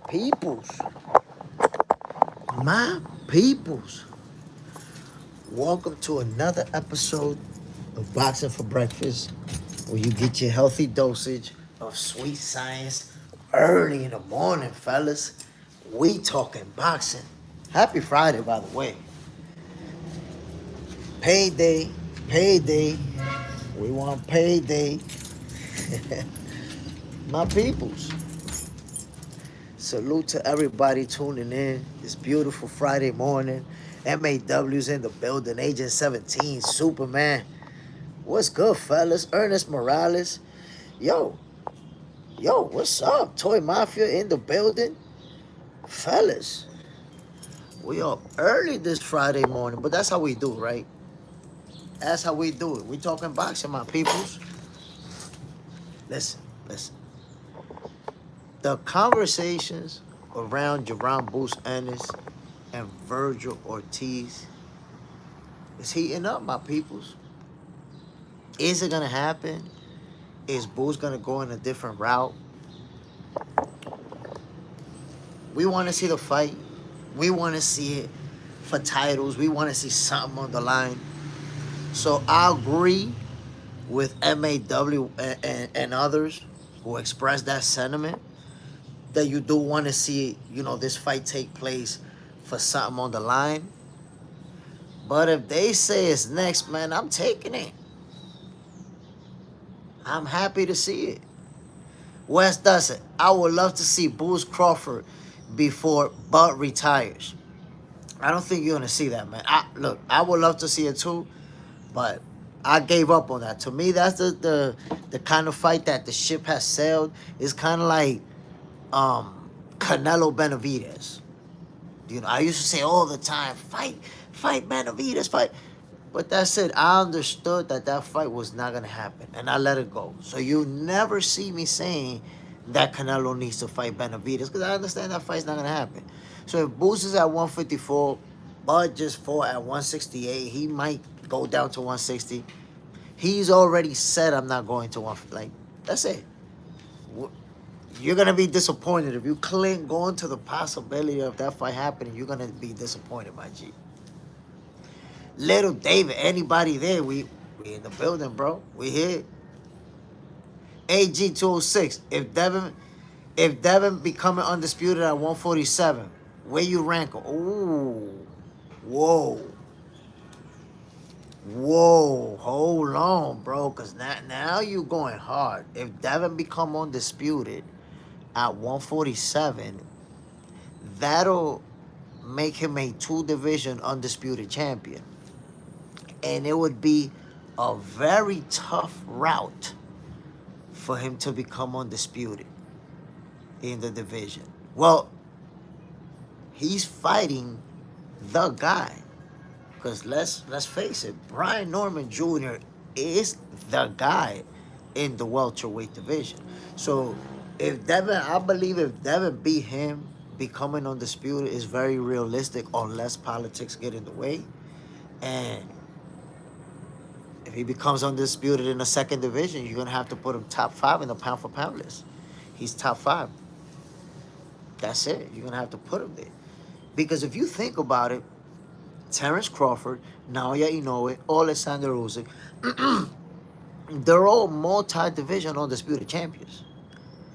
peoples, my peoples. Welcome to another episode of Boxing for Breakfast, where you get your healthy dosage of sweet science early in the morning, fellas. We talking boxing. Happy Friday, by the way. Payday, payday. We want payday. My peoples. Salute to everybody tuning in this beautiful Friday morning. MAW's in the building. Agent 17, Superman. What's good, fellas? Ernest Morales. Yo, what's up? Toy Mafia in the building. Fellas, we up early this Friday morning, but that's how we do, right? That's how we do it. We talking boxing, my peoples. Listen, listen. The conversations around Jaron Ennis and Virgil Ortiz is heating up, my peoples. Is it gonna happen? Is Boo's gonna go in a different route? We want to see the fight. We want to see it for titles. We want to see something on the line. So I agree with MAW and others who express that sentiment that you do want to see, this fight take place for something on the line. But if they say it's next, man, I'm taking it. I'm happy to see it. Wes does it. I would love to see Bruce Crawford before Bud retires. I don't think you're gonna see that, man. I would love to see it too, but I gave up on that. To me, that's the kind of fight that the ship has sailed. It's kind of like Canelo Benavidez. I used to say all the time, fight Benavidez, fight. But that's it. I understood that fight was not gonna happen, and I let it go. So you never see me saying that Canelo needs to fight Benavidez because I understand that fight's not gonna happen. So if Boots is at 154, Bud just fought at 168. He might go down to 160. He's already said I'm not going to one. Like that's it. You're gonna be disappointed if you cling going to the possibility of that fight happening. You're gonna be disappointed, my G. Little David, anybody there? We in the building, bro. We here. AG 206. If Devin becoming undisputed at 147, where you rank him? Ooh. Whoa. Hold on, bro. Cause now you going hard. If Devin become undisputed at 147, that'll make him a 2-division undisputed champion. And it would be a very tough route for him to become undisputed in the division. Well, he's fighting the guy. Because let's face it, Brian Norman Jr. is the guy in the welterweight division. So I believe if Devin beat him, becoming undisputed is very realistic unless politics get in the way. And if he becomes undisputed in the second division, you're going to have to put him top 5 in the pound for pound list. He's top 5. That's it. You're going to have to put him there. Because if you think about it, Terrence Crawford, Naoya Inoue, Alexander Usyk, they're all multi-division undisputed champions.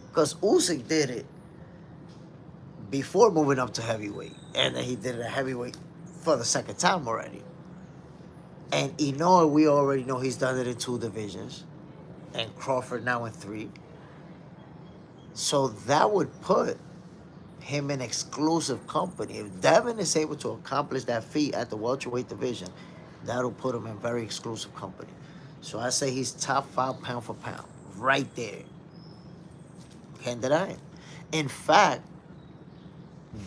Because Usyk did it before moving up to heavyweight. And then he did it at heavyweight for the second time already. And Inoue, we already know he's done it in 2 divisions. And Crawford now in 3. So that would put him in exclusive company. If Devin is able to accomplish that feat at the welterweight division, that'll put him in very exclusive company. So I say he's top 5 pound for pound. Right there. Can't deny it. In fact,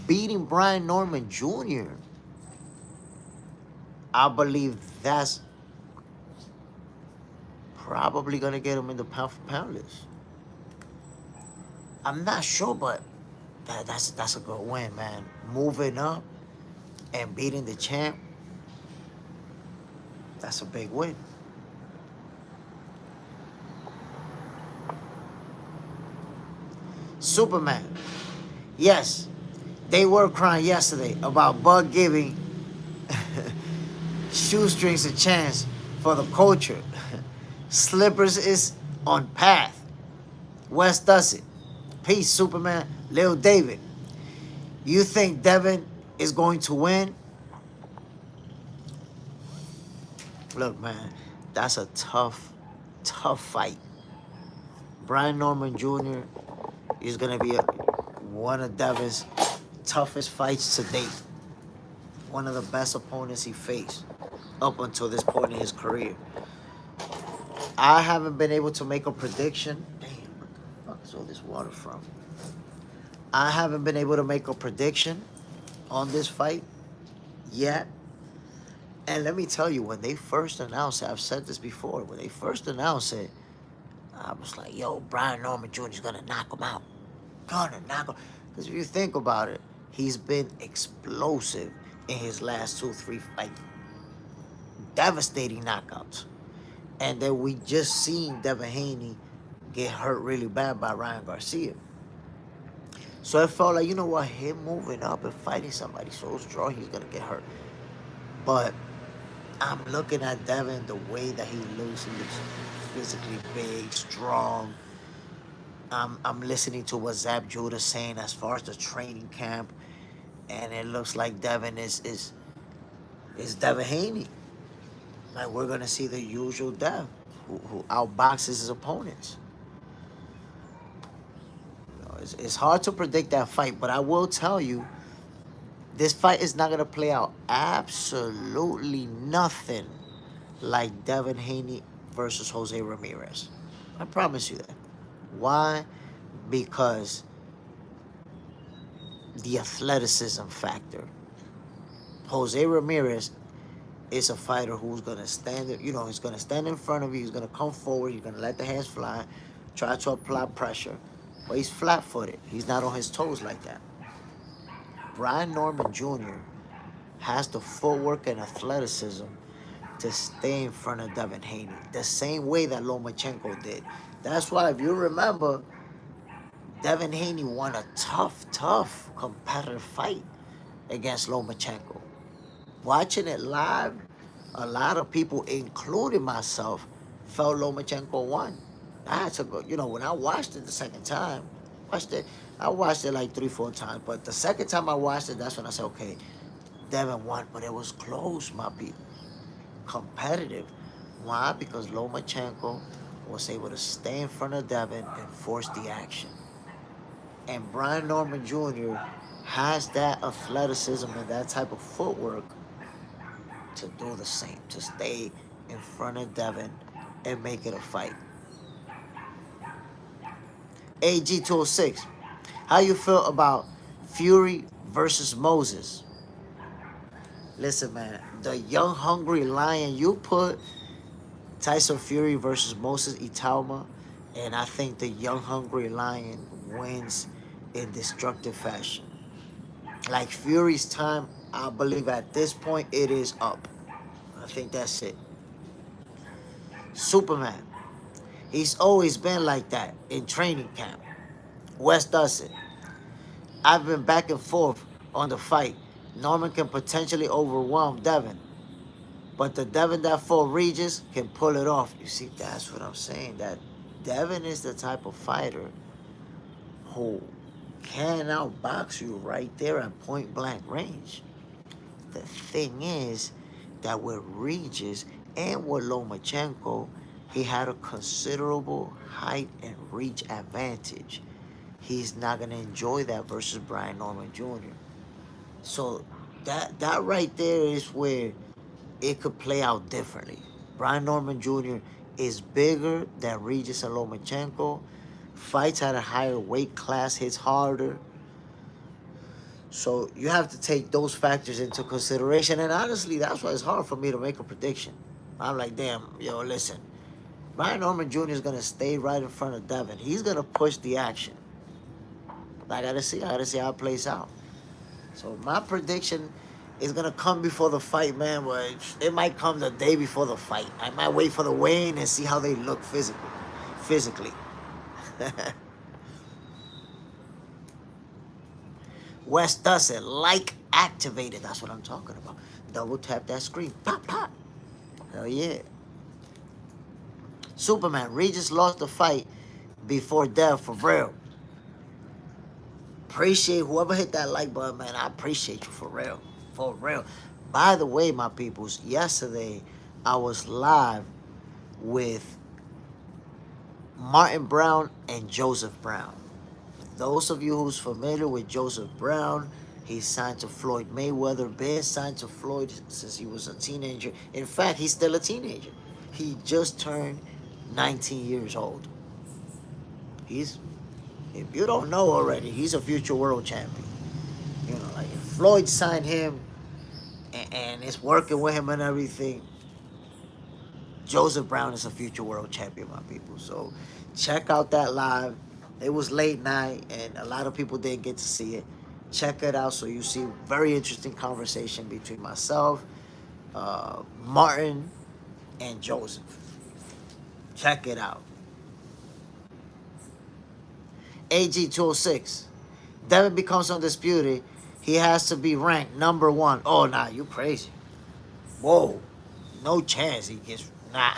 beating Brian Norman Jr., I believe that's probably going to get him in the pound for pound list. I'm not sure, but that's a good win, man. Moving up and beating the champ, that's a big win. Superman, Yes, they were crying yesterday about Bud giving shoestrings a chance for the culture. Slippers is on path. West does it. Peace, Superman. Lil David. You think Devin is going to win? Look, man, that's a tough, tough fight. Brian Norman Jr. is going to be one of Devin's toughest fights to date. One of the best opponents he faced up until this point in his career. I haven't been able to make a prediction. Damn, what the fuck is all this water from? I haven't been able to make a prediction on this fight yet. And let me tell you, when they first announced it, I've said this before, when they first announced it, I was like, yo, Brian Norman Jr. is going to knock him out. Gonna knock him. Because if you think about it, he's been explosive in his last 2-3 fights. Devastating knockouts. And then we just seen Devin Haney get hurt really bad by Ryan Garcia. So it felt like, you know what, him moving up and fighting somebody so strong, he's going to get hurt. But I'm looking at Devin, the way that he looks physically big, strong. I'm listening to what Zab Judah's saying as far as the training camp. And it looks like Devin is Devin Haney. Like, we're going to see the usual Dev who outboxes his opponents. It's hard to predict that fight, but I will tell you, this fight is not going to play out absolutely nothing like Devin Haney versus Jose Ramirez. I promise you that. Why? Because the athleticism factor. Jose Ramirez is a fighter who's going to stand, he's going to stand in front of you, he's going to come forward, he's going to let the hands fly, try to apply pressure. But he's flat-footed. He's not on his toes like that. Brian Norman Jr. has the footwork and athleticism to stay in front of Devin Haney, the same way that Lomachenko did. That's why, if you remember, Devin Haney won a tough competitive fight against Lomachenko. Watching it live, a lot of people, including myself, felt Lomachenko won. I had to go, when I watched it the second time, I watched it like 3-4 times, but the second time I watched it, that's when I said, okay, Devin won, but it was close, my people. Competitive. Why? Because Lomachenko was able to stay in front of Devin and force the action. And Brian Norman Jr. has that athleticism and that type of footwork to do the same, to stay in front of Devin and make it a fight. AG206, how you feel about Fury versus Moses? Listen, man, the young, hungry lion, you put Tyson Fury versus Moses Itauma, and I think the young, hungry lion wins in destructive fashion. Like Fury's time, I believe at this point, it is up. I think that's it. Superman. He's always been like that in training camp. West does it. I've been back and forth on the fight. Norman can potentially overwhelm Devin. But the Devin that fought Regis can pull it off. You see, that's what I'm saying. That Devin is the type of fighter who can outbox you right there at point blank range. The thing is that with Regis and with Lomachenko, he had a considerable height and reach advantage. He's not going to enjoy that versus Brian Norman Jr. So that right there is where it could play out differently. Brian Norman Jr. is bigger than Regis and Lomachenko, fights at a higher weight class, hits harder. So you have to take those factors into consideration. And honestly, that's why it's hard for me to make a prediction. I'm like, damn, listen. Brian Norman Jr. is going to stay right in front of Devin. He's going to push the action. I got to see how it plays out. So my prediction is going to come before the fight, man. But it might come the day before the fight. I might wait for the weigh-in and see how they look physically. West does it. Like activated. That's what I'm talking about. Double tap that screen. Pop, pop. Hell yeah. Superman. Regis lost the fight before death for real. Appreciate whoever hit that like button, man. I appreciate you for real. For real. By the way, my peoples, yesterday I was live with Martin Brown and Joseph Brown. Those of you who's familiar with Joseph Brown, he's signed to Floyd Mayweather, been signed to Floyd since he was a teenager. In fact, he's still a teenager. He just turned 19 years old. He's, if you don't know already, he's a future world champion. You know, like if Floyd signed him and is working with him and everything, Joseph Brown is a future world champion, my people. So check out that live. It was late night and a lot of people didn't get to see it. Check it out so you see very interesting conversation between myself, Martin, and Joseph. Check it out. AG206. Devin becomes undisputed. He has to be ranked number 1. Oh, nah, you crazy. Whoa. No chance he gets... Nah.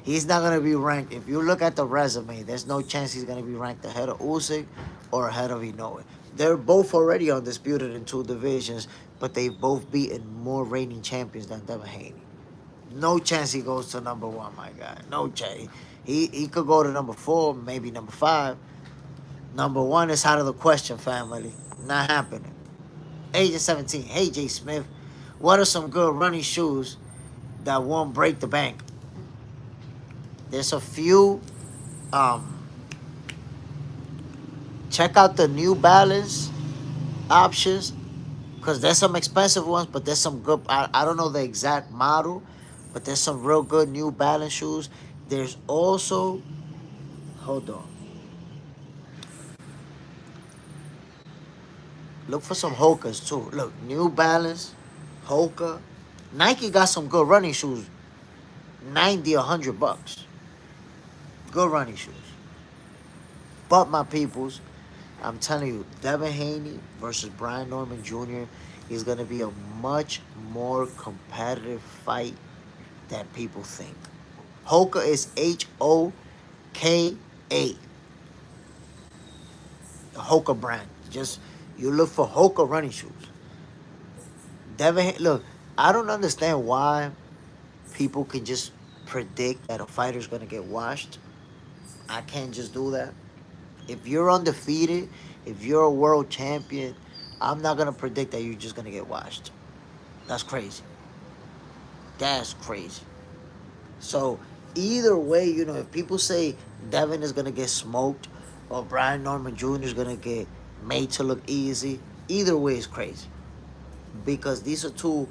He's not going to be ranked. If you look at the resume, there's no chance he's going to be ranked ahead of Usyk or ahead of Inoue. They're both already undisputed in 2 divisions, but they've both beaten more reigning champions than Devin Haney. No chance he goes to number 1, my guy. No chance. He could go to number 4, maybe number 5. Number 1 is out of the question, family. Not happening. Agent 17. Hey, Jay Smith. What are some good running shoes that won't break the bank? There's a few. Check out the New Balance options, because there's some expensive ones, but there's some good. I don't know the exact model, but there's some real good New Balance shoes. There's also, hold on. Look for some Hokas too. Look, New Balance, Hoka. Nike got some good running shoes. 90, $100. Good running shoes. But my peoples, I'm telling you, Devin Haney versus Brian Norman Jr. is going to be a much more competitive fight than people think. Hoka is Hoka. The Hoka brand. Just, you look for Hoka running shoes. Devin, look, I don't understand why people can just predict that a fighter's going to get washed. I can't just do that. If you're undefeated, if you're a world champion, I'm not going to predict that you're just going to get washed. That's crazy. That's crazy. So either way, you know, if people say Devin is going to get smoked or Brian Norman Jr. is going to get made to look easy, either way is crazy. Because these are 2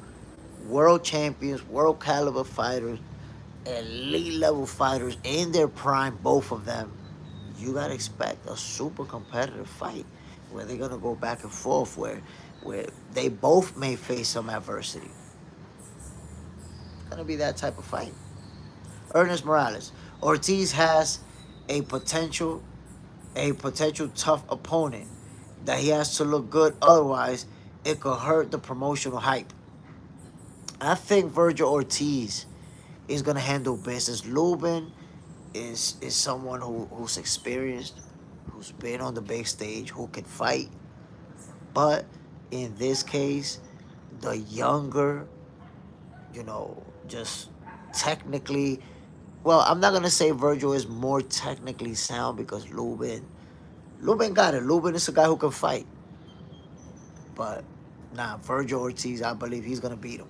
world champions, world caliber fighters, elite level fighters in their prime, both of them. You gotta expect a super competitive fight where they're gonna go back and forth, where they both may face some adversity. It's gonna be that type of fight. Ernest Morales. Ortiz has a potential tough opponent that he has to look good, otherwise it could hurt the promotional hype. I think Virgil Ortiz is gonna handle business. Lubin is someone who's experienced, who's been on the big stage, who can fight. But in this case, the younger, you know, just technically, well, I'm not gonna say Virgil is more technically sound, because Lubin got it. Lubin is a guy who can fight. But nah, Virgil Ortiz, I believe he's gonna beat him.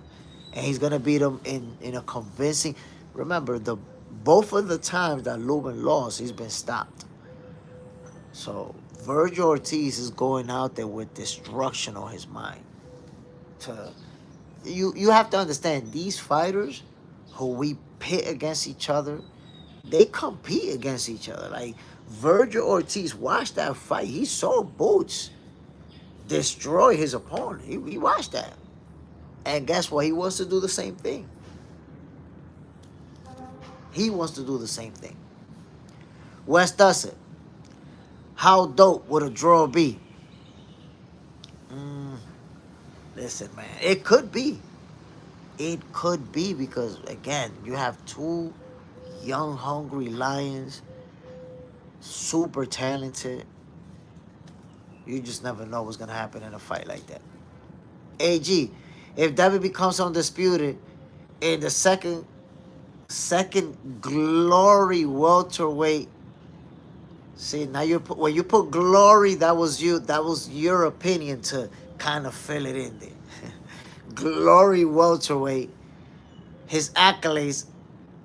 And he's gonna beat him in a convincing. Remember, both of the times that Lubin lost, he's been stopped. So Virgil Ortiz is going out there with destruction on his mind. You have to understand, these fighters who we pit against each other, they compete against each other. Like Virgil Ortiz, watched that fight. He saw Boots destroy his opponent. He watched that. And guess what? He wants to do the same thing. He wants to do the same thing. West does it. How dope would a draw be? Listen, man, it could be. It could be because again, you have two young, hungry lions, super talented. You just never know what's gonna happen in a fight like that. AG, if David becomes undisputed in the second glory welterweight. See, now when you put glory, that was you. That was your opinion to kind of fill it in there. Glory welterweight. His accolades,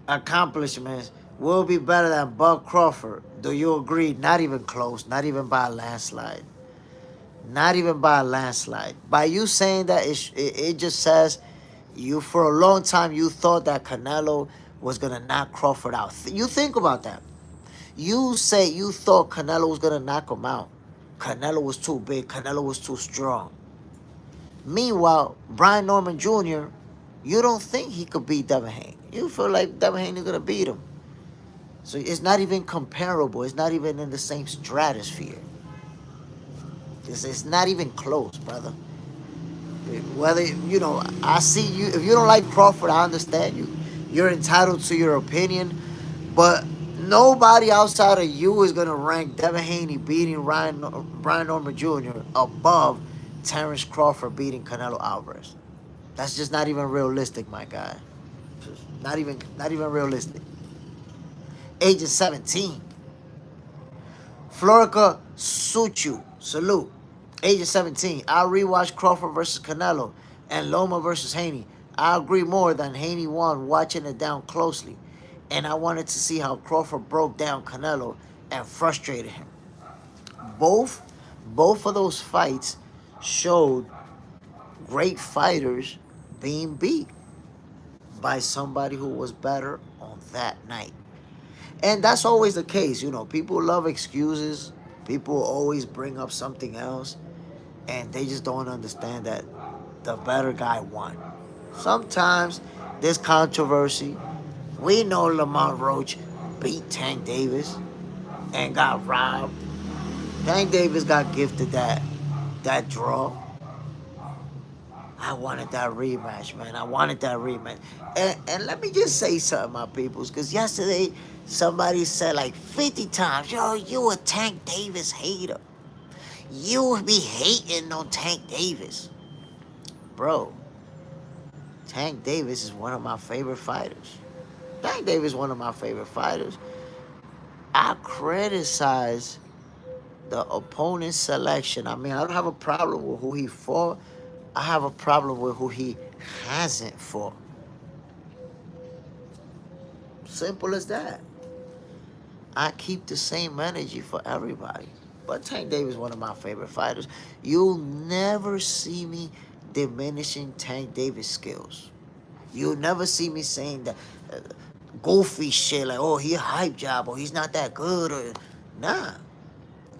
accomplishments will be better than Bud Crawford. Do you agree? Not even close. Not even by a landslide. Not even by a landslide. By you saying that, it just says you for a long time you thought that Canelo was gonna knock Crawford out. You think about that. You say you thought Canelo was gonna knock him out. Canelo was too big. Canelo was too strong. Meanwhile, Brian Norman Jr., you don't think he could beat Devin Haney. You feel like Devin Haney is gonna beat him. So it's not even comparable. It's not even in the same stratosphere. It's not even close, brother. Whether, I see you. If you don't like Crawford, I understand you. You're entitled to your opinion, but nobody outside of you is gonna rank Devin Haney beating Brian Norman Jr. above Terrence Crawford beating Canelo Alvarez. That's just not even realistic, my guy. Not even realistic. Age of 17. Florica Suchu, salute. Age of 17. I'll rewatch Crawford versus Canelo and Loma versus Haney. I agree more than Haney won watching it down closely. And I wanted to see how Crawford broke down Canelo and frustrated him. Both of those fights showed great fighters being beat by somebody who was better on that night. And that's always the case. People love excuses. People always bring up something else. And they just don't understand that the better guy won. Sometimes there's controversy. We know Lamont Roach beat Tank Davis and got robbed. Tank Davis got gifted that draw. I wanted that rematch, man. I wanted that rematch. And let me just say something, my peoples, because yesterday somebody said like 50 times, yo, you a Tank Davis hater. You be hating on Tank Davis. Bro, Tank Davis is one of my favorite fighters. Tank Davis is one of my favorite fighters. I criticize the opponent's selection. I mean, I don't have a problem with who he fought. I have a problem with who he hasn't fought. Simple as that. I keep the same energy for everybody. But Tank Davis is one of my favorite fighters. You'll never see me diminishing Tank Davis' skills. You'll never see me saying that goofy shit like, oh, he a hype job, or he's not that good, or nah.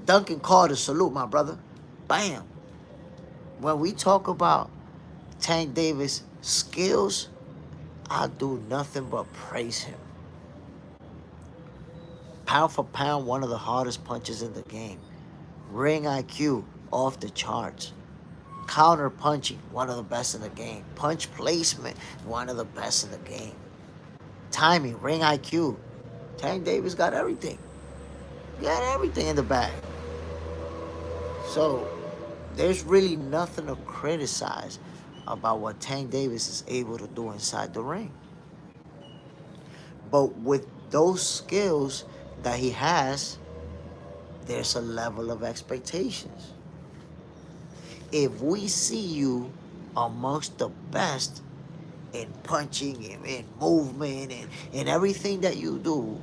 Duncan Carter, salute, my brother. Bam. When we talk about Tank Davis' skills, I do nothing but praise him. Pound for pound, one of the hardest punches in the game. Ring IQ, off the charts. Counter punching, one of the best in the game. Punch placement, one of the best in the game. Timing, ring IQ. Tank Davis got everything. He got everything in the bag. So, there's really nothing to criticize about what Tank Davis is able to do inside the ring. But with those skills that he has, there's a level of expectations. If we see you amongst the best in punching and in movement and in everything that you do,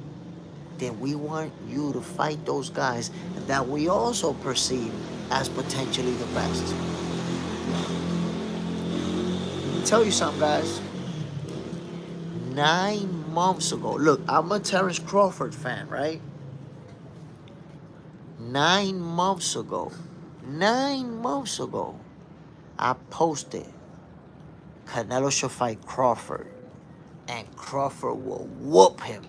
then we want you to fight those guys that we also perceive as potentially the best. Let me tell you something, guys. 9 months ago, look, I'm a Terrence Crawford fan, right? 9 months ago, I posted Canelo should fight Crawford, and Crawford will whoop him.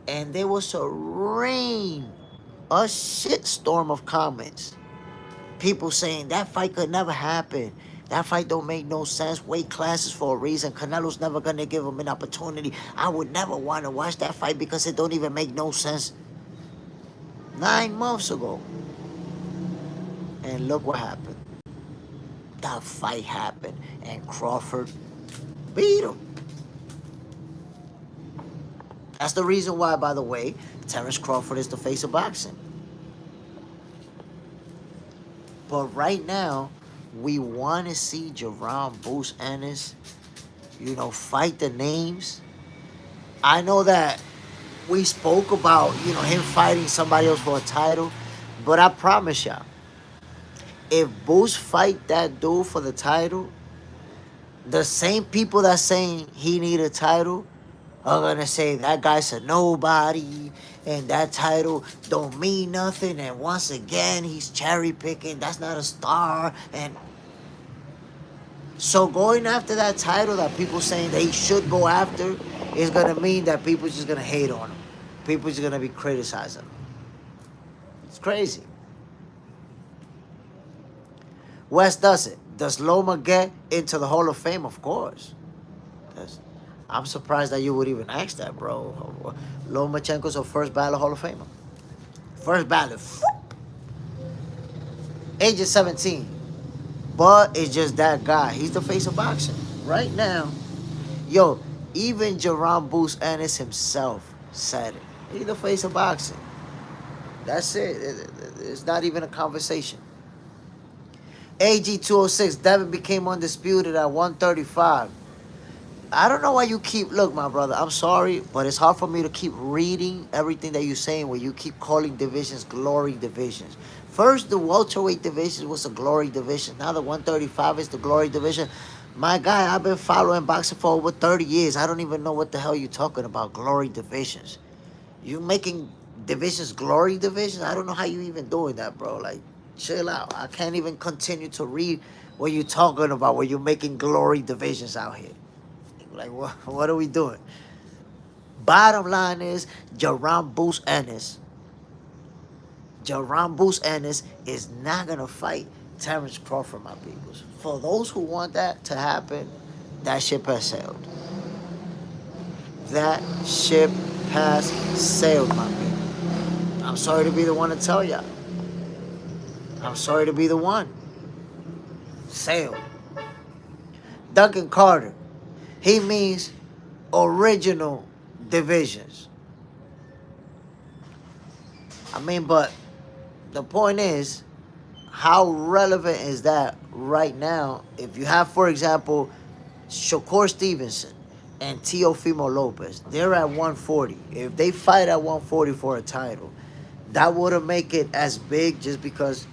And there was a shitstorm of comments. People saying that fight could never happen. That fight don't make no sense. Weight classes for a reason. Canelo's never gonna give him an opportunity. I would never want to watch that fight because it don't even make no sense. 9 months ago. And look what happened. That fight happened and Crawford beat him. That's the reason why, by the way, Terrence Crawford is the face of boxing. But right now, we want to see Jaron Bruce Ennis, fight the names. I know that we spoke about, him fighting somebody else for a title, but I promise y'all, if Bruce fight that dude for the title, the same people that saying he need a title are gonna say that guy's a nobody and that title don't mean nothing, and once again he's cherry picking, that's not a star. And so going after that title that people saying they should go after is gonna mean that people just gonna hate on him. People just gonna be criticizing him. It's crazy. West does it. Does Loma get into the Hall of Fame? Of course. I'm surprised that you would even ask that, bro. Lomachenko's a first ballot Hall of Famer. First ballot. Age of 17. But it's just that guy. He's the face of boxing. Right now, even Jaron Bruce Ennis himself said it. He's the face of boxing. That's it. It's not even a conversation. AG 206, Devin became undisputed at 135. I don't know why you keep... Look, my brother, I'm sorry, but it's hard for me to keep reading everything that you're saying where you keep calling divisions glory divisions. First, the welterweight division was a glory division. Now the 135 is the glory division. My guy, I've been following boxing for over 30 years. I don't even know what the hell you're talking about, glory divisions. You making divisions glory divisions? I don't know how you even doing that, bro. Like, chill out. I can't even continue to read what you're talking about where you're making glory divisions out here. Like, what are we doing? Bottom line is, Jaron Bruce Ennis is not going to fight Terrence Crawford, my peoples. For those who want that to happen, that ship has sailed. That ship has sailed, my people. I'm sorry to be the one to tell y'all. I'm sorry to be the one. Sailed. Duncan Carter. He means original divisions. I mean, but the point is, how relevant is that right now? If you have, for example, Shakur Stevenson and Teofimo Lopez, they're at 140. If they fight at 140 for a title, that wouldn't make it as big just because.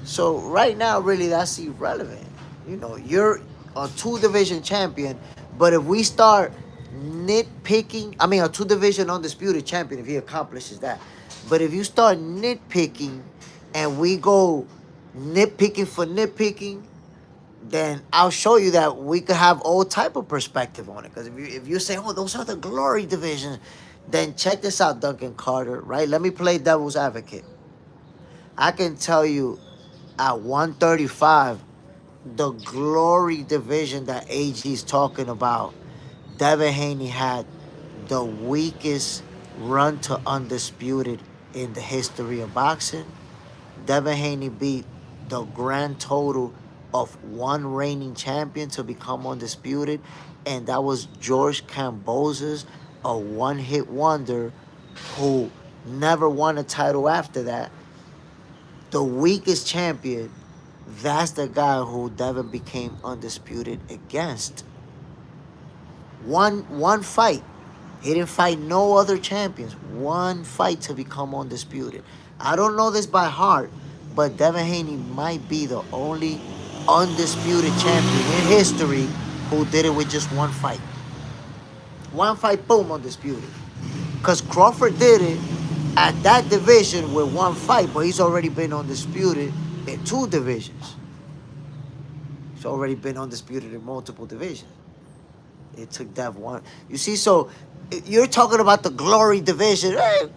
So right now, really, that's irrelevant. You're a 2-division champion. But if we start nitpicking, a 2-division undisputed champion if he accomplishes that. But if you start nitpicking and we go nitpicking for nitpicking, then I'll show you that we could have all type of perspective on it. Because if you say, those are the glory divisions, then check this out, Duncan Carter, right? Let me play devil's advocate. I can tell you at 135, the glory division that AG is talking about, Devin Haney had the weakest run to undisputed in the history of boxing. Devin Haney beat the grand total of one reigning champion to become undisputed, and that was George Kambosos, a one-hit wonder who never won a title after that. The weakest champion, that's the guy who Devin became undisputed against. One fight. He didn't fight no other champions. One fight to become undisputed. I don't know this by heart, but Devin Haney might be the only undisputed champion in history who did it with just one fight. One fight, boom, undisputed. Because Crawford did it at that division with one fight, but he's already been undisputed in 2 divisions. He's already been undisputed in multiple divisions. It took Dev one. You see, so you're talking about the glory division. Hey,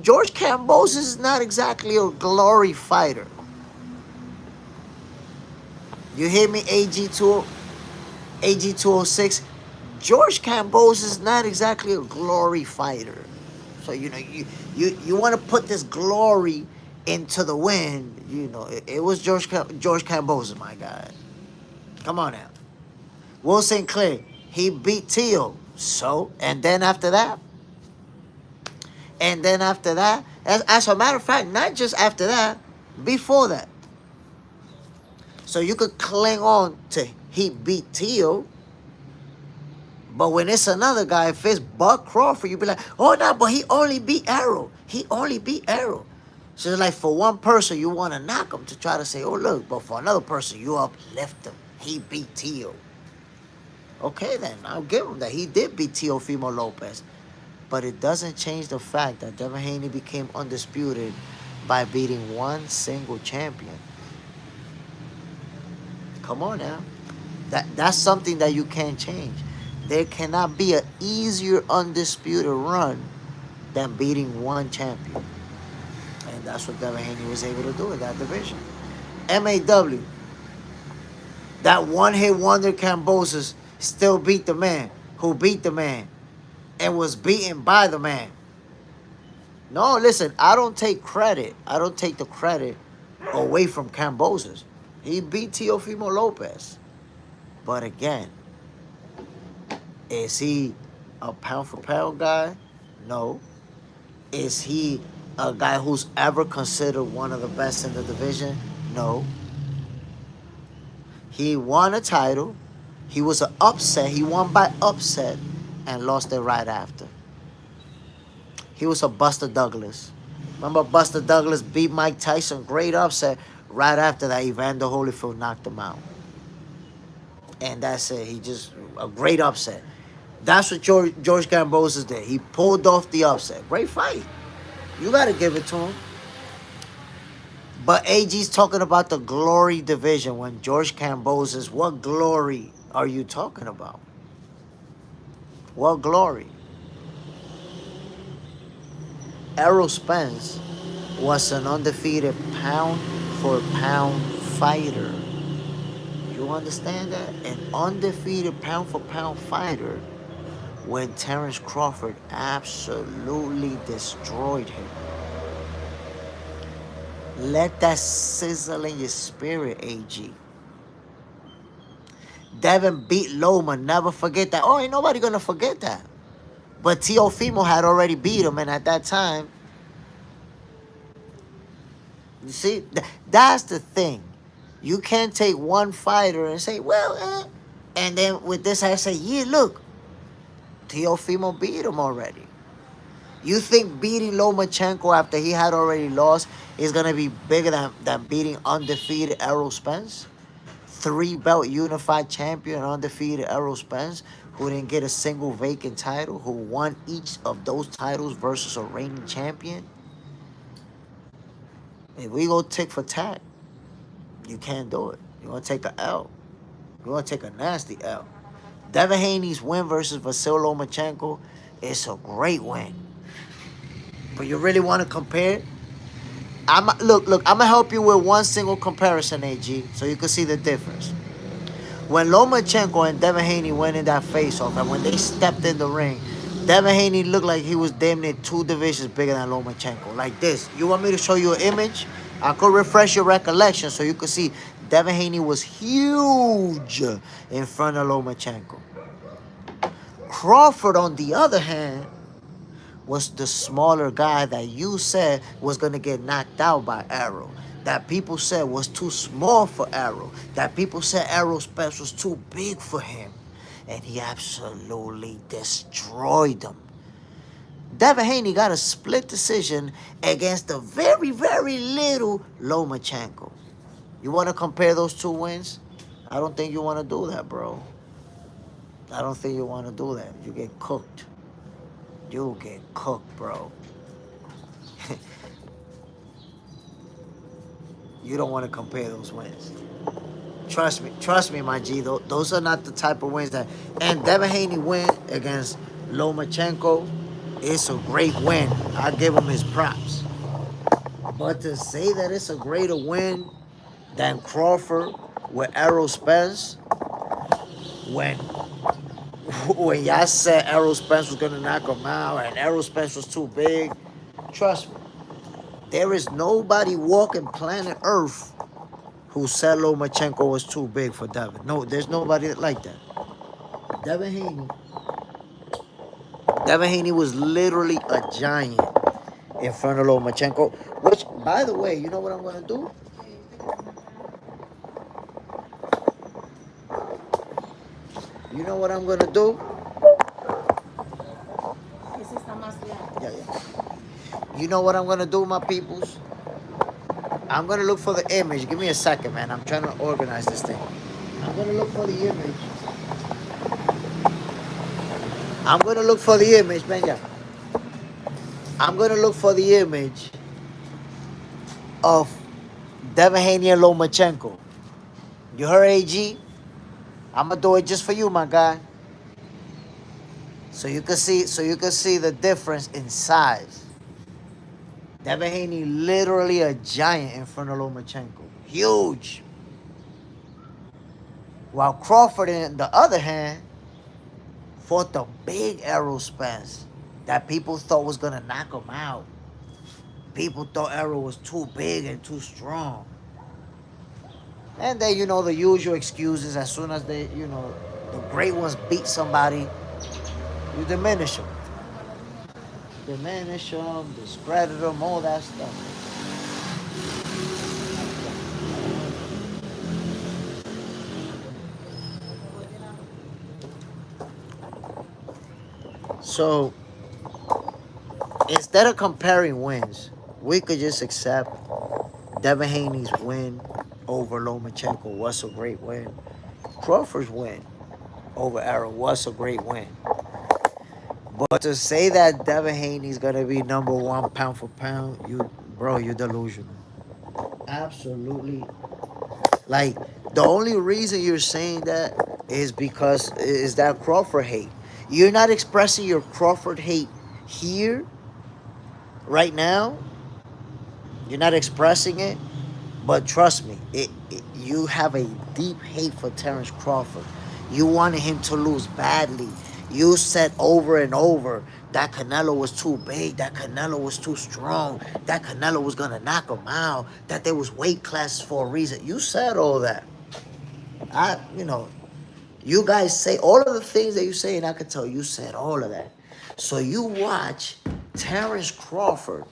George Kambosos is not exactly a glory fighter. You hear me, AG 206? George Campos is not exactly a glory fighter. So, you want to put this glory into the wind. It was George Campos, my guy. Come on now. Will St. Clair, he beat Tio. So, and then after that, as a matter of fact, not just after that, before that. So you could cling on to he beat Tio, but when it's another guy, if it's Buck Crawford, you'd be like, oh no, but he only beat Arrow. He only beat Arrow. So it's like for one person, you want to knock him to try to say, oh look, but for another person, you uplift him. He beat Tio. Okay then, I'll give him that. He did beat Teofimo Lopez. But it doesn't change the fact that Devin Haney became undisputed by beating one single champion. Come on now. That's something that you can't change. There cannot be an easier undisputed run than beating one champion. And that's what Devin Haney was able to do in that division. MAW. That one-hit wonder Cambosis still beat the man who beat the man and was beaten by the man. No, listen, I don't take credit. I don't take the credit away from Cambosis. He beat Teofimo Lopez. But again, is he a pound-for-pound guy? No. Is he a guy who's ever considered one of the best in the division? No. He won a title. He was an upset. He won by upset and lost it right after. He was a Buster Douglas. Remember Buster Douglas beat Mike Tyson? Great upset. Right after that, Evander Holyfield knocked him out. And that's it. A great upset. That's what George Kambosos did. He pulled off the upset. Great fight. You got to give it to him. But AG's talking about the glory division when George Kambosos, what glory are you talking about? What glory? Errol Spence was an undefeated pound-for-pound fighter. You understand that? An undefeated pound-for-pound fighter when Terence Crawford absolutely destroyed him. Let that sizzle in your spirit, AG. Devin beat Loma. Never forget that. Oh, ain't nobody going to forget that. But Teofimo had already beat him, and at that time, you see, that's the thing. You can't take one fighter and say, well, and then with this, I say, yeah, look, Teofimo beat him already. You think beating Lomachenko after he had already lost is going to be bigger than beating undefeated Errol Spence? 3-belt unified champion, undefeated Errol Spence, who didn't get a single vacant title, who won each of those titles versus a reigning champion? If we go tick for tack, you can't do it. You're going to take an L. You're going to take a nasty L. Devin Haney's win versus Vasyl Lomachenko is a great win. But you really want to compare? Look, I'm going to help you with one single comparison, AG, so you can see the difference. When Lomachenko and Devin Haney went in that face-off, and when they stepped in the ring, Devin Haney looked like he was damn near 2 divisions bigger than Lomachenko. Like this. You want me to show you an image? I could refresh your recollection so you could see Devin Haney was huge in front of Lomachenko. Crawford, on the other hand, was the smaller guy that you said was going to get knocked out by Arrow. That people said was too small for Arrow. That people said Arrow Spence was too big for him. And he absolutely destroyed them. Devin Haney got a split decision against the very, very little Lomachenko. You want to compare those 2 wins? I don't think you want to do that, bro. I don't think you want to do that. You get cooked. You get cooked, bro. You don't want to compare those wins. Trust me, my G. Those are not the type of wins that... And Devin Haney win against Lomachenko, it's a great win. I give him his props. But to say that it's a greater win than Crawford with Errol Spence, when when y'all said Errol Spence was gonna knock him out and Errol Spence was too big, trust me, there is nobody walking planet Earth who said Lomachenko was too big for Devin. No, there's nobody like that. Devin Haney. Devin Haney was literally a giant in front of Lomachenko. Which, by the way, you know what I'm gonna do? You know what I'm gonna do? Yeah, yeah. You know what I'm gonna do, my peoples? I'm gonna look for the image. Give me a second, man. I'm trying to organize this thing. I'm gonna look for the image. I'm gonna look for the image, man. Yeah. I'm gonna look for the image of Devin Haney and Lomachenko. You heard, AG? I'm gonna do it just for you, my guy. So you can see the difference in size. Devin Haney literally a giant in front of Lomachenko. Huge. While Crawford, on the other hand, fought the big Errol Spence that people thought was gonna knock him out. People thought Errol was too big and too strong. And then, the usual excuses. As soon as the great ones beat somebody, you diminish them. Diminish them, discredit them, all that stuff. So, instead of comparing wins, we could just accept Devin Haney's win over Lomachenko was a great win. Crawford's win over Errol was a great win. But to say that Devin Haney's gonna be number one pound for pound, you're delusional. Absolutely. Like, the only reason you're saying that is that Crawford hate. You're not expressing your Crawford hate here, right now. You're not expressing it. But trust me, you have a deep hate for Terrence Crawford. You wanted him to lose badly. You said over and over that Canelo was too big, that Canelo was too strong, that Canelo was going to knock him out, that there was weight classes for a reason. You said all that. You guys say all of the things that you say, and I can tell you said all of that. So you watch Terrence Crawford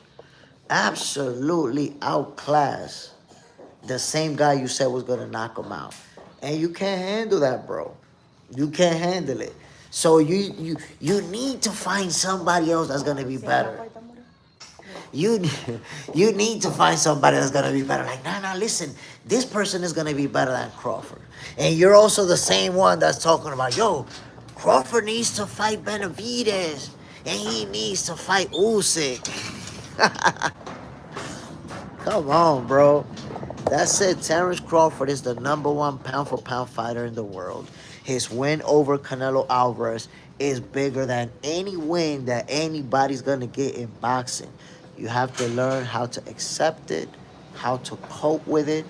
absolutely outclass the same guy you said was gonna knock him out, and you can't handle that, bro. You can't handle it. So you need to find somebody else that's gonna be better. You you need to find somebody that's gonna be better. Like, nah, listen, this person is gonna be better than Crawford, and you're also the same one that's talking about, yo, Crawford needs to fight Benavidez, and he needs to fight Usyk. Come on, bro. That's it. Terrence Crawford is the number one pound for pound fighter in the world. His win over Canelo Alvarez is bigger than any win that anybody's going to get in boxing. You have to learn how to accept it, how to cope with it,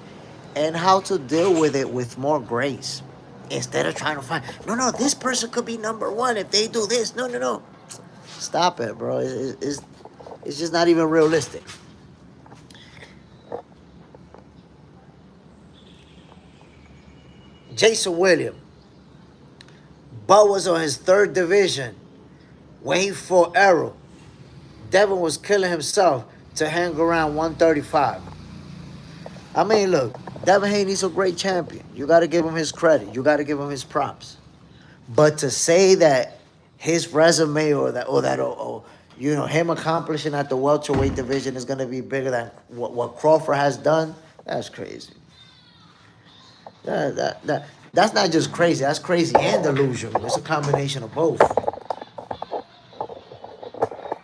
and how to deal with it with more grace. Instead of trying to find, no, this person could be number one if they do this. No. Stop it, bro. It's just not even realistic. Jason Williams. Bud was on his third division when he fought Errol. Devin was killing himself to hang around 135. I mean, look, Devin Haney's a great champion. You got to give him his credit. You got to give him his props. But to say that his resume or him accomplishing at the welterweight division is going to be bigger than what Crawford has done, that's crazy. That's not just crazy. That's crazy and delusional. It's a combination of both.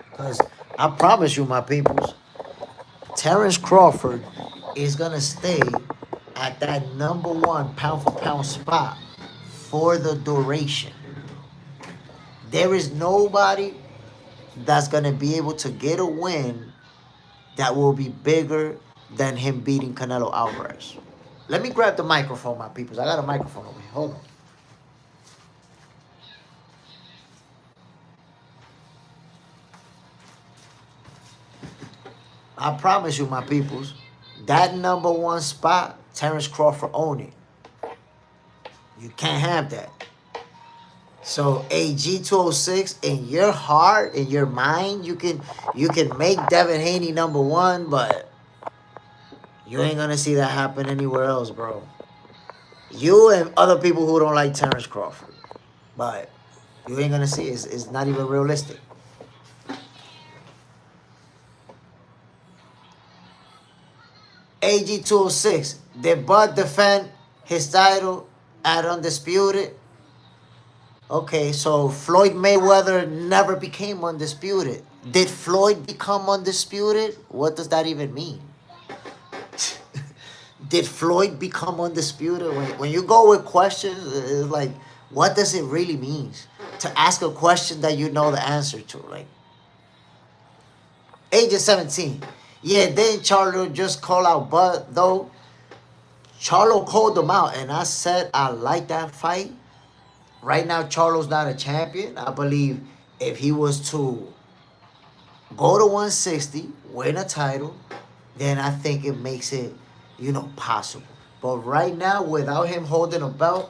Because I promise you, my peoples, Terrence Crawford is going to stay at that number one pound for pound spot for the duration. There is nobody that's going to be able to get a win that will be bigger than him beating Canelo Alvarez. Let me grab the microphone, my peoples. I got a microphone over here. Hold on. I promise you, my peoples, that number one spot, Terrence Crawford owned it. You can't have that. So AG 206 in your heart, in your mind, you can make Devin Haney number one, but you ain't gonna see that happen anywhere else, bro. You and other people who don't like Terrence Crawford, but you ain't gonna see it. It's not even realistic. AG 206, did Bud defend his title at Undisputed? Okay, so Floyd Mayweather never became undisputed. Did Floyd become undisputed? What does that even mean? Did Floyd become undisputed? When you go with questions, it's like, what does it really mean? To ask a question that you know the answer to. Like, age of 17. Yeah, then Charlo just call out Bud, though. Charlo called him out, and I said I like that fight. Right now, Charlo's not a champion. I believe if he was to go to 160, win a title, then I think it makes it, possible. But right now, without him holding a belt,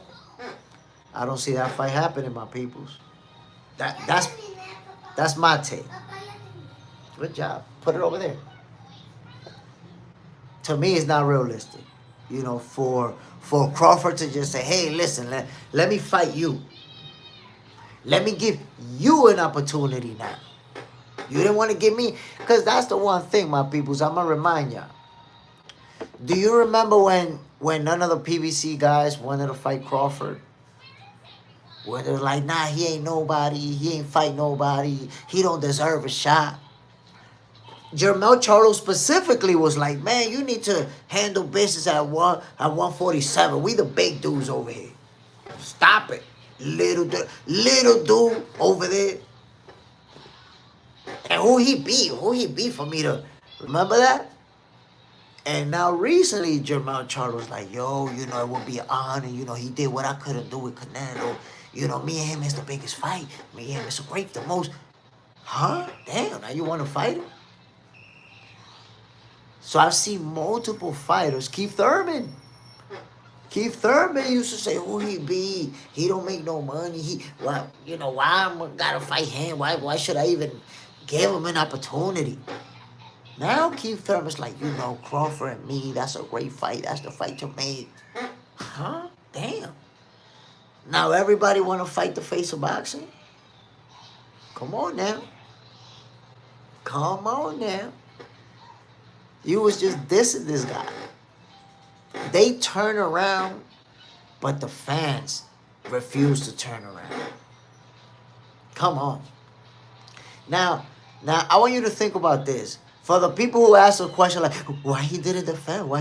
I don't see that fight happening, my peoples. That's my take. Good job. Put it over there. To me, it's not realistic. For Crawford to just say, hey, listen, let me fight you. Let me give you an opportunity now. You didn't want to give me, because that's the one thing, my peoples, I'm going to remind y'all. Do you remember when none of the PBC guys wanted to fight Crawford? Where they're like, nah, he ain't nobody. He ain't fight nobody. He don't deserve a shot. Jermel Charlo specifically was like, man, you need to handle business at 147. We the big dudes over here. Stop it. Little dude over there. And who he beat for me to remember that? And now recently, Jermel Charlo's like, yo, it would be an honor. He did what I couldn't do with Canelo. Me and him is the biggest fight. Me and him is great, the most. Huh? Damn, now you want to fight him? So I've seen multiple fighters. Keith Thurman used to say, who he be? He don't make no money. Why I'm gotta fight him? Why should I even give him an opportunity? Now Keith Thurman's like, Crawford and me, that's a great fight. That's the fight you made. Huh? Damn. Now everybody want to fight the face of boxing? Come on now. You was just dissing this guy. They turn around, but the fans refuse to turn around. Come on. Now, I want you to think about this. For the people who ask a question like, why he didn't defend?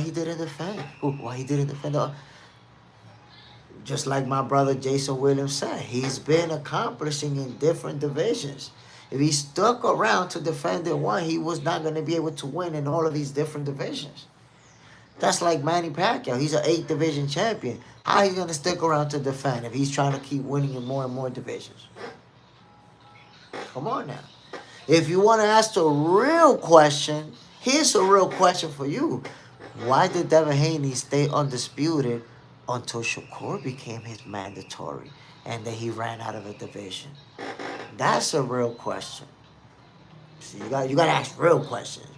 Just like my brother Jason Williams said, he's been accomplishing in different divisions. If he stuck around to defend in one, he was not going to be able to win in all of these different divisions. That's like Manny Pacquiao. He's an 8th division champion. How are you going to stick around to defend if he's trying to keep winning in more and more divisions? Come on now. If you want to ask a real question, here's a real question for you. Why did Devin Haney stay undisputed until Shakur became his mandatory and then he ran out of a division? That's a real question. So you got to ask real questions.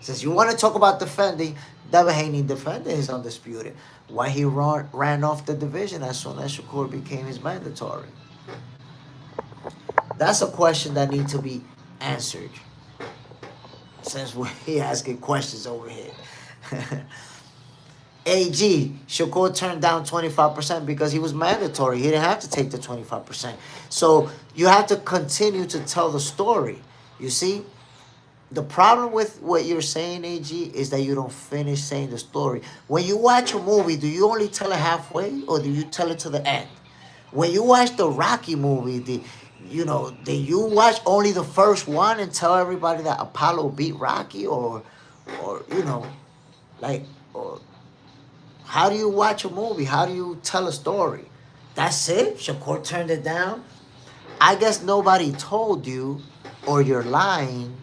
Since you want to talk about defending, Devin Haney defended his undisputed. Why he ran off the division as soon as Shakur became his mandatory? That's a question that needs to be answered. Since we're asking questions over here. AG, Shakur turned down 25% because he was mandatory. He didn't have to take the 25%. So you have to continue to tell the story. You see? The problem with what you're saying, AG, is that you don't finish saying the story. When you watch a movie, do you only tell it halfway or do you tell it to the end? When you watch the Rocky movie, do you watch only the first one and tell everybody that Apollo beat Rocky or How do you watch a movie? How do you tell a story? That's it? Shakur turned it down? I guess nobody told you, or you're lying,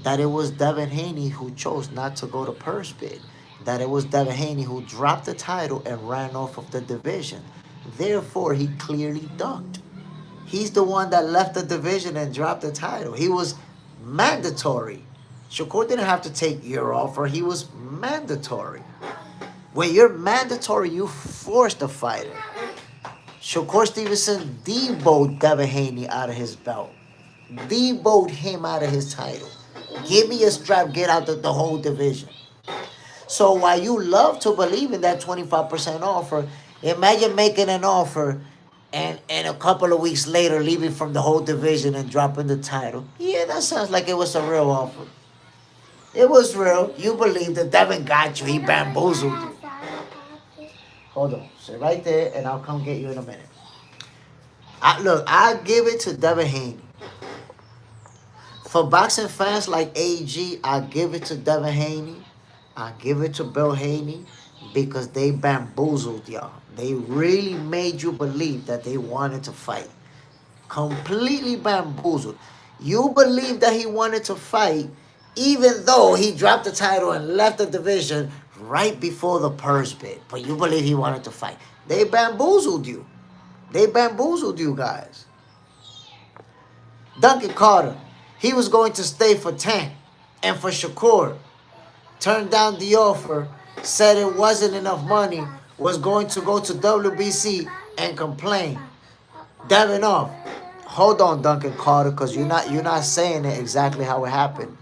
that it was Devin Haney who chose not to go to purse bid. That it was Devin Haney who dropped the title and ran off of the division. Therefore, he clearly ducked. He's the one that left the division and dropped the title. He was mandatory. Shakur didn't have to take your offer. He was mandatory. When you're mandatory, you force the fighter. Shakur Stevenson deboed Devin Haney out of his belt. Deboed him out of his title. Give me a strap, get out the whole division. So while you love to believe in that 25% offer, imagine making an offer and a couple of weeks later leaving from the whole division and dropping the title. Yeah, that sounds like it was a real offer. It was real. You believed that Devin got you. He bamboozled you. Hold on. Sit right there and I'll come get you in a minute. Look, I give it to Devin Haney. For boxing fans like AG, I give it to Devin Haney. I give it to Bill Haney because they bamboozled y'all. They really made you believe that they wanted to fight. Completely bamboozled. You believe that he wanted to fight even though he dropped the title and left the division right before the purse bid. But you believe he wanted to fight. They bamboozled you. They bamboozled you guys. Duncan Carter, he was going to stay for Tank and for Shakur. Turned down the offer, said it wasn't enough money, was going to go to WBC and complain. Devin off. Hold on, Duncan Carter, because you're not saying it exactly how it happened.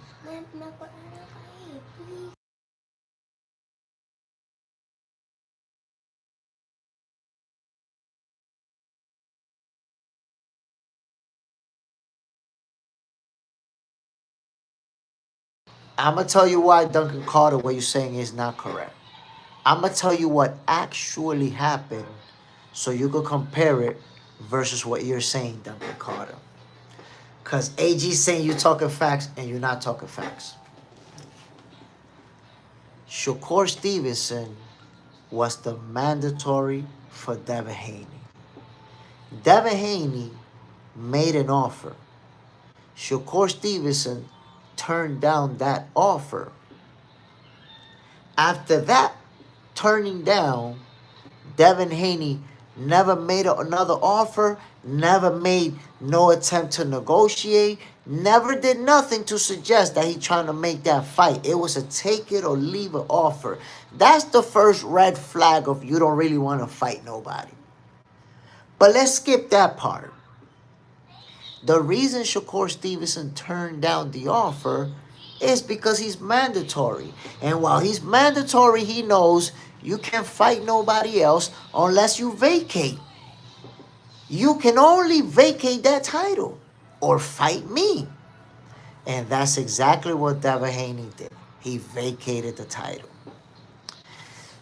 I'm going to tell you why, Duncan Carter, what you're saying is not correct. I'm going to tell you what actually happened so you could compare it versus what you're saying, Duncan Carter. Because AG's saying you're talking facts and you're not talking facts. Shakur Stevenson was the mandatory for Devin Haney. Devin Haney made an offer. Shakur Stevenson turned down that offer. After that turning down, Devin Haney never made another offer, never made no attempt to negotiate, never did nothing to suggest that he trying to make that fight. It was a take it or leave it offer. That's the first red flag of you don't really want to fight nobody. But let's skip that part. The reason Shakur Stevenson turned down the offer is because he's mandatory. And while he's mandatory, he knows you can't fight nobody else unless you vacate. You can only vacate that title or fight me. And that's exactly what Devin Haney did. He vacated the title.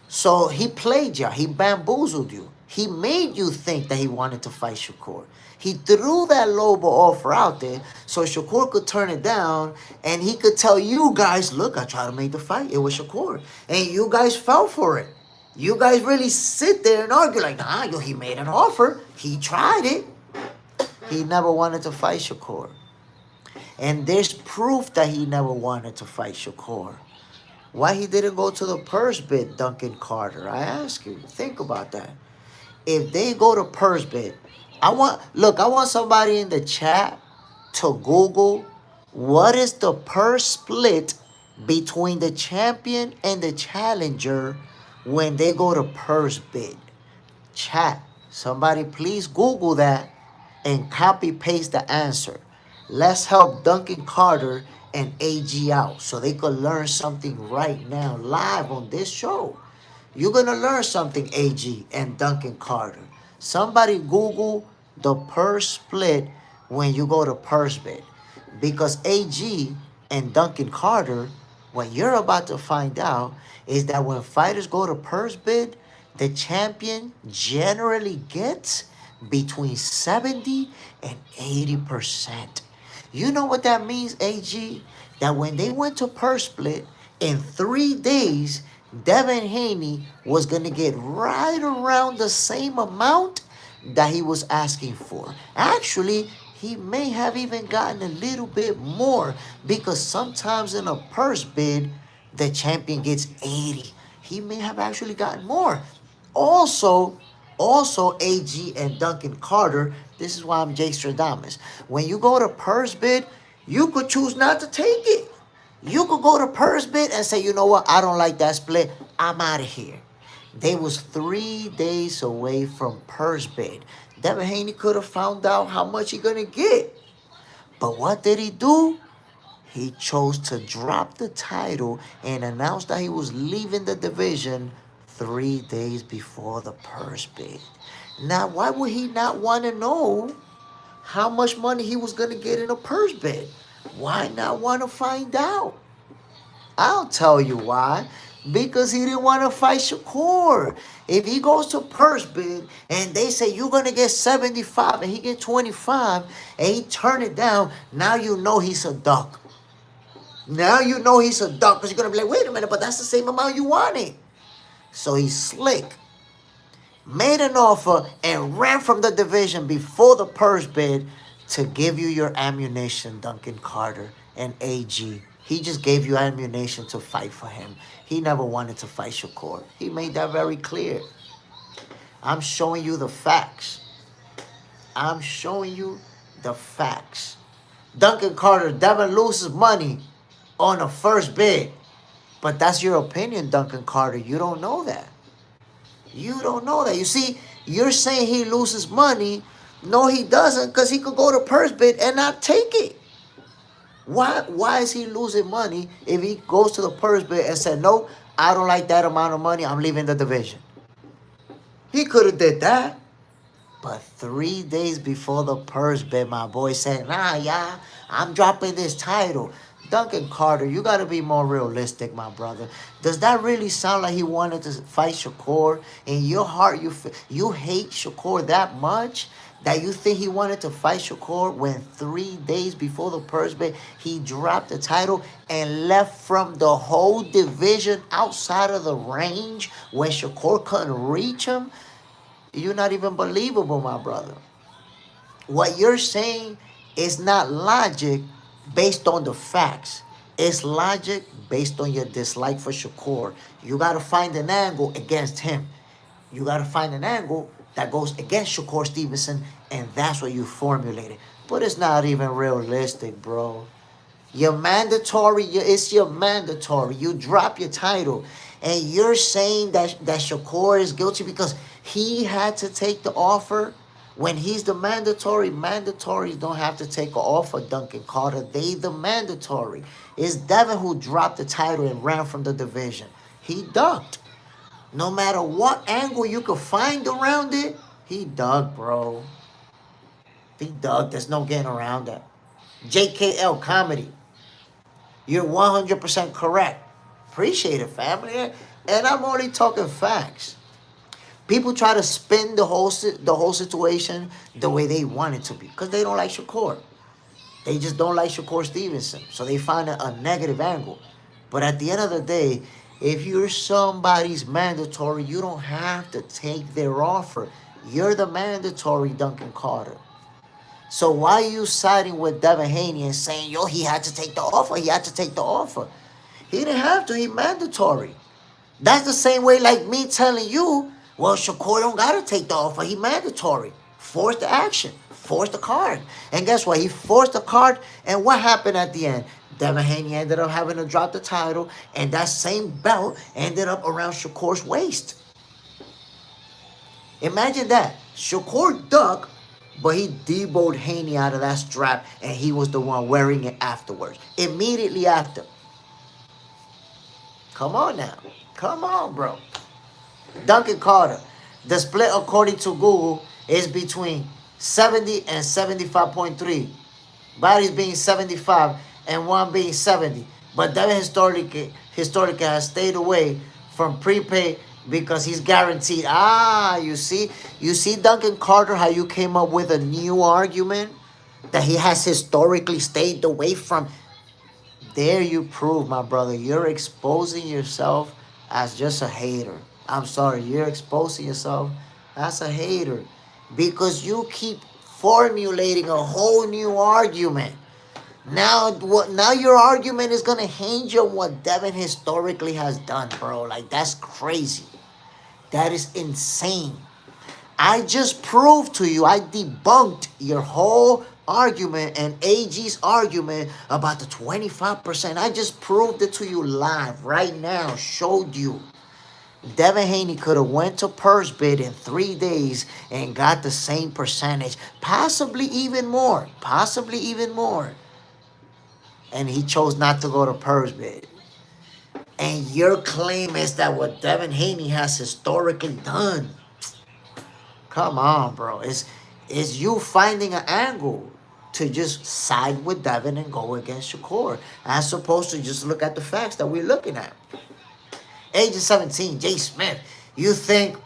So he played you. He bamboozled you. He made you think that he wanted to fight Shakur. He threw that Lobo offer out there so Shakur could turn it down and he could tell you guys, look, I tried to make the fight. It was Shakur. And you guys fell for it. You guys really sit there and argue like, nah, yo, he made an offer. He tried it. He never wanted to fight Shakur. And there's proof that he never wanted to fight Shakur. Why he didn't go to the purse bid, Duncan Carter? I ask you, think about that. If they go to purse bid, I want somebody in the chat to Google what is the purse split between the champion and the challenger when they go to purse bid. Chat, somebody please Google that and copy paste the answer. Let's help Duncan Carter and AG out so they could learn something right now live on this show. You're going to learn something, AG and Duncan Carter. Somebody Google the purse split when you go to purse bid. Because AG and Duncan Carter, what you're about to find out is that when fighters go to purse bid, the champion generally gets between 70 and 80%. You know what that means, AG? That when they went to purse split, in 3 days, Devin Haney was going to get right around the same amount that he was asking for. Actually, he may have even gotten a little bit more because sometimes in a purse bid, the champion gets 80. He may have actually gotten more. Also, AG and Duncan Carter, this is why I'm Jay Stradamus. When you go to purse bid, you could choose not to take it. You could go to purse bid and say, you know what, I don't like that split. I'm out of here. They was 3 days away from purse bid. Devin Haney could have found out how much he gonna get. But what did he do? He chose to drop the title and announce that he was leaving the division 3 days before the purse bid. Now, why would he not want to know how much money he was going to get in a purse bid? Why not want to find out? I'll tell you why. Because he didn't want to fight Shakur. If he goes to purse bid and they say you're going to get 75 and he get 25 and he turn it down, now you know he's a duck. Now you know he's a duck because you're going to be like, wait a minute, but that's the same amount you wanted. So he's slick. Made an offer and ran from the division before the purse bid to give you your ammunition, Duncan Carter and AG. He just gave you ammunition to fight for him. He never wanted to fight Shakur. He made that very clear. I'm showing you the facts. I'm showing you the facts. Duncan Carter, Devin loses money on the first bid. But that's your opinion, Duncan Carter. You don't know that. You don't know that. You see, you're saying he loses money. No, he doesn't, because he could go to purse bid and not take it. Why is he losing money if he goes to the purse bid and said, no, I don't like that amount of money, I'm leaving the division? He could have did that. But 3 days before the purse bid, my boy said, nah, yeah, I'm dropping this title. Duncan Carter, you got to be more realistic, my brother. Does that really sound like he wanted to fight Shakur? In your heart, you hate Shakur that much that you think he wanted to fight Shakur when 3 days before the purse bid, he dropped the title and left from the whole division outside of the range when Shakur couldn't reach him? You're not even believable, my brother. What you're saying is not logic based on the facts. It's logic based on your dislike for Shakur. You got to find an angle against him. You got to find an angle that goes against Shakur Stevenson, and that's what you formulated. But it's not even realistic, bro. You're mandatory. It's your mandatory. You drop your title, and you're saying that Shakur is guilty because he had to take the offer. When he's the mandatory, mandatories don't have to take an offer, Duncan Carter. They the mandatory. It's Devin who dropped the title and ran from the division. He ducked. No matter what angle you could find around it, he ducked, bro. He ducked. There's no getting around that. JKL Comedy. You're 100% correct. Appreciate it, family. And I'm only talking facts. People try to spin the whole situation the way they want it to be because they don't like Shakur. They just don't like Shakur Stevenson. So they find a negative angle. But at the end of the day, if you're somebody's mandatory, you don't have to take their offer. You're the mandatory, Duncan Carter. So why are you siding with Devin Haney and saying, yo, he had to take the offer? He had to take the offer. He didn't have to. He mandatory. That's the same way like me telling you, well, Shakur don't got to take the offer. He mandatory. Force the action. Force the card. And guess what? He forced the card. And what happened at the end? Devin Haney ended up having to drop the title. And that same belt ended up around Shakur's waist. Imagine that. Shakur ducked, but he deboed Haney out of that strap. And he was the one wearing it afterwards. Immediately after. Come on now. Come on, bro. Duncan Carter, the split according to Google is between 70 and 75.3. Bodies being 75 and one being 70. But Devin historically has stayed away from prepay because he's guaranteed. You see, Duncan Carter, how you came up with a new argument that he has historically stayed away from. There you prove, my brother, you're exposing yourself as just a hater. I'm sorry, you're exposing yourself as a hater because you keep formulating a whole new argument. Now your argument is gonna hinge on what Devin historically has done, bro. Like that's crazy. That is insane. I just proved to you, I debunked your whole argument and AG's argument about the 25%. I just proved it to you live right now, showed you. Devin Haney could have went to purse bid in 3 days and got the same percentage, possibly even more, possibly even more. And he chose not to go to purse bid. And your claim is that what Devin Haney has historically done. Come on, bro. It's you finding an angle to just side with Devin and go against Shakur, as opposed to just look at the facts that we're looking at. Agent 17, Jay Smith. You think,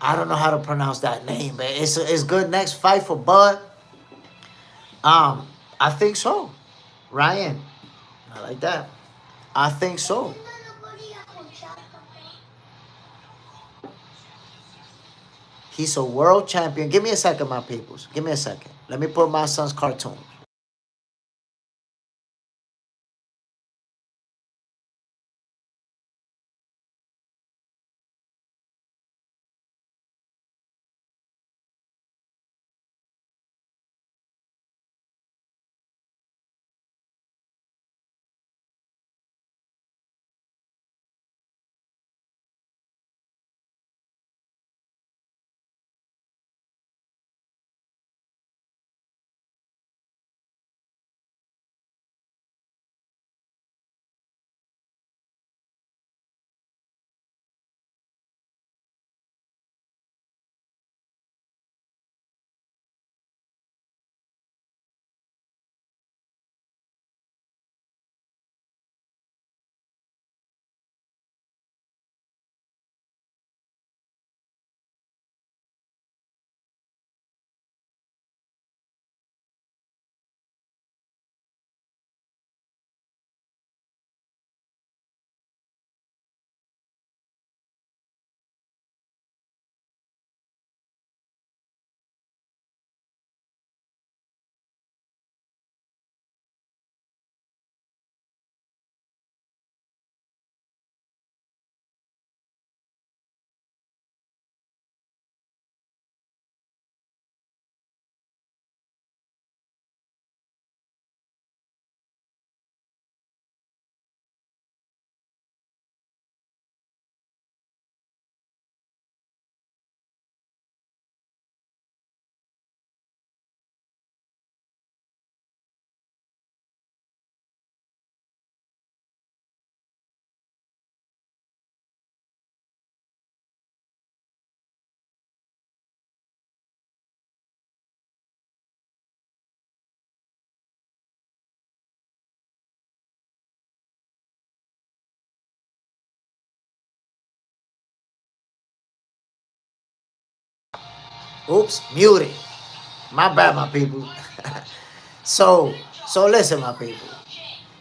I don't know how to pronounce that name, but it's good next fight for Bud. I think so. Ryan, I like that. I think so. He's a world champion. Give me a second, my peoples. Give me a second. Let me put my son's cartoon. Oops, muted. My bad, my people. so, so listen, my people.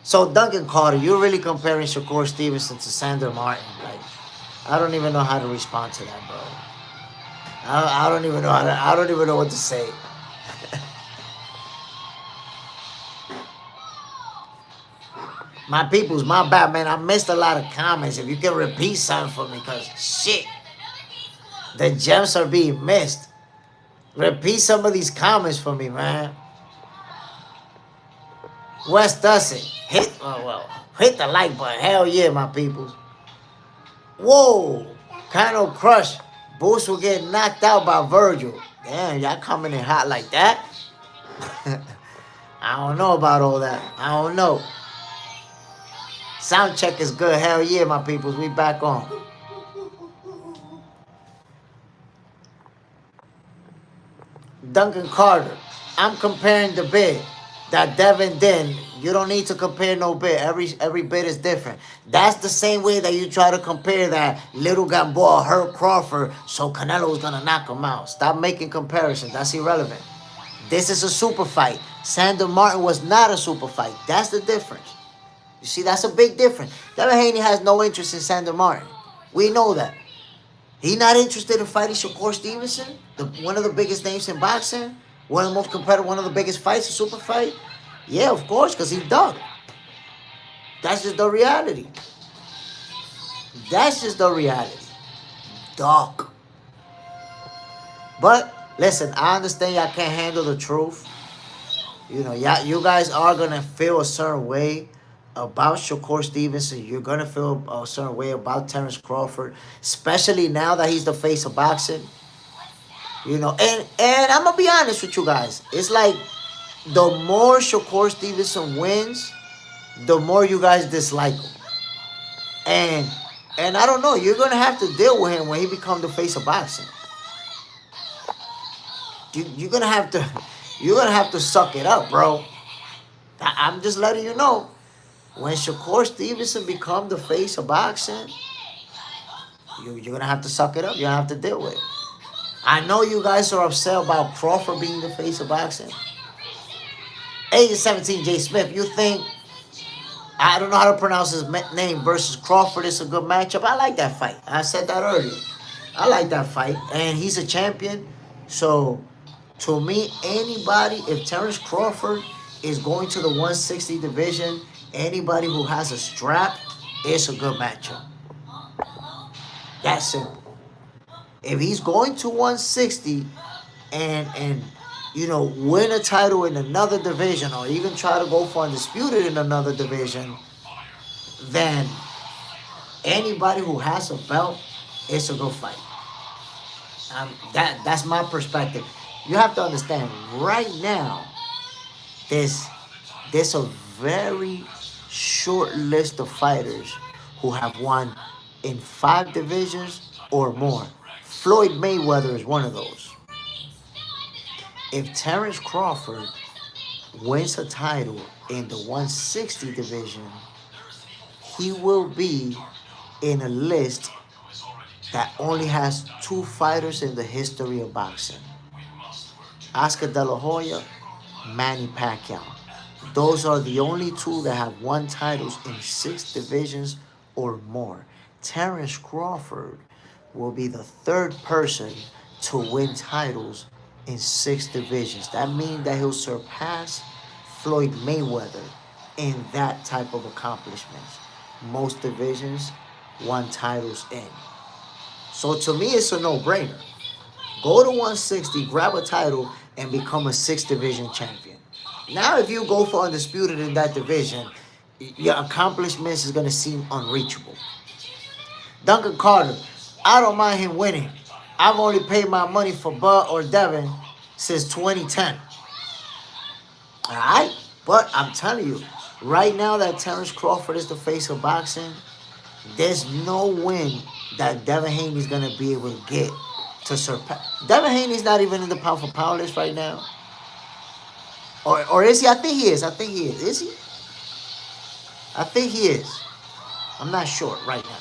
So Duncan Carter, you're really comparing Shakur Stevenson to Sandor Martin. Like, I don't even know how to respond to that, bro. I don't even know I don't even know what to say. My peoples, my bad, man. I missed a lot of comments. If you can repeat something for me, because shit, the gems are being missed. Repeat some of these comments for me, man. Wes Dustin, hit the like button. Hell yeah, my peoples. Whoa, kind of crush. Boost will get knocked out by Virgil. Damn, y'all coming in hot like that? I don't know about all that. I don't know. Sound check is good. Hell yeah, my peoples. We back on. Duncan Carter. I'm comparing the bid that Devin did. You don't need to compare no bid. Every bid is different. That's the same way that you try to compare that Little Gamboa hurt Crawford, so Canelo was gonna knock him out. Stop making comparisons. That's irrelevant. This is a super fight. Sandor Martin was not a super fight. That's the difference. You see, that's a big difference. Devin Haney has no interest in Sandor Martin. We know that. He not interested in fighting Shakur Stevenson, one of the biggest names in boxing, one of the most competitive, one of the biggest fights, a super fight. Yeah, of course, because he's done. That's just the reality. That's just the reality. Dog. But listen, I understand y'all can't handle the truth. You know, you guys are gonna feel a certain way about Shakur Stevenson. You're gonna feel a certain way about Terrence Crawford, especially now that he's the face of boxing. You know, and I'm gonna be honest with you guys. It's like the more Shakur Stevenson wins, the more you guys dislike him. And I don't know, you're gonna have to deal with him when he becomes the face of boxing. You're gonna have to suck it up, bro. I'm just letting you know. When Shakur Stevenson becomes the face of boxing, you're gonna have to suck it up. You're gonna have to deal with it. I know you guys are upset about Crawford being the face of boxing. Agent 17 J Smith, you think, I don't know how to pronounce his name, versus Crawford is a good matchup? I like that fight. I said that earlier. I like that fight. And he's a champion. So, to me, anybody, if Terrence Crawford is going to the 160 division, anybody who has a strap, it's a good matchup. That's simple. If he's going to 160 and you know, win a title in another division or even try to go for undisputed in another division, then anybody who has a belt, it's a good fight. That's my perspective. You have to understand, right now, there's a very short list of fighters who have won in 5 divisions or more. Floyd Mayweather is one of those. If Terrence Crawford wins a title in the 160 division, he will be in a list that only has 2 fighters in the history of boxing. Oscar De La Hoya, Manny Pacquiao. Those are the only 2 that have won titles in 6 divisions or more. Terrence Crawford will be the 3rd person to win titles in 6 divisions. That means that he'll surpass Floyd Mayweather in that type of accomplishments. Most divisions, 1 titles in. So to me, it's a no-brainer. Go to 160, grab a title, and become a 6 division champion. Now, if you go for undisputed in that division, your accomplishments is going to seem unreachable. Duncan Carter, I don't mind him winning. I've only paid my money for Bud or Devin since 2010. All right? But I'm telling you, right now that Terrence Crawford is the face of boxing, there's no win that Devin Haney's going to be able to get to surpass. Devin Haney's not even in the pound for pound list right now. Or is he? I think he is. Is he? I think he is. I'm not sure right now.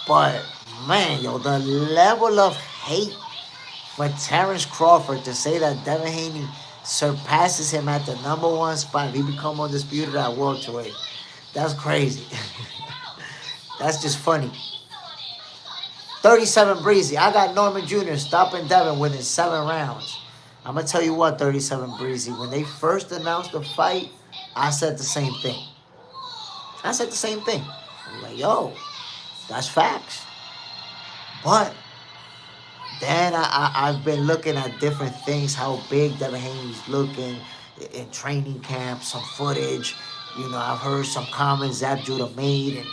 But, man, yo, the level of hate for Terrence Crawford to say that Devin Haney surpasses him at the #1 spot, he become undisputed at welterweight. That's crazy. That's just funny. 37 Breezy. I got Norman Jr. stopping Devin within 7 rounds. I'm going to tell you what, 37 Breezy. When they first announced the fight, I said the same thing. I'm like, yo, that's facts. But then I've been looking at different things, how big Devin Haney's looking in training camp, some footage. You know, I've heard some comments Zab Judah made,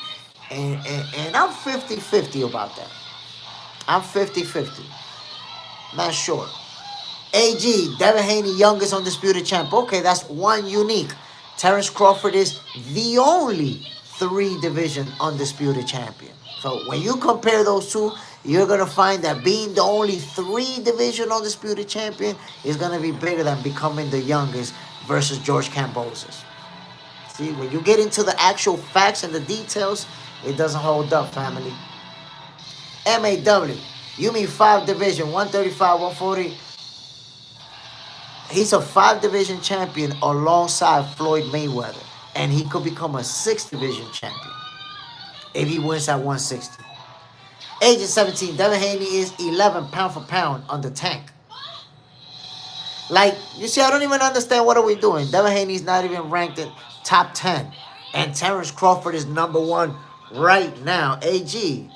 and I'm 50-50 about that. I'm 50-50. Not sure. AG, Devin Haney, youngest undisputed champ. Okay, that's one unique. Terrence Crawford is the only 3-division undisputed champion. So when you compare those 2, you're going to find that being the only 3-division undisputed champion is going to be bigger than becoming the youngest versus George Kambosos. See, when you get into the actual facts and the details, it doesn't hold up, family. MAW, you mean 5-division, 135, 140. He's a 5-division champion alongside Floyd Mayweather. and he could become a 6th division champion if he wins at 160. Age of 17, Devin Haney is 11 pound for pound on the Tank. Like, you see, I don't even understand what are we doing. Devin Haney's not even ranked in top 10. And Terrence Crawford is number 1 right now. AG,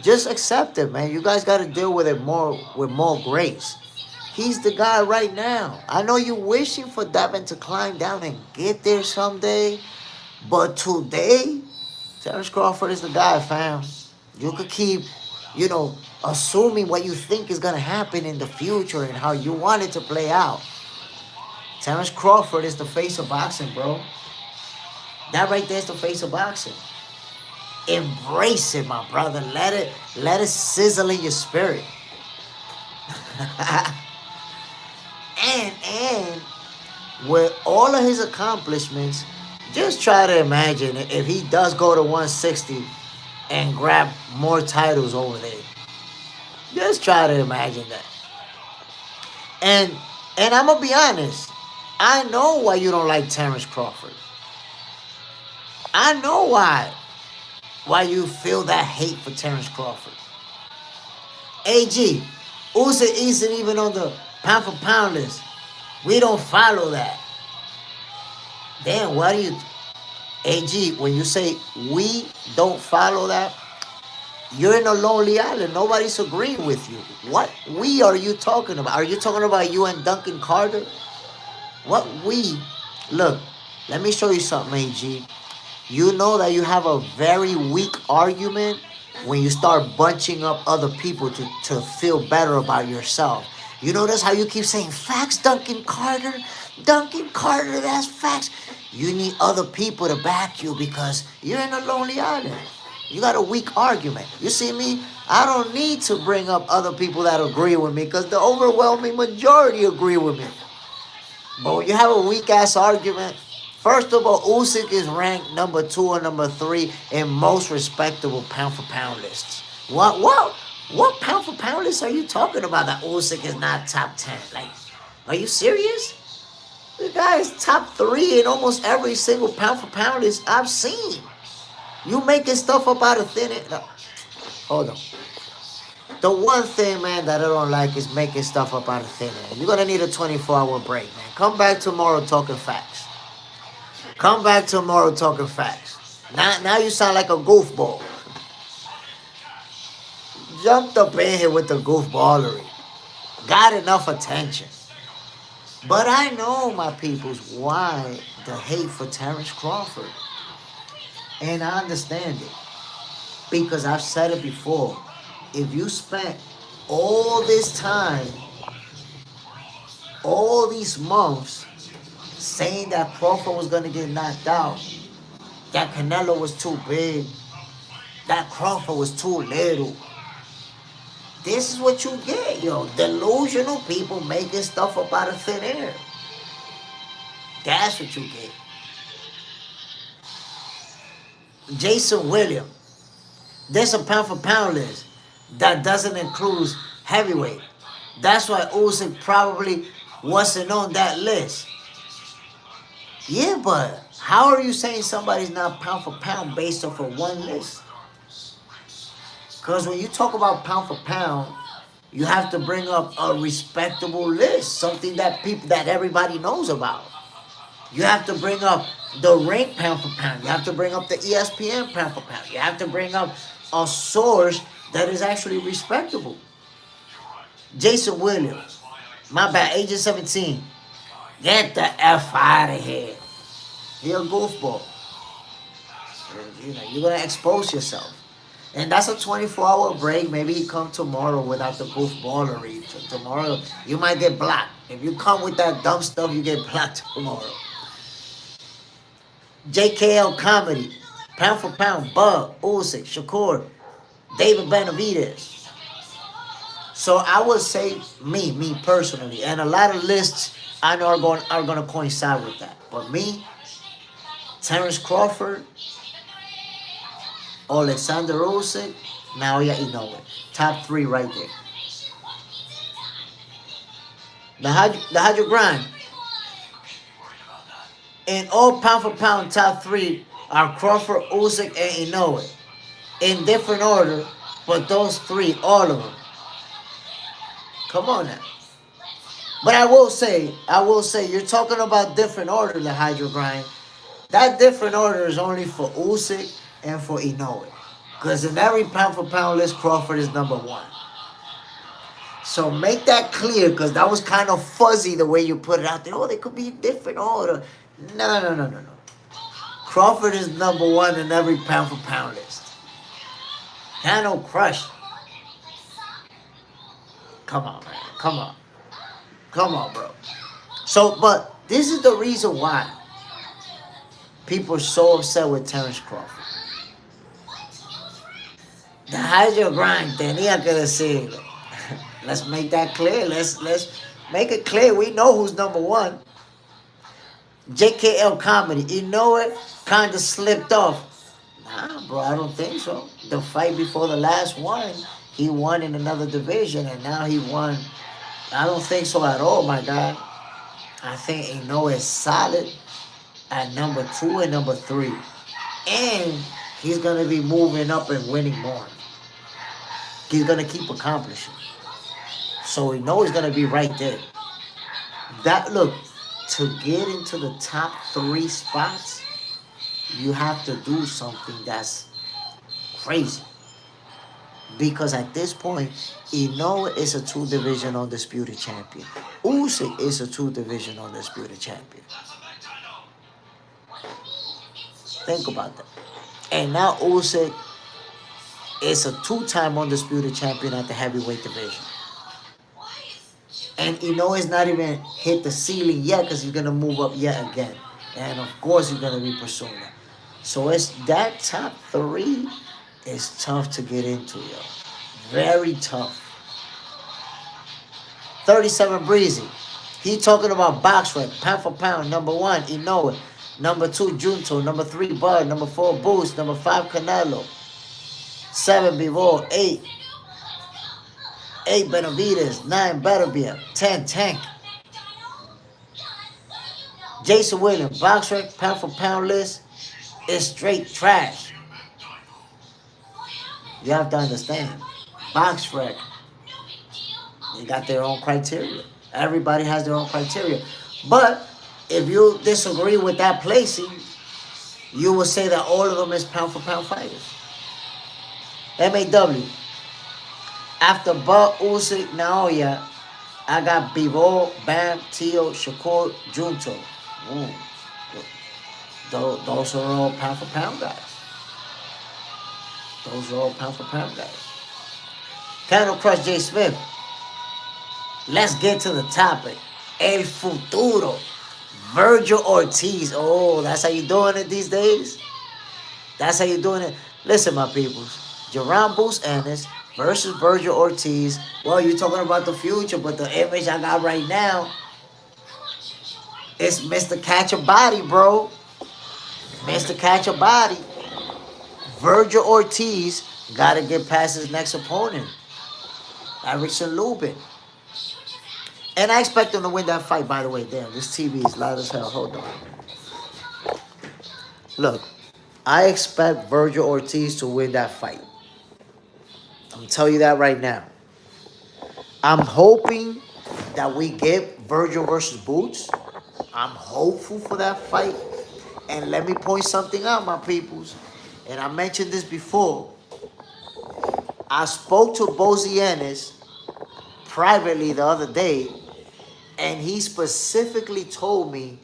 just accept it, man. You guys got to deal with it with more grace. He's the guy right now. I know you're wishing for Devin to climb down and get there someday. But today, Terrence Crawford is the guy, fam. You could keep, assuming what you think is going to happen in the future and how you want it to play out. Terrence Crawford is the face of boxing, bro. That right there is the face of boxing. Embrace it, my brother. Let it sizzle in your spirit. and with all of his accomplishments, just try to imagine if he does go to 160 and grab more titles over there. Just try to imagine that. And I'm going to be honest. I know why you don't like Terrence Crawford. I know why you feel that hate for Terrence Crawford. AG, Usyk isn't even on the pound for pound list. We don't follow that. Damn, why do you... AG, when you say we don't follow that, you're in a lonely island. Nobody's agreeing with you. What we are you talking about? Are you talking about you and Duncan Carter? What we? Look, let me show you something, AG. You know that you have a very weak argument when you start bunching up other people to feel better about yourself. You notice how you keep saying, facts, Duncan Carter? Duncan Carter, that's facts. You need other people to back you because you're in a lonely island. You got a weak argument. You see me? I don't need to bring up other people that agree with me because the overwhelming majority agree with me. But when you have a weak-ass argument, first of all, Usyk is ranked number 2 or number 3 in most respectable pound-for-pound lists. What pound-for-pound list are you talking about that Usyk is not top 10? Like, are you serious? The guy is top 3 in almost every single pound-for-pound list I've seen. You making stuff up out of thin air. No. Hold on. The one thing, man, that I don't like is making stuff up out of thin air. You're going to need a 24-hour break, man. Come back tomorrow talking facts. Come back tomorrow talking facts. Now you sound like a goofball. Jumped up in here with the goofballery. Got enough attention. But I know, my peoples, why the hate for Terrence Crawford. And I understand it. Because I've said it before. If you spent all this time, all these months, saying that Crawford was going to get knocked out, that Canelo was too big, that Crawford was too little, this is what you get, yo. Delusional people making stuff up out of thin air. That's what you get. Jason Williams. There's a pound-for-pound list that doesn't include heavyweight. That's why Usyk probably wasn't on that list. Yeah, but how are you saying somebody's not pound-for-pound based off of one list? Because when you talk about pound-for-pound, you have to bring up a respectable list, something that everybody knows about. You have to bring up the rank pound-for-pound. You have to bring up the ESPN pound-for-pound. You have to bring up a source that is actually respectable. Jason Williams, my bad, age of 17. Get the F out of here. You're a goofball. You're going to expose yourself. And that's a 24-hour break. Maybe you come tomorrow without the goofballery. Tomorrow, you might get blocked. If you come with that dumb stuff, you get blocked tomorrow. JKL Comedy, pound for pound, Bug, Usyk, Shakur, David Benavidez. So I would say me personally, and a lot of lists I know are going to coincide with that. But me, Terrence Crawford, Alexander Usyk, now yeah, you know it. Top 3 right there. Now how'd you grind? In all pound for pound, top three are Crawford, Usyk, and Inoue. In different order, but those three, all of them. Come on now. But I will say, you're talking about different order, the Hydro Grind. That different order is only for Usyk and for Inoue. Because in every pound for pound list, Crawford is number one. So make that clear, because that was kind of fuzzy the way you put it out there. Oh, they could be different order. No. Crawford is number one in every pound for pound list. Hano crushed. Come on, man. Come on, bro. So, but this is the reason why people are so upset with Terrence Crawford. The Hydro Grind tenía que decirlo. Let's make that clear. Let's make it clear. We know who's number one. JKL Comedy. You know it? Kind of slipped off. Nah, bro, I don't think so. The fight before the last one, he won in another division, and now he won. I don't think so at all, my guy. I think Inoue is solid at number 2 and number 3. And he's going to be moving up and winning more. He's going to keep accomplishing. So Inoue is going to be right there. That, look, to get into the top 3 spots, you have to do something that's crazy. Because at this point, Inoue is a 2-division undisputed champion. Usyk is a 2-division undisputed champion. Think about that. And now Usyk is a 2-time undisputed champion at the heavyweight division. And Inoue is not even hit the ceiling yet, because he's going to move up yet again. And of course he's going to be pursuing that. So it's that top 3 is tough to get into, yo. Very tough. 37 Breezy. He talking about box rank, pound for pound. Number 1, Inoue. Number 2, Junto. Number 3, Bud. Number 4, Boost. Number 5, Canelo. 7, Bivol. 8, Benavides. 9, Beterbiev. 10, Tank. Jason Williams. Box rank, pound for pound list is straight trash. You have to understand. Box rank, they got their own criteria. Everybody has their own criteria. But if you disagree with that placing, you will say that all of them is pound for pound fighters. MAW. After Bud, Usyk, Naoya, I got Bivol, Bam, Tio, Shakur, Junto. Ooh. Those are all pound for pound guys. Those are all pound for pound guys. Candle Crush J. Smith. Let's get to the topic. El Futuro. Virgil Ortiz. Oh, that's how you doing it these days? That's how you doing it? Listen, my peoples. Jaron Boost Ennis versus Virgil Ortiz. Well, you're talking about the future, but the image I got right now is Mr. Catch a Body, bro. Mr. Catch a Body. Virgil Ortiz got to get past his next opponent, Erickson Lubin. And I expect him to win that fight, by the way. Damn, this TV is loud as hell. Hold on. Look, I expect Virgil Ortiz to win that fight. I'm going to tell you that right now. I'm hoping that we get Virgil versus Boots. I'm hopeful for that fight. And let me point something out, my peoples. And I mentioned this before. I spoke to Bozy Ennis privately the other day, and he specifically told me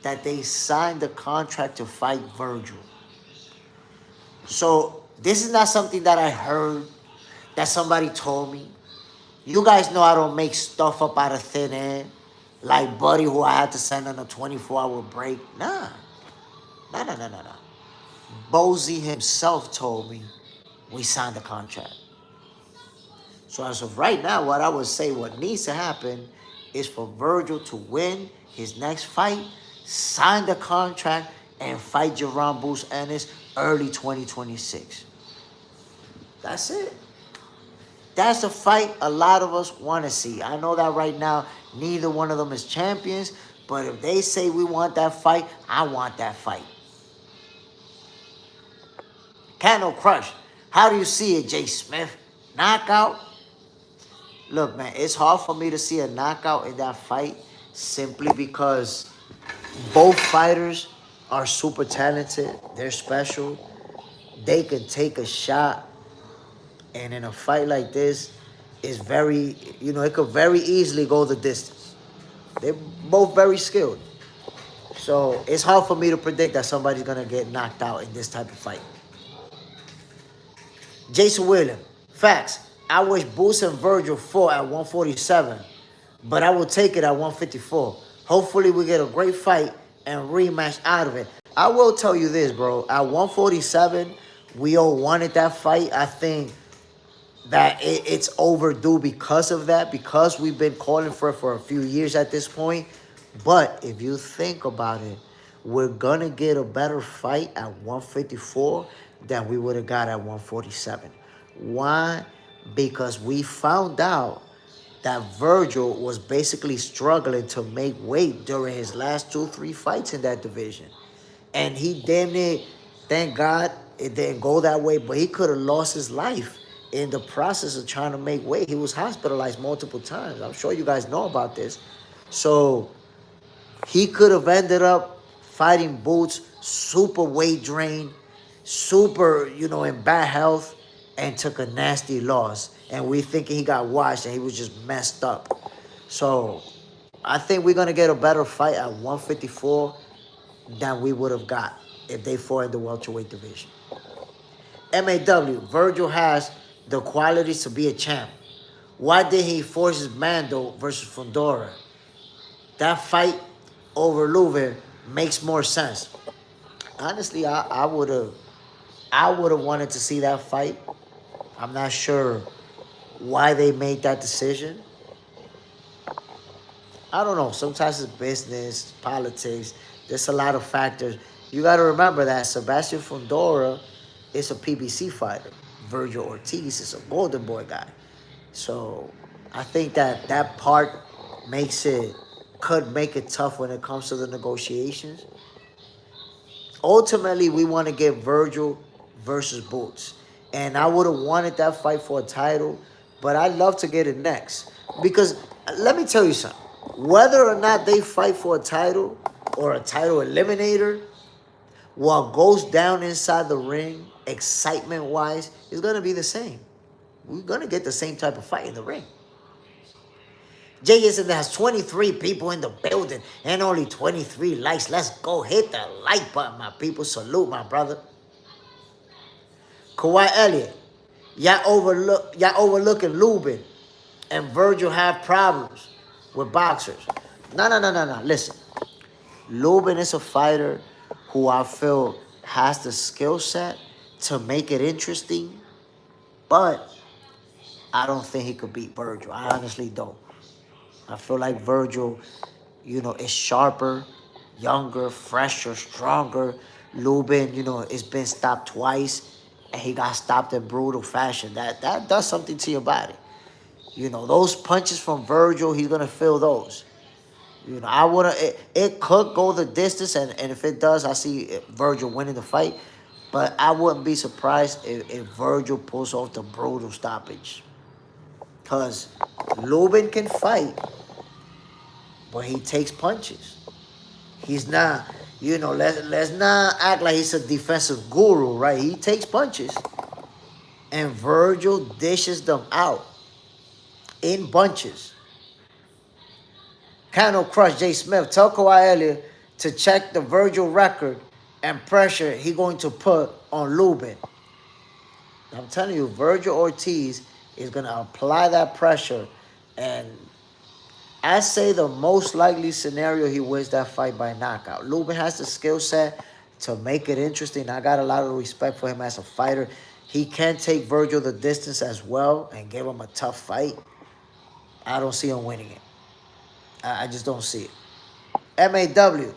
that they signed the contract to fight Virgil. So this is not something that I heard, that somebody told me. You guys know I don't make stuff up out of thin air, like Buddy, who I had to send on a 24-hour break. Nah. Bozy himself told me we signed the contract. So as of right now, what I would say what needs to happen is for Virgil to win his next fight, sign the contract, and fight Jaron Boost Ennis early 2026. That's it. That's the fight a lot of us want to see. I know that right now, neither one of them is champions, But if they say we want that fight, I want that fight. Candle Crush. How do you see it, Jay Smith? Knockout? Look, man, it's hard for me to see a knockout in that fight simply because both fighters are super talented. They're special. They can take a shot. And in a fight like this, it's very, it could very easily go the distance. They're both very skilled. So it's hard for me to predict that somebody's going to get knocked out in this type of fight. Jason Williams. Facts. I wish Boots and Virgil fought at 147, but I will take it at 154. Hopefully we get a great fight and rematch out of it. I will tell you this, bro. At 147, we all wanted that fight. I think that it's overdue because of that, because we've been calling for it for a few years at this point. But if you think about it, we're going to get a better fight at 154 than we would have got at 147. Why? Because we found out that Virgil was basically struggling to make weight during his last 2-3 fights in that division. And he damn near, thank God it didn't go that way, but he could have lost his life in the process of trying to make weight. He was hospitalized multiple times. I'm sure you guys know about this. So he could have ended up fighting Boots, super weight drained, super, in bad health, and took a nasty loss. And we thinking he got washed and he was just messed up. So I think we're going to get a better fight at 154 than we would have got if they fought in the welterweight division. MAW, Virgil has the qualities to be a champ. Why did he force his Mando versus Fundora? That fight over Leuven makes more sense. Honestly, I would have wanted to see that fight. I'm not sure why they made that decision. I don't know. Sometimes it's business, politics. There's a lot of factors. You got to remember that Sebastian Fundora is a PBC fighter. Virgil Ortiz is a Golden Boy guy. So I think that part could make it tough when it comes to the negotiations. Ultimately, we want to get Virgil versus Boots. And I would have wanted that fight for a title, but I'd love to get it next. Because let me tell you something. Whether or not they fight for a title or a title eliminator, what goes down inside the ring, excitement-wise, is going to be the same. We're going to get the same type of fight in the ring. JS has 23 people in the building and only 23 likes. Let's go hit the like button, my people. Salute, my brother. Kawhi Elliott, y'all overlooking Lubin and Virgil have problems with boxers. No. Listen, Lubin is a fighter who I feel has the skill set to make it interesting, but I don't think he could beat Virgil. I honestly don't. I feel like Virgil, is sharper, younger, fresher, stronger. Lubin, it's been stopped twice, and he got stopped in brutal fashion. That does something to your body. Those punches from Virgil, he's going to feel those. It could go the distance, and if it does, I see Virgil winning the fight. But I wouldn't be surprised if Virgil pulls off the brutal stoppage. Because Lubin can fight, but he takes punches. He's not, let's not act like he's a defensive guru, right? He takes punches. And Virgil dishes them out in bunches. Candle Crush, Jay Smith, tell Kawhi Elliott to check the Virgil record and pressure he going to put on Lubin. I'm telling you, Virgil Ortiz is going to apply that pressure. And I say the most likely scenario, he wins that fight by knockout. Lubin has the skill set to make it interesting. I got a lot of respect for him as a fighter. He can take Virgil the distance as well and give him a tough fight. I don't see him winning it. I just don't see it. MAW.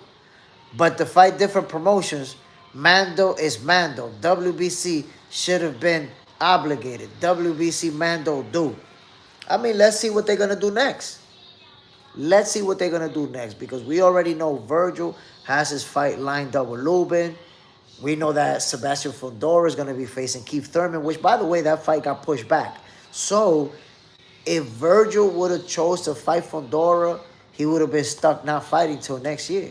But to fight different promotions, Mando is Mando. WBC should have been obligated. WBC Mando do. I mean, let's see what they're going to do next. Let's see what they're going to do next, because we already know Virgil has his fight lined up with Lubin. We know that Sebastian Fundora is going to be facing Keith Thurman, which, by the way, that fight got pushed back. So if Virgil would have chose to fight Fundora, he would have been stuck not fighting till next year.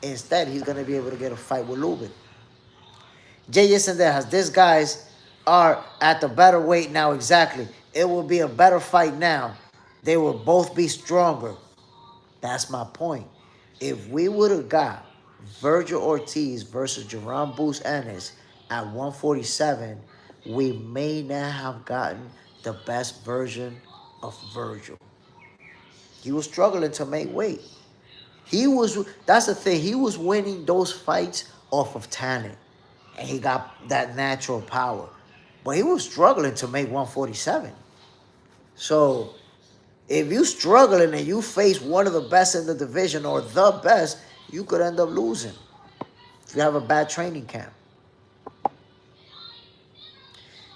Instead, he's going to be able to get a fight with Lubin. Jay Sendejas, these guys are at the better weight now. Exactly. It will be a better fight now. They will both be stronger. That's my point. If we would have got Virgil Ortiz versus Jaron Ennis at 147, we may not have gotten the best version of Virgil. He was struggling to make weight. That's the thing, he was winning those fights off of talent. And he got that natural power. But he was struggling to make 147. So if you struggling and you face one of the best in the division or the best, you could end up losing if you have a bad training camp.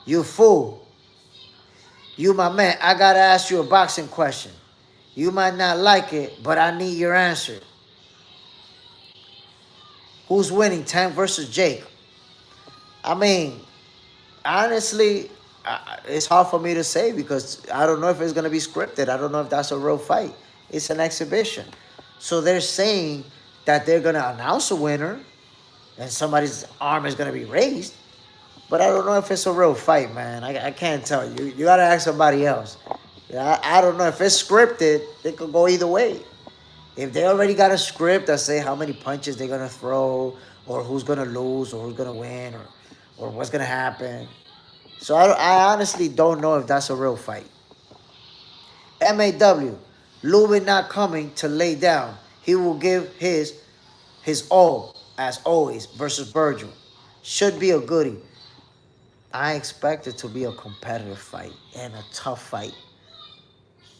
You fool. You my man, I gotta ask you a boxing question. You might not like it, but I need your answer. Who's winning, Tank versus Jake? I mean, honestly, it's hard for me to say because I don't know if it's going to be scripted. I don't know if that's a real fight. It's an exhibition. So they're saying that they're going to announce a winner and somebody's arm is going to be raised. But I don't know if it's a real fight, man. I can't tell you. You got to ask somebody else. I don't know. If it's scripted, it could go either way. If they already got a script that say how many punches they're going to throw or who's going to lose or who's going to win or what's going to happen. So I honestly don't know if that's a real fight. MAW, Lubin not coming to lay down. He will give his all, as always, versus Virgil. Should be a goodie. I expect it to be a competitive fight and a tough fight.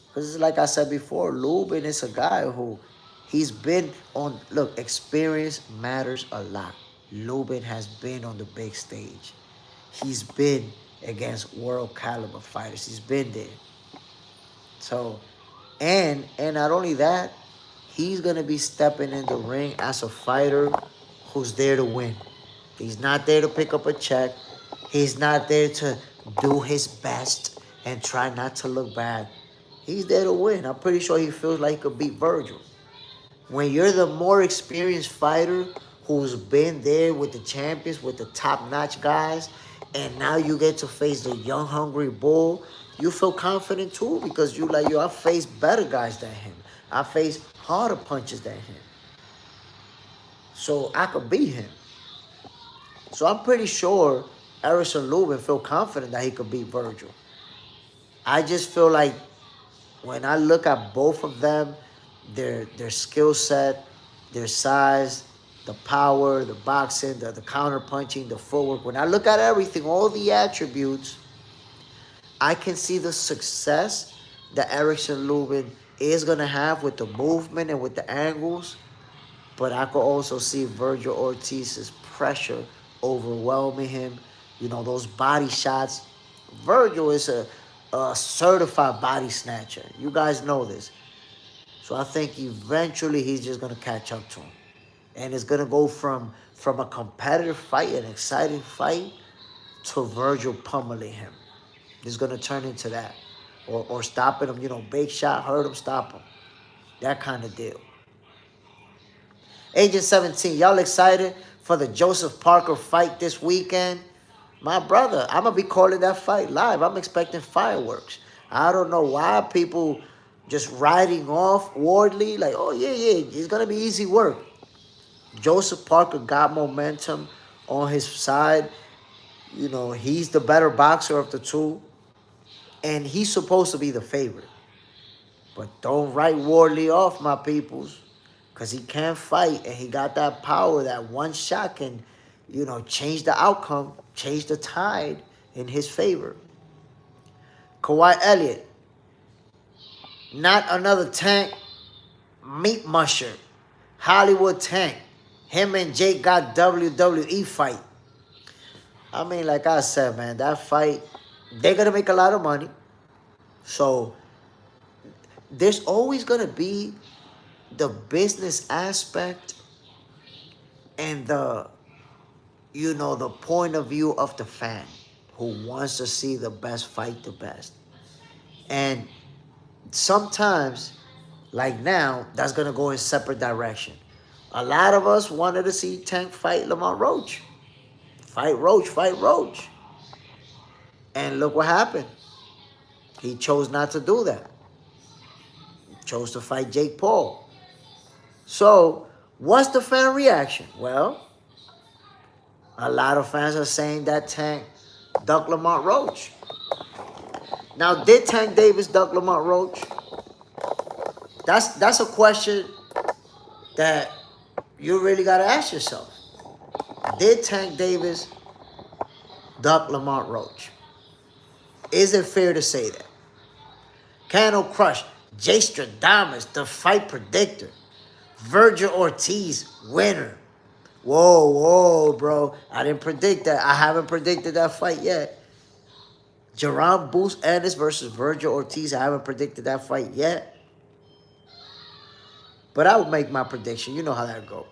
Because like I said before, Lubin is a guy who he's been on, look, experience matters a lot. Lubin has been on the big stage. He's been against world caliber fighters. He's been there. So, and not only that, he's going to be stepping in the ring as a fighter who's there to win. He's not there to pick up a check. He's not there to do his best and try not to look bad. He's there to win. I'm pretty sure he feels like he could beat Virgil. When you're the more experienced fighter who's been there with the champions, with the top-notch guys, and now you get to face the young, hungry bull, you feel confident too because you like, yo, I faced better guys than him. I faced harder punches than him. So I could beat him. So I'm pretty sure Erickson Lubin feel confident that he could beat Virgil. I just feel like when I look at both of them, their skill set, their size, the power, the boxing, the counter punching, the footwork. When I look at everything, all the attributes, I can see the success that Erickson Lubin is going to have with the movement and with the angles. But I could also see Virgil Ortiz's pressure overwhelming him. You know, those body shots. Virgil is a certified body snatcher. You guys know this. So I think eventually he's just going to catch up to him. And it's going to go from a competitive fight, an exciting fight, to Virgil pummeling him. It's going to turn into that. Or stopping him, you know, big shot, hurt him, stop him. That kind of deal. Agent 17, y'all excited for the Joseph Parker fight this weekend? My brother, I'm going to be calling that fight live. I'm expecting fireworks. I don't know why people just riding off Wardley. Like, oh, yeah, it's going to be easy work. Joseph Parker got momentum on his side. You know, he's the better boxer of the two. And he's supposed to be the favorite. But don't write Wardley off, my peoples. Because he can't fight. And he got that power. That one shot can, you know, change the outcome. Change the tide in his favor. Kawhi Elliott. Not another Tank. Meat musher. Hollywood Tank. Him and Jake got WWE fight. I mean, like I said, man, that fight, they're going to make a lot of money. So there's always gonna be the business aspect and the point of view of the fan who wants to see the best fight the best. And sometimes, like now, that's gonna go in separate direction. A lot of us wanted to see Tank fight Lamont Roach. Fight Roach, fight Roach. And look what happened. He chose not to do that. He chose to fight Jake Paul. So, what's the fan reaction? Well, a lot of fans are saying that Tank ducked Lamont Roach. Now, did Tank Davis duck Lamont Roach? That's a question that you really got to ask yourself. Did Tank Davis duck Lamont Roach? Is it fair to say that? Cano Crush, Jay Stradamus, the fight predictor. Virgil Ortiz, winner. Whoa, bro. I didn't predict that. I haven't predicted that fight yet. Jaron Boost Ennis versus Virgil Ortiz. I haven't predicted that fight yet. But I will make my prediction. You know how that go.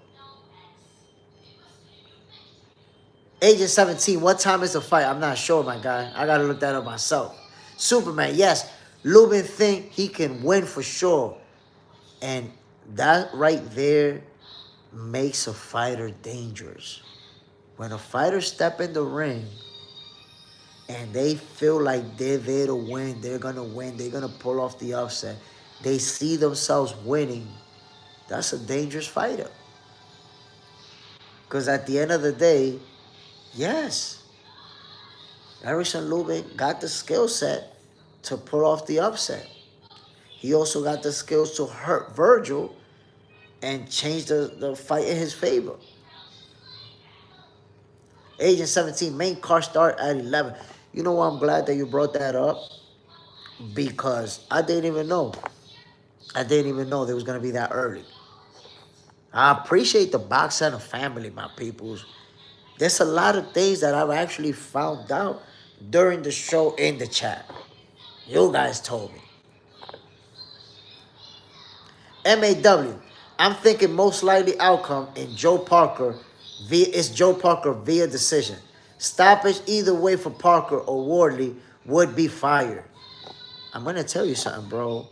Agent 17, what time is the fight? I'm not sure, my guy. I got to look that up myself. Superman, yes. Lubin think he can win for sure. And that right there makes a fighter dangerous. When a fighter step in the ring and they feel like they're there to win, they're going to win, they're going to pull off the upset, they see themselves winning, that's a dangerous fighter. Because at the end of the day, yes, Erickson Lubin got the skill set to pull off the upset. He also got the skills to hurt Virgil and change the fight in his favor. Agent 17, main car start at 11. You know what? I'm glad that you brought that up because I didn't even know. I didn't even know they was going to be that early. I appreciate the Box Center family, my peoples. There's a lot of things that I've actually found out during the show in the chat. You guys told me. MAW, I'm thinking most likely outcome in Joe Parker via decision. Stoppage either way for Parker or Wardley would be fired. I'm going to tell you something, bro.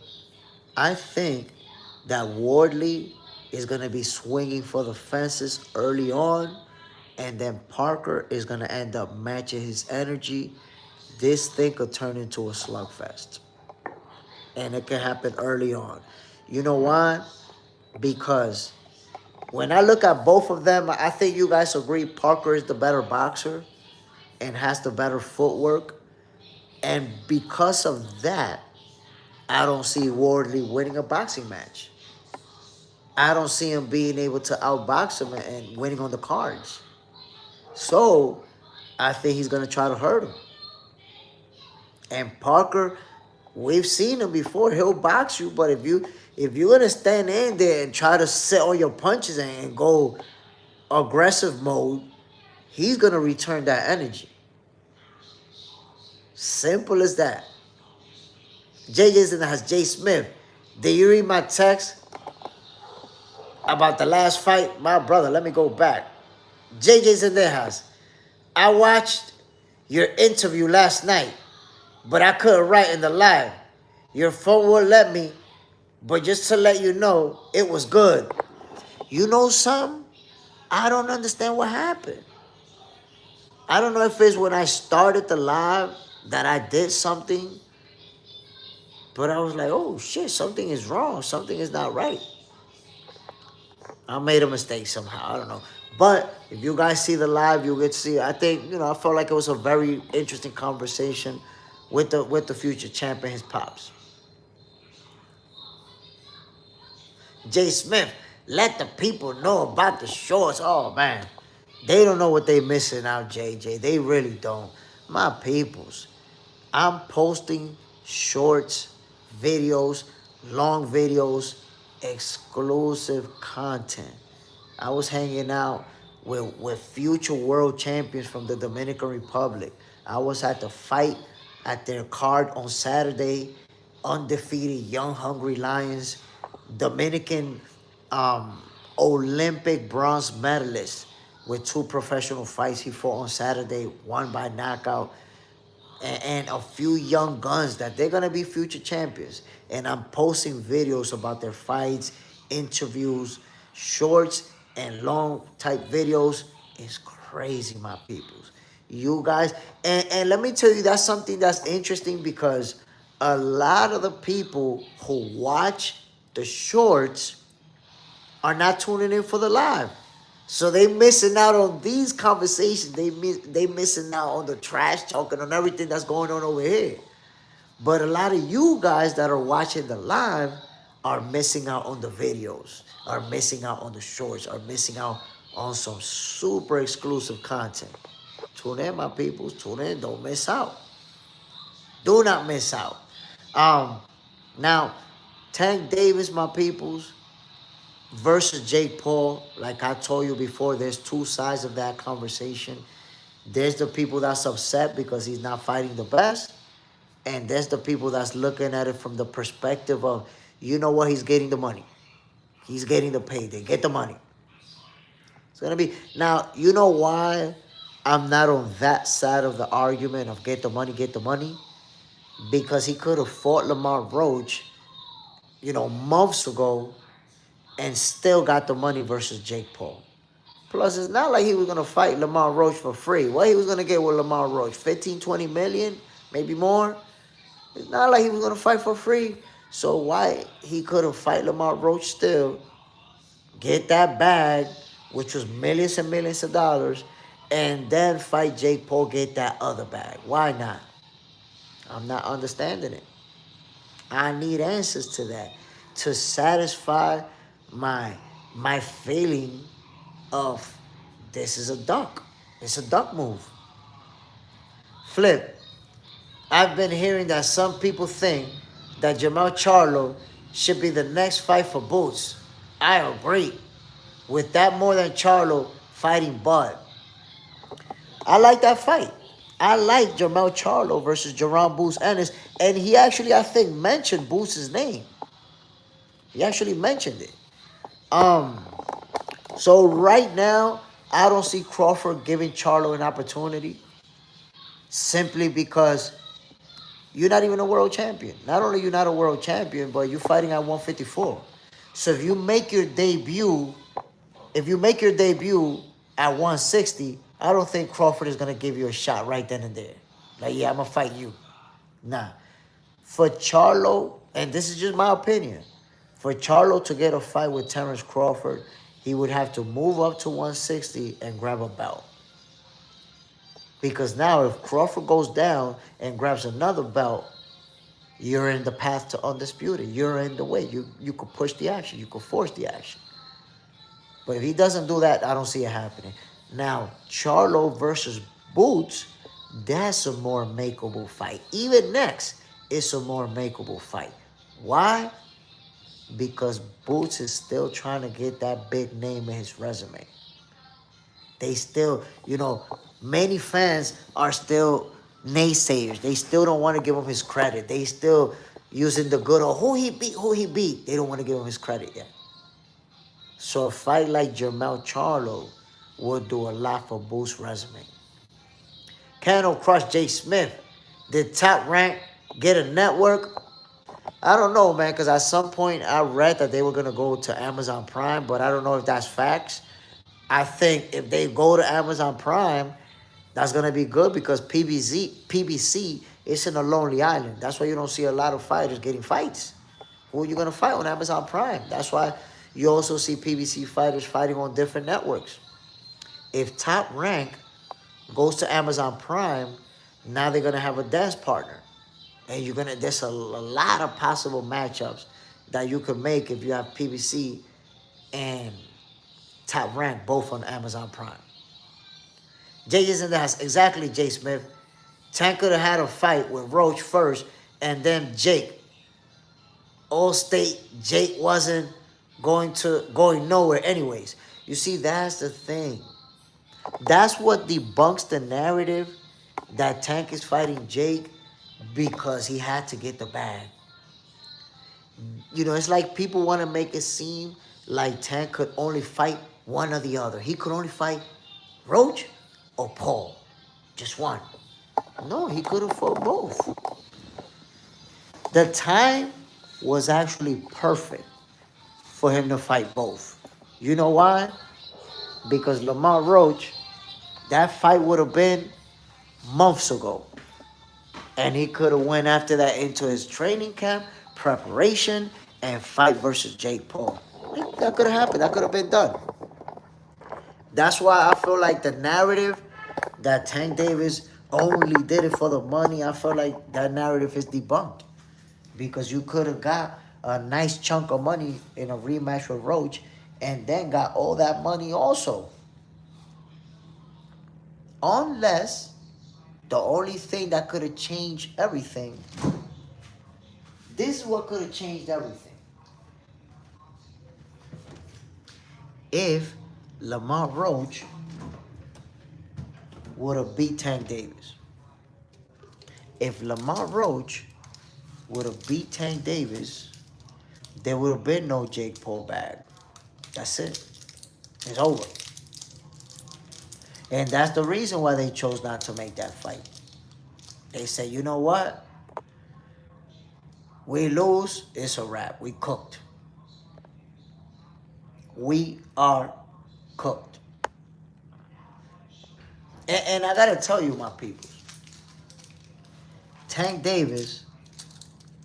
I think that Wardley is going to be swinging for the fences early on, and then Parker is going to end up matching his energy. This thing could turn into a slugfest. And it can happen early on. You know why? Because when I look at both of them, I think you guys agree Parker is the better boxer and has the better footwork. And because of that, I don't see Wardley winning a boxing match. I don't see him being able to outbox him and winning on the cards. So I think he's going to try to hurt him. And Parker, we've seen him before. He'll box you, but if you're going to stand in there and try to sit on your punches and go aggressive mode, he's going to return that energy. Simple as that. JJ's in the house. Jay Smith, did you read my text about the last fight? My brother, let me go back. JJ's in their house. I watched your interview last night, but I couldn't write in the live. Your phone won't let me, but just to let you know, it was good. You know something? I don't understand what happened. I don't know if it's when I started the live that I did something, but I was like, oh shit, something is wrong. Something is not right. I made a mistake somehow. I don't know. But if you guys see the live, you'll get to see. I think, I felt like it was a very interesting conversation with the future champion, his pops. Jay Smith, let the people know about the shorts. Oh, man. They don't know what they missing out, JJ. They really don't. My peoples, I'm posting shorts, videos, long videos, exclusive content. I was hanging out with future world champions from the Dominican Republic. I was at the fight at their card on Saturday, undefeated young hungry lions, Dominican um, Olympic bronze medalist with 2 professional fights he fought on Saturday, one by knockout, and a few young guns that they're gonna be future champions. And I'm posting videos about their fights, interviews, shorts and long type videos. It's crazy, my peoples. You guys, and let me tell you, that's something that's interesting because a lot of the people who watch the shorts are not tuning in for the live. So they missing out on these conversations. They missing out on the trash talking on everything that's going on over here. But a lot of you guys that are watching the live are missing out on the videos, are missing out on the shorts, are missing out on some super exclusive content. Tune in, my peoples. Tune in. Don't miss out. Do not miss out. Um, Now, Tank Davis, my peoples, versus Jake Paul, like I told you before, there's 2 sides of that conversation. There's the people that's upset because he's not fighting the best. And there's the people that's looking at it from the perspective of, you know what, he's getting the money. He's getting the payday. Get the money. It's going to be... Now, you know why I'm not on that side of the argument of get the money, get the money? Because he could have fought Lamar Roach, months ago and still got the money versus Jake Paul. Plus, it's not like he was going to fight Lamar Roach for free. What he was going to get with Lamar Roach? 15, 20 million? Maybe more? It's not like he was going to fight for free. So why he couldn't fight Lamar Roach still, get that bag, which was millions and millions of dollars, and then fight Jake Paul, get that other bag? Why not? I'm not understanding it. I need answers to that to satisfy my feeling of this is a duck. It's a duck move. Flip. I've been hearing that some people think that Jermell Charlo should be the next fight for Boots. I agree. With that more than Charlo fighting Bud. I like that fight. I like Jermell Charlo versus Jaron Boots Ennis. And he actually, I think, mentioned Boots' name. He actually mentioned it. So right now, I don't see Crawford giving Charlo an opportunity simply because you're not even a world champion. Not only you're not a world champion, but you're fighting at 154. So if you make your debut at 160, I don't think Crawford is going to give you a shot right then and there. Like, yeah, I'm going to fight you. Nah. For Charlo, and this is just my opinion, for Charlo to get a fight with Terrence Crawford, he would have to move up to 160 and grab a belt. Because now if Crawford goes down and grabs another belt, you're in the path to undisputed. You're in the way. You could push the action. You could force the action. But if he doesn't do that, I don't see it happening. Now, Charlo versus Boots, that's a more makeable fight. Even next, it's a more makeable fight. Why? Because Boots is still trying to get that big name in his resume. They still, many fans are still naysayers. They still don't want to give him his credit. They still using the good old who he beat. They don't want to give him his credit yet. So a fight like Jermell Charlo would do a lot for Boots' resume. Kano crushed Jay Smith. Did Top Rank get a network? I don't know, man, because at some point I read that they were going to go to Amazon Prime, but I don't know if that's facts. I think if they go to Amazon Prime, that's going to be good because PBC is in a lonely island. That's why you don't see a lot of fighters getting fights. Who are you going to fight on Amazon Prime? That's why you also see PBC fighters fighting on different networks. If Top Rank goes to Amazon Prime, now they're going to have a dance partner. And there's a lot of possible matchups that you could make if you have PBC and Top Rank both on Amazon Prime. Jay is in the house. Exactly, Jay Smith. Tank could have had a fight with Roach first and then Jake. All state Jake wasn't going nowhere anyways. You see, that's the thing. That's what debunks the narrative that Tank is fighting Jake because he had to get the bag. You know, it's like people want to make it seem like Tank could only fight one or the other. He could only fight Roach or Paul. Just one. No, he could have fought both. The time was actually perfect for him to fight both. You know why? Because Lamar Roach, that fight would have been months ago. And he could have went after that into his training camp, preparation, and fight versus Jake Paul. That could have happened. That could have been done. That's why I feel like the narrative that Tank Davis only did it for the money, I feel like that narrative is debunked. Because you could have got a nice chunk of money in a rematch with Roach and then got all that money also. Unless the only thing that could have changed everything, this is what could have changed everything. If Lamar Roach would have beat Tank Davis. If Lamar Roach would have beat Tank Davis, there would have been no Jake Paul bag. That's it. It's over. And that's the reason why they chose not to make that fight. They say, you know what? We lose, it's a wrap. We cooked. We are cooked. And I gotta tell you, my people, Tank Davis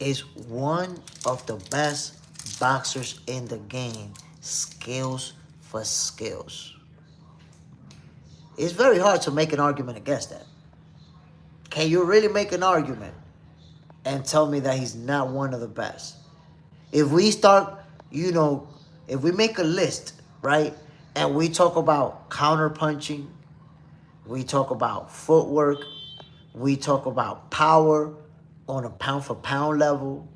is one of the best boxers in the game, skills for skills. It's very hard to make an argument against that. Can you really make an argument and tell me that he's not one of the best? If we start, if we make a list, right, and we talk about counter punching, we talk about footwork, we talk about power on a pound for pound level,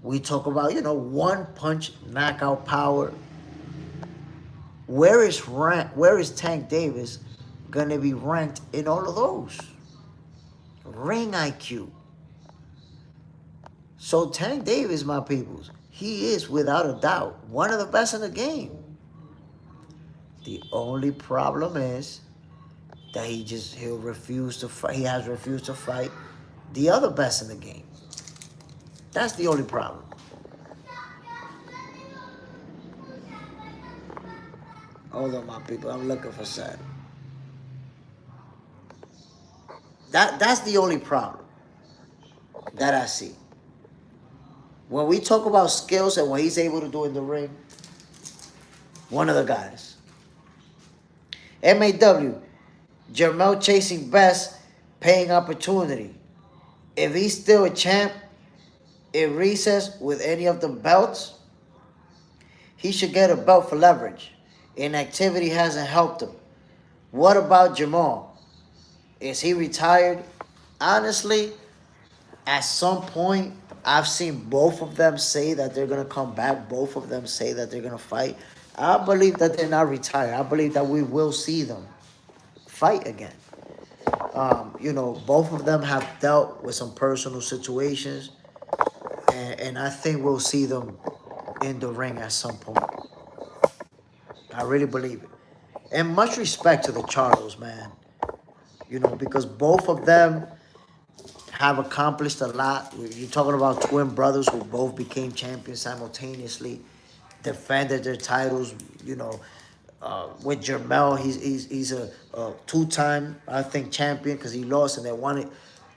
we talk about, one punch knockout power. Where is Tank Davis gonna be ranked in all of those? Ring IQ. So Tank Davis, my peoples, he is without a doubt one of the best in the game. The only problem is that he'll refuse to fight. He has refused to fight the other best in the game. That's the only problem. Hold on, my people. I'm looking for something. That's the only problem that I see. When we talk about skills and what he's able to do in the ring, one of the guys. MAW, Jermel chasing best, paying opportunity. If he's still a champ, in recess with any of the belts, he should get a belt for leverage. Inactivity hasn't helped him. What about Jamal? Is he retired? Honestly, at some point, I've seen both of them say that they're going to come back. Both of them say that they're going to fight. I believe that they're not retired. I believe that we will see them fight again. Both of them have dealt with some personal situations. And I think we'll see them in the ring at some point. I really believe it. And much respect to the Charlos, man. Because both of them have accomplished a lot. You're talking about twin brothers who both became champions simultaneously, defended their titles. With Jermel, he's a two-time, I think, champion because he lost and they won it.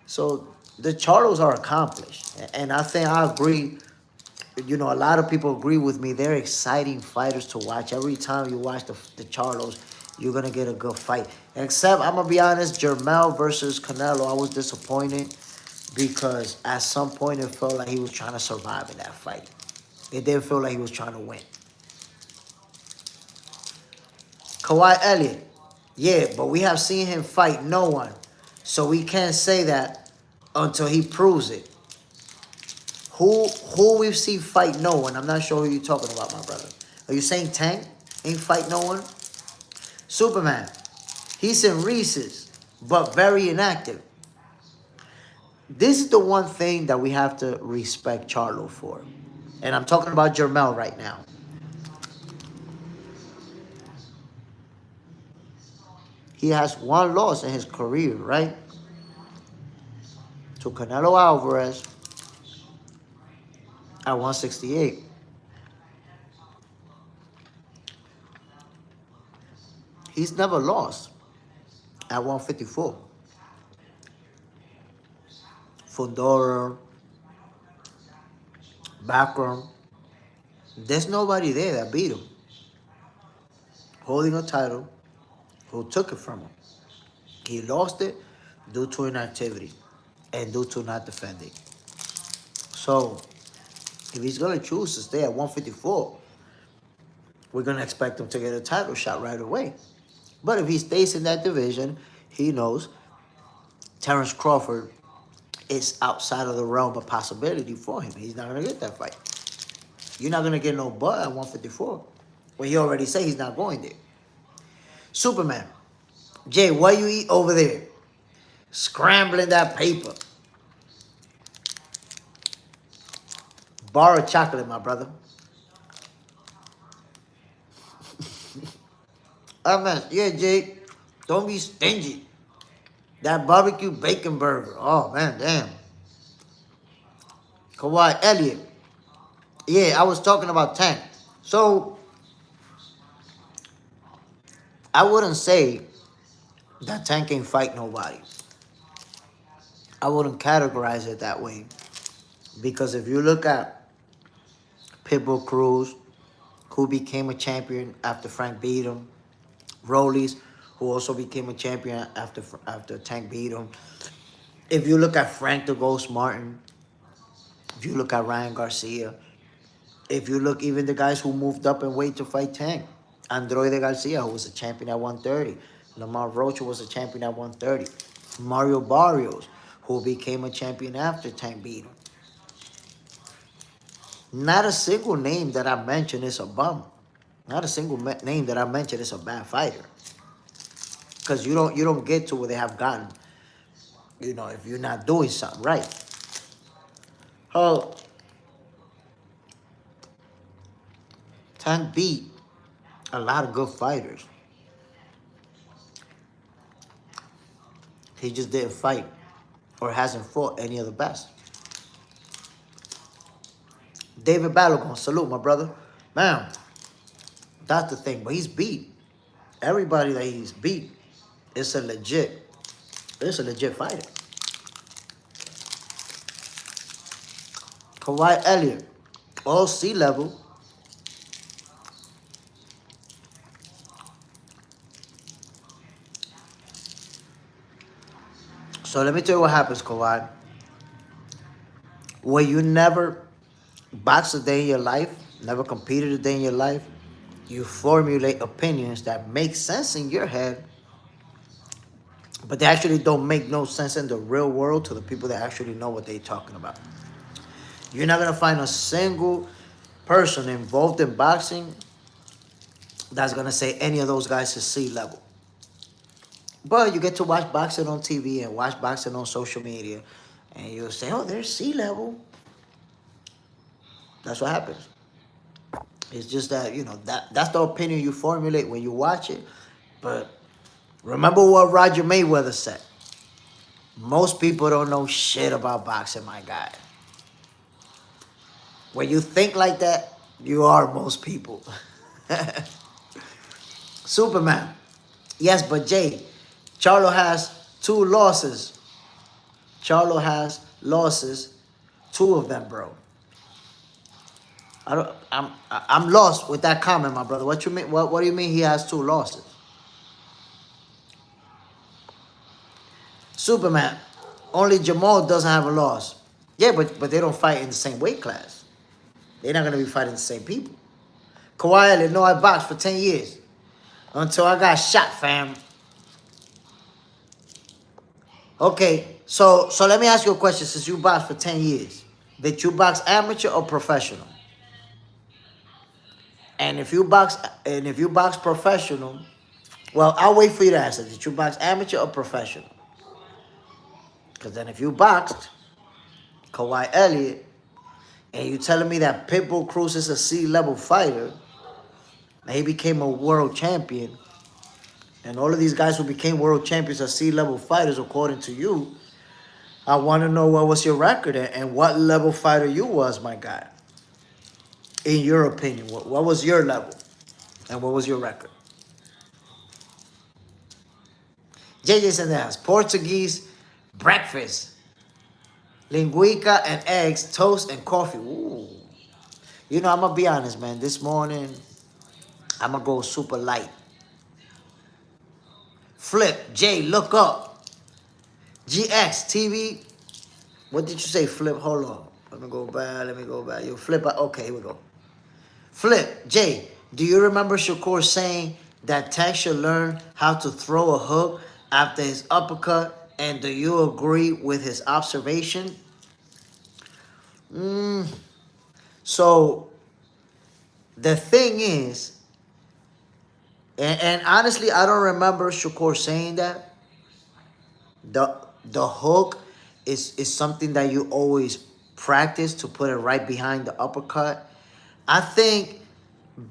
So the Charlos are accomplished. And I think I agree. A lot of people agree with me. They're exciting fighters to watch. Every time you watch the Charlos, you're going to get a good fight. Except, I'm going to be honest, Jermel versus Canelo, I was disappointed because at some point it felt like he was trying to survive in that fight. It didn't feel like he was trying to win. Kawhi Elliott, yeah, but we have seen him fight no one. So we can't say that until he proves it. Who we've seen fight no one? I'm not sure who you're talking about, my brother. Are you saying Tank ain't fight no one? Superman, he's in Reese's, but very inactive. This is the one thing that we have to respect Charlo for. And I'm talking about Jermel right now. He has one loss in his career, right? To Canelo Alvarez at 168. He's never lost at 154. Fundora, Backroom. There's nobody there that beat him. Holding a title, who took it from him. He lost it due to inactivity and due to not defending. So, if he's going to choose to stay at 154, we're going to expect him to get a title shot right away. But if he stays in that division, he knows Terrence Crawford is outside of the realm of possibility for him. He's not going to get that fight. You're not going to get no butt at 154. Well, he already said he's not going there. Superman. Jay, what you eat over there? Scrambling that paper. Bar of chocolate, my brother. Oh, man. Yeah, Jay. Don't be stingy. That barbecue bacon burger. Oh, man, damn. Kawhi Elliott. Yeah, I was talking about Tank. So, I wouldn't say that Tank ain't fight nobody. I wouldn't categorize it that way. Because if you look at Pitbull Cruz, who became a champion after Frank beat him, Rollies, who also became a champion after Tank beat him. If you look at Frank the Ghost Martin, if you look at Ryan Garcia, if you look even the guys who moved up in weight to fight Tank, Androide Garcia, who was a champion at 130, Lamar Rocha was a champion at 130, Mario Barrios, who became a champion after Tank beat him. Not a single name that I mentioned is a bum. Not a single name that I mentioned is a bad fighter. Because you don't get to where they have gotten, if you're not doing something right. Oh, Tank beat a lot of good fighters. He just didn't fight or hasn't fought any of the best. David Balogun, salute, my brother. Man, that's the thing. But he's beat. Everybody that he's beat, it's a legit fighter. Kawhi Elliott, all sea level. So let me tell you what happens, Kawhi. When you never boxed a day in your life, never competed a day in your life, you formulate opinions that make sense in your head, but they actually don't make no sense in the real world to the people that actually know what they're talking about. You're not going to find a single person involved in boxing that's going to say any of those guys is sea level. But you get to watch boxing on TV and watch boxing on social media, and you'll say, oh, they're sea level. That's what happens. It's just that, that's the opinion you formulate when you watch it. But remember what Roger Mayweather said. Most people don't know shit about boxing, my guy. When you think like that, you are most people. Superman. Yes, but Jay, Charlo has 2 losses. Charlo has losses, 2 of them, bro. I'm lost with that comment, my brother. What you mean? What do you mean he has 2 losses? Superman, only Jamal doesn't have a loss. Yeah, but they don't fight in the same weight class. They're not going to be fighting the same people. Kawhi Elliott, no, I boxed for 10 years. Until I got shot, fam. Okay, so let me ask you a question. Since you boxed for 10 years, did you box amateur or professional? And if you box professional, well, I'll wait for you to answer. Did you box amateur or professional? Because then if you boxed Kawhi Elliott, And you telling me that Pitbull Cruz is a C-level fighter, and he became a world champion, and all of these guys who became world champions are C-level fighters, according to you. I want to know what was your record and what level fighter you was, my guy. In your opinion, what was your level and what was your record? JJ's in the house. Portuguese breakfast. Linguica and eggs, toast and coffee. Ooh. You know, I'm going to be honest, man. This morning, I'm going to go super light. Flip, Jay, look up. GX, TV. What did you say, Flip? Hold on. Let me go back. You Flip. Okay, here we go. Flip, Jay, do you remember Shakur saying that Tank should learn how to throw a hook after his uppercut? And do you agree with his observation? So, the thing is, and honestly, I don't remember Shakur saying that. The hook is something that you always practice to put it right behind the uppercut. I think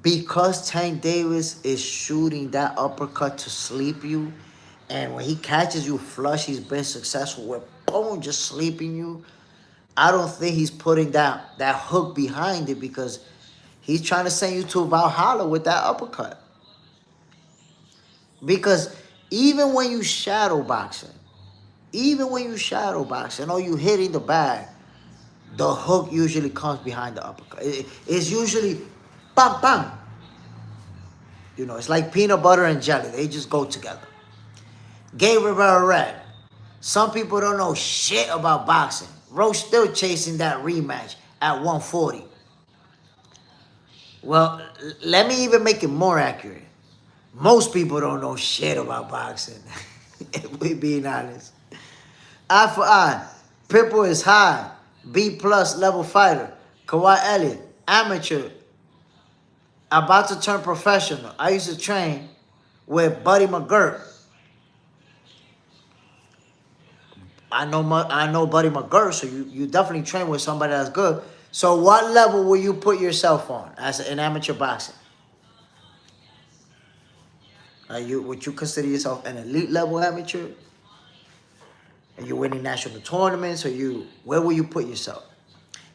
because Tank Davis is shooting that uppercut to sleep you, and when he catches you flush, he's been successful with boom, just sleeping you. I don't think he's putting that hook behind it because he's trying to send you to Valhalla with that uppercut. Because even when you shadow boxing, or you hitting the bag, the hook usually comes behind the uppercut. It's usually bam, bam. You know, it's like peanut butter and jelly. They just go together. Gay Rivera Red. Some people don't know shit about boxing. Roach still chasing that rematch at 140. Well, let me even make it more accurate. Most people don't know shit about boxing. If we being honest. Eye for eye. Pitbull is high. B+ level fighter. Kawhi Elliott. Amateur. About to turn professional. I used to train with Buddy McGirt. I know Buddy McGirt, so you definitely train with somebody that's good. So what level will you put yourself on as an amateur boxing? Would you consider yourself an elite level amateur? Are you winning national tournaments? Where will you put yourself?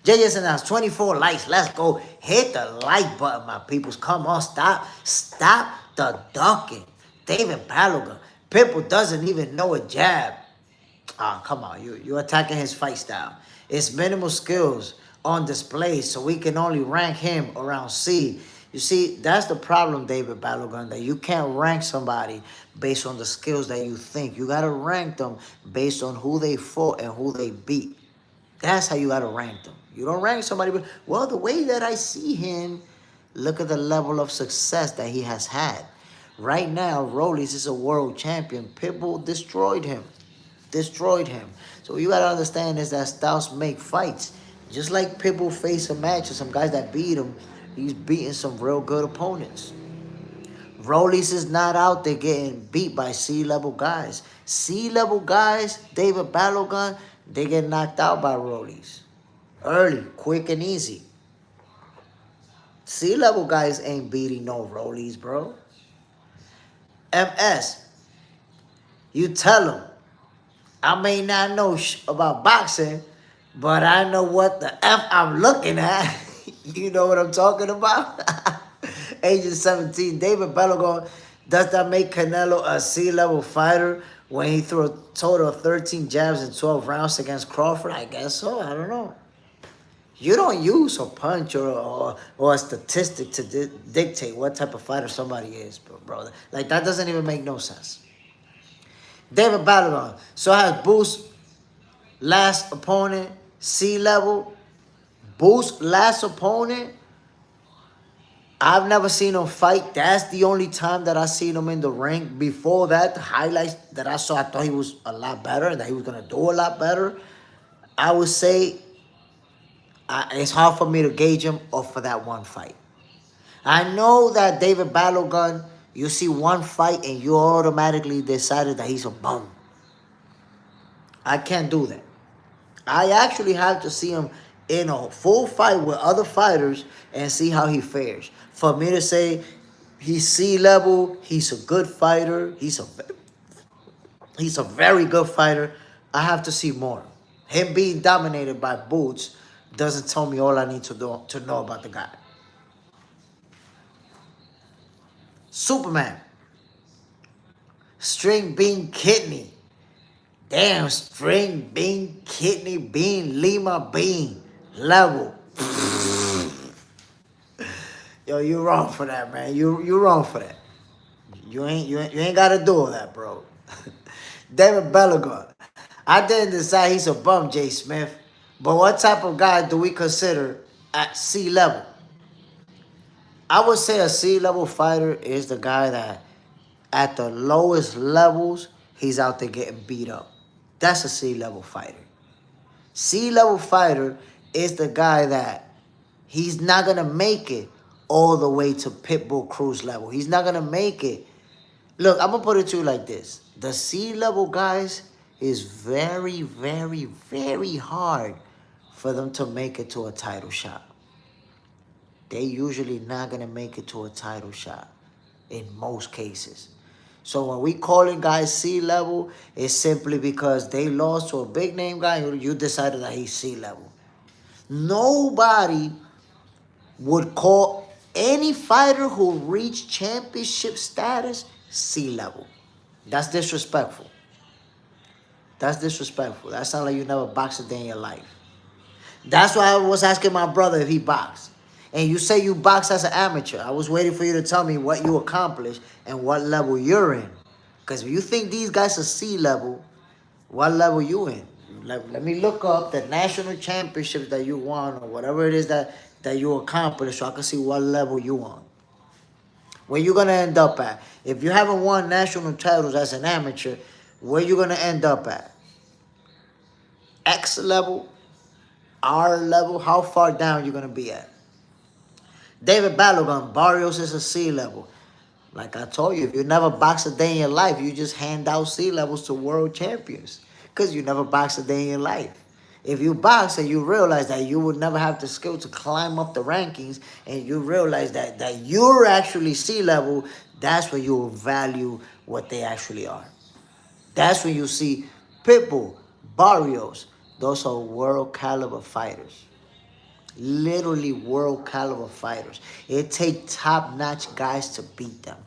JS announced 24 likes. Let's go. Hit the like button, my peoples. Come on, stop the ducking. David Balogun. Pitbull doesn't even know a jab. Ah, come on. You're attacking his fight style. It's minimal skills on display, so we can only rank him around C. You see, that's the problem, David Balogun, that you can't rank somebody based on the skills that you think. You got to rank them based on who they fought and who they beat. That's how you got to rank them. You don't rank somebody, but, well, the way that I see him, look at the level of success that he has had. Right now, Rollies is a world champion. Pitbull destroyed him. So you got to understand is that styles make fights. Just like Pitbull faced a match with some guys that beat him, he's beating some real good opponents. Rollies is not out there getting beat by C-level guys. C-level guys, David Balogun, they get knocked out by Rollies. Early, quick, and easy. C-level guys ain't beating no Rollies, bro. MS, you tell them, I may not know about boxing, but I know what the F I'm looking at. You know what I'm talking about? Agent 17, David Balogun, does that make Canelo a C-level fighter when he threw a total of 13 jabs in 12 rounds against Crawford? I guess so. I don't know. You don't use a punch or a statistic to dictate what type of fighter somebody is, bro. Like, that doesn't even make no sense. David Balogun. So has Boost last opponent C-level? Boost last opponent? I've never seen him fight. That's the only time that I seen him in the ring. Before that, the highlights that I saw, I thought he was a lot better and that he was going to do a lot better. I would say it's hard for me to gauge him off of that one fight. I know that David Balogun, you see one fight and you automatically decided that he's a bum. I can't do that. I actually have to see him in a full fight with other fighters and see how he fares. For me to say he's C level, he's a good fighter, he's a very good fighter, I have to see more. Him being dominated by Boots doesn't tell me all I need to know about the guy. Superman, string bean kidney. Damn, string bean kidney bean lima bean level. Yo, you wrong for that, man. You wrong for that. You ain't gotta do all that, bro. David Belagon. I didn't decide he's a bum, Jay Smith. But what type of guy do we consider at C level? I would say a C level fighter is the guy that at the lowest levels, he's out there getting beat up. That's a C level fighter. C level fighter is the guy that he's not gonna make it all the way to Pitbull Cruz level. He's not gonna make it. Look, I'm gonna put it to you like this. The C level guys is very, very, very hard for them to make it to a title shot. They usually not gonna make it to a title shot in most cases. So when we calling guys C level, it's simply because they lost to a big name guy and you decided that he's C level. Nobody would call any fighter who reached championship status C level. That's disrespectful. That's disrespectful. That sounds like you never boxed a day in your life. That's why I was asking my brother if he boxed. And you say you box as an amateur. I was waiting for you to tell me what you accomplished and what level you're in. Because if you think these guys are C level, what level you in? Let me look up the national championships that you won or whatever it is that you accomplished so I can see what level you on. Where you going to end up at? If you haven't won national titles as an amateur, where you going to end up at? X level? R level? How far down you going to be at? David Balogun, Barrios is a C level. Like I told you, if you never box a day in your life, you just hand out C levels to world champions. Because you never box a day in your life. If you box and you realize that you would never have the skill to climb up the rankings and you realize that you're actually C level, that's when you will value what they actually are. That's when you see Pitbull, Barrios, those are world caliber fighters. Literally world caliber fighters. It takes top-notch guys to beat them.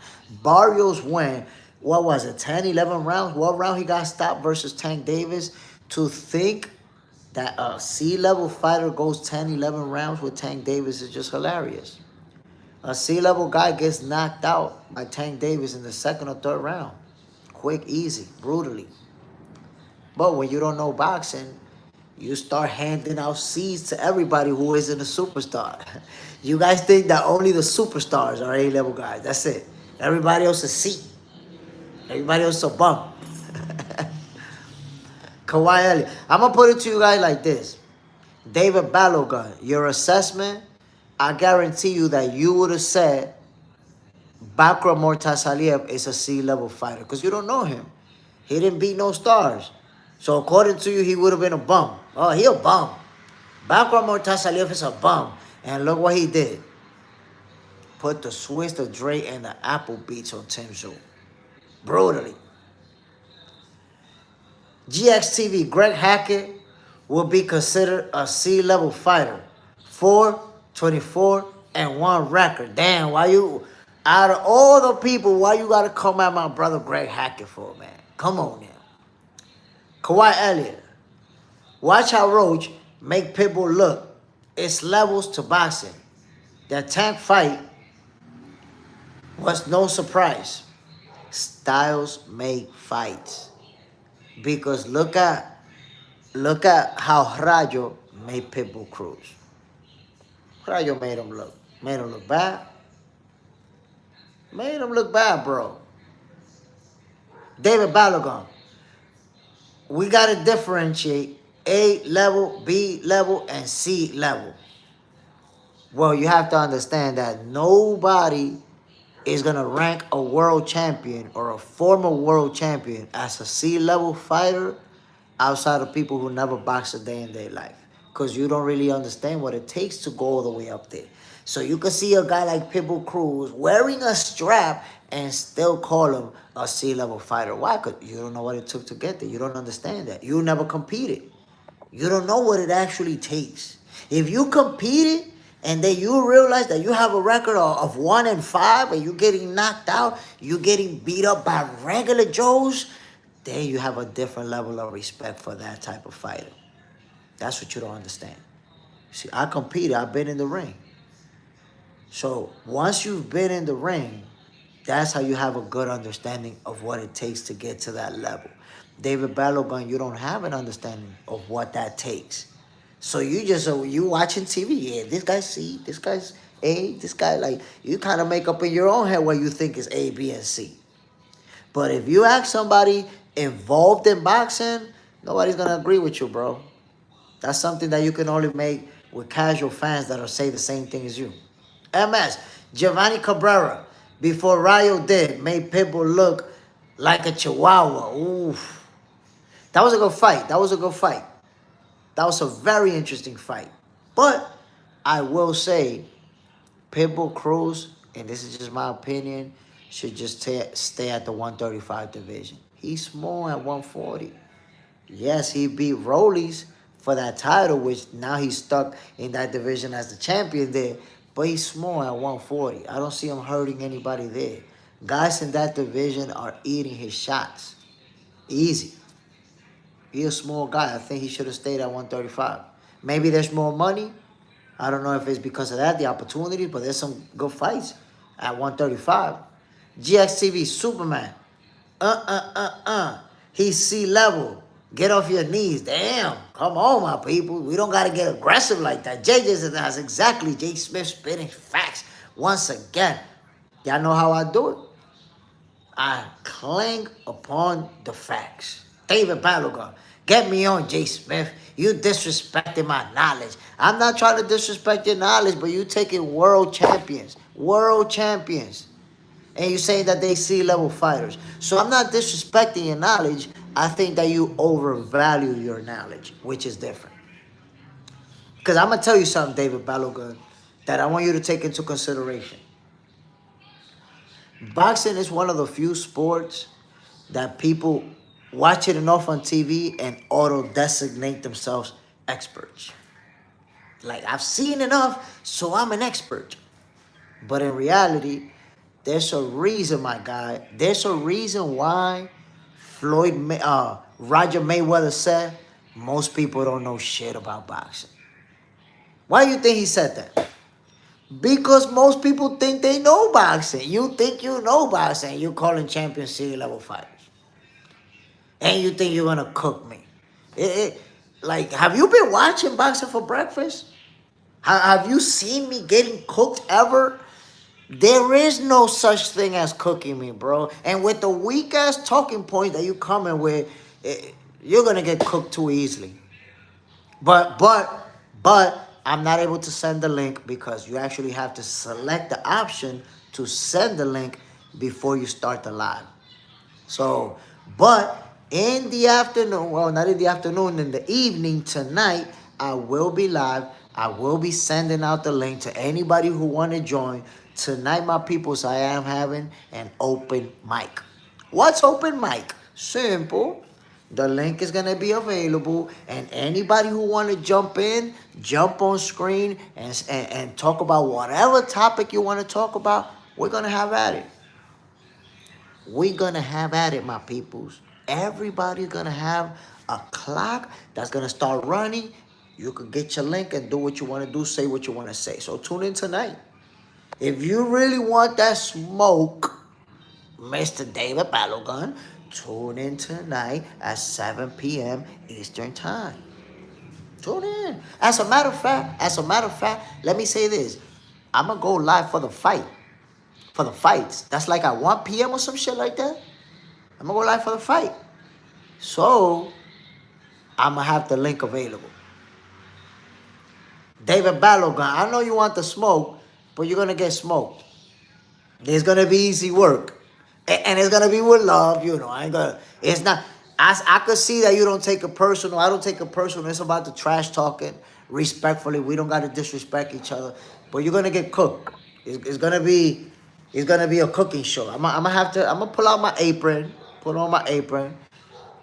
Barrios went, what was it, 10, 11 rounds? What round he got stopped versus Tank Davis? To think that a C-level fighter goes 10, 11 rounds with Tank Davis is just hilarious. A C-level guy gets knocked out by Tank Davis in the second or third round. Quick, easy, brutally. But when you don't know boxing, you start handing out C's to everybody who isn't a superstar. You guys think that only the superstars are A-level guys. That's it. Everybody else is C. Everybody else is a bum. Kawhi Elliott. I'm going to put it to you guys like this. David Balogun, your assessment, I guarantee you that you would have said Bakra Mortasaliev is a C-level fighter because you don't know him. He didn't beat no stars. So according to you, he would have been a bum. Oh, he a bum. Bakra Mortasaliev is a bum. And look what he did. Put the Swiss, the Dre, and the Apple Beats on Tim Tszyu. Brutally. GXTV, Greg Hackett will be considered a C-level fighter. 4-24-1 record. Damn, why you, out of all the people, why you got to come at my brother Greg Hackett for, man? Come on now. Kawhi Elliott. Watch how Roach make Pitbull look. It's levels to boxing. That Tank fight was no surprise. Styles make fights. Because look at how Rayo made Pitbull Cruz. Rayo made him look bad. Made him look bad, bro. David Balogun. We got to differentiate A level, B level, and C level. Well, you have to understand that nobody is going to rank a world champion or a former world champion as a C-level fighter outside of people who never boxed a day in their life. because you don't really understand what it takes to go all the way up there. So you can see a guy like Pitbull Cruz wearing a strap and still call him a C-level fighter. Why? Because you don't know what it took to get there. You don't understand that. You never competed. You don't know what it actually takes. If you competed and then you realize that you have a record of 1-5 and you're getting knocked out, you're getting beat up by regular Joes, then you have a different level of respect for that type of fighter. That's what you don't understand. See, I competed. I've been in the ring. So once you've been in the ring, that's how you have a good understanding of what it takes to get to that level. David Balogun, you don't have an understanding of what that takes. So you watching TV, yeah, this guy's C, this guy's A, this guy, like, you kind of make up in your own head what you think is A, B, and C. But if you ask somebody involved in boxing, nobody's going to agree with you, bro. That's something that you can only make with casual fans that'll say the same thing as you. MS, Giovanni Cabrera, before Rayo did, made Pitbull look like a chihuahua. Oof. That was a good fight. That was a good fight. That was a very interesting fight. But I will say, Pitbull Cruz, and this is just my opinion, should just stay at the 135 division. He's small at 140. Yes, he beat Rollies for that title, which now he's stuck in that division as the champion there. But he's small at 140. I don't see him hurting anybody there. Guys in that division are eating his shots. Easy. He's a small guy. I think he should have stayed at 135. Maybe there's more money. I don't know if it's because of that, the opportunity, but there's some good fights at 135. GXTV, Superman. He's C-level. Get off your knees. Damn. Come on, my people. We don't got to get aggressive like that. That's exactly Jake Smith spitting facts once again. Y'all know how I do it? I cling upon the facts. David Balogun, get me on, Jay Smith. You disrespecting my knowledge. I'm not trying to disrespect your knowledge, but you taking world champions. World champions. And you saying that they C-level fighters. So I'm not disrespecting your knowledge. I think that you overvalue your knowledge, which is different. Because I'm going to tell you something, David Balogun, that I want you to take into consideration. Boxing is one of the few sports that people watch it enough on TV and auto-designate themselves experts. Like, I've seen enough, so I'm an expert. But in reality, there's a reason, my guy. There's a reason why Roger Mayweather said most people don't know shit about boxing. Why do you think he said that? Because most people think they know boxing. You think you know boxing. You're calling champion C-level fighters. And you think you're going to cook me. Like, have you been watching boxing for breakfast? Have you seen me getting cooked ever? There is no such thing as cooking me, bro. And with the weak-ass talking points that you coming with, you're going to get cooked too easily. But I'm not able to send the link because you actually have to select the option to send the link before you start the live. So, but in the afternoon, well, not in the afternoon, in the evening tonight, I will be live. I will be sending out the link to anybody who want to join. Tonight, my peoples, I am having an open mic. What's open mic? Simple. The link is going to be available, and anybody who want to jump in, jump on screen and talk about whatever topic you want to talk about, we're going to have at it. We're going to have at it, my peoples. Everybody's going to have a clock that's going to start running. You can get your link and do what you want to do, say what you want to say. So tune in tonight. If you really want that smoke, Mr. David Balogun, tune in tonight at 7 p.m. Eastern Time. Tune in. As a matter of fact, let me say this. I'm going to go live for the fight. For the fights. That's like at 1 p.m. or some shit like that. I'm going to go live for the fight. So, I'm going to have the link available. David Balogun, I know you want the smoke, but you're going to get smoked. It's going to be easy work. And it's going to be with love, you know. It's not, I could see that you don't take it personal. I don't take it personal. It's about the trash talking. respectfully. We don't gotta disrespect each other. But you're gonna get cooked. It's gonna be a cooking show. I'm gonna pull out my apron, put on my apron.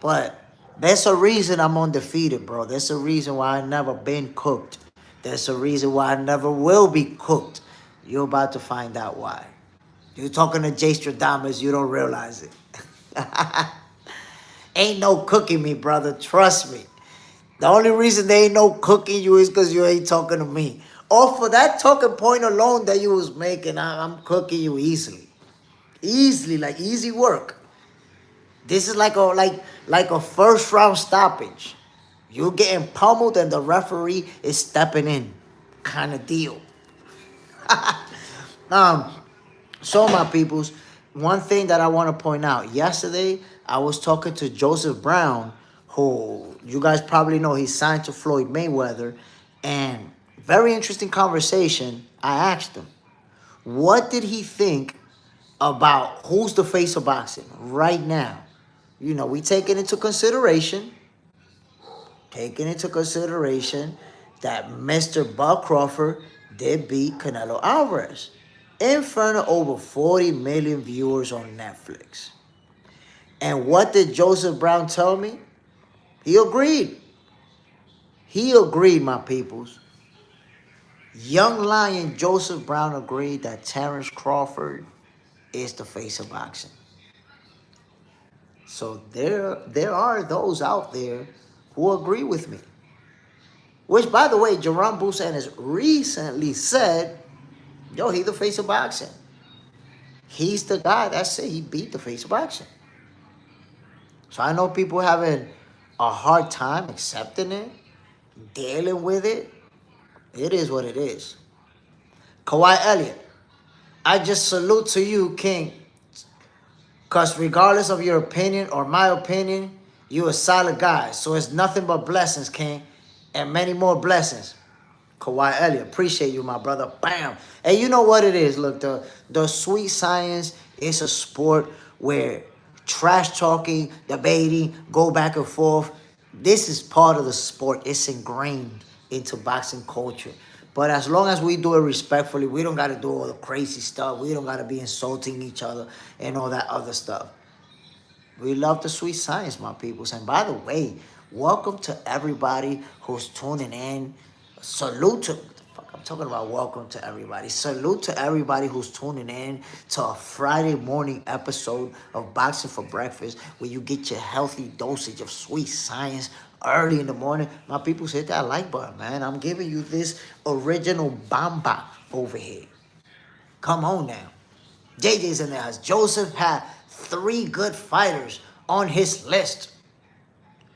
But there's a reason I'm undefeated, bro. There's a reason why I never been cooked. There's a reason why I never will be cooked. You're about to find out why. You're talking to Jay Stradamus, you don't realize it. Ain't no cooking me, brother. Trust me. The only reason they ain't no cooking you is because you ain't talking to me. Or for that talking point alone that you was making, I'm cooking you easily. Easily, like easy work. This is like a first round stoppage. You're getting pummeled and the referee is stepping in. Kind of deal. um, So, my peoples, one thing that I want to point out. Yesterday, I was talking to Joseph Brown, who you guys probably know he's signed to Floyd Mayweather. And very interesting conversation. I asked him, what did he think about who's the face of boxing right now? You know, we taking into consideration that Mr. Bob Crawford did beat Canelo Alvarez in front of over 40 million viewers on Netflix. And what did Joseph Brown tell me? He agreed. He agreed, my peoples. Young Lion Joseph Brown agreed that Terence Crawford is the face of boxing. So there are those out there who agree with me. Which, by the way, Jaron has recently said, yo, he the face of boxing. He's the guy that said he beat the face of boxing. So I know people having a hard time accepting it, dealing with it. It is what it is. Kawhi Elliott, I just salute to you, King. Because regardless of your opinion or my opinion, you a solid guy. So it's nothing but blessings, King. And many more blessings. Kawhi Elliott, appreciate you, my brother. Bam. And you know what it is. Look, the sweet science is a sport where trash talking, debating, go back and forth. This is part of the sport. It's ingrained into boxing culture. But as long as we do it respectfully, we don't got to do all the crazy stuff. We don't got to be insulting each other and all that other stuff. We love the sweet science, my peoples. And by the way, welcome to everybody who's tuning in. Salute to, I'm talking about welcome to everybody. Salute to everybody who's tuning in to a Friday morning episode of Boxing for Breakfast, where you get your healthy dosage of sweet science early in the morning. My people, hit that like button, man. I'm giving you this original bamba over here. Come on now. JJ's in the house. Joseph had 3 good fighters on his list.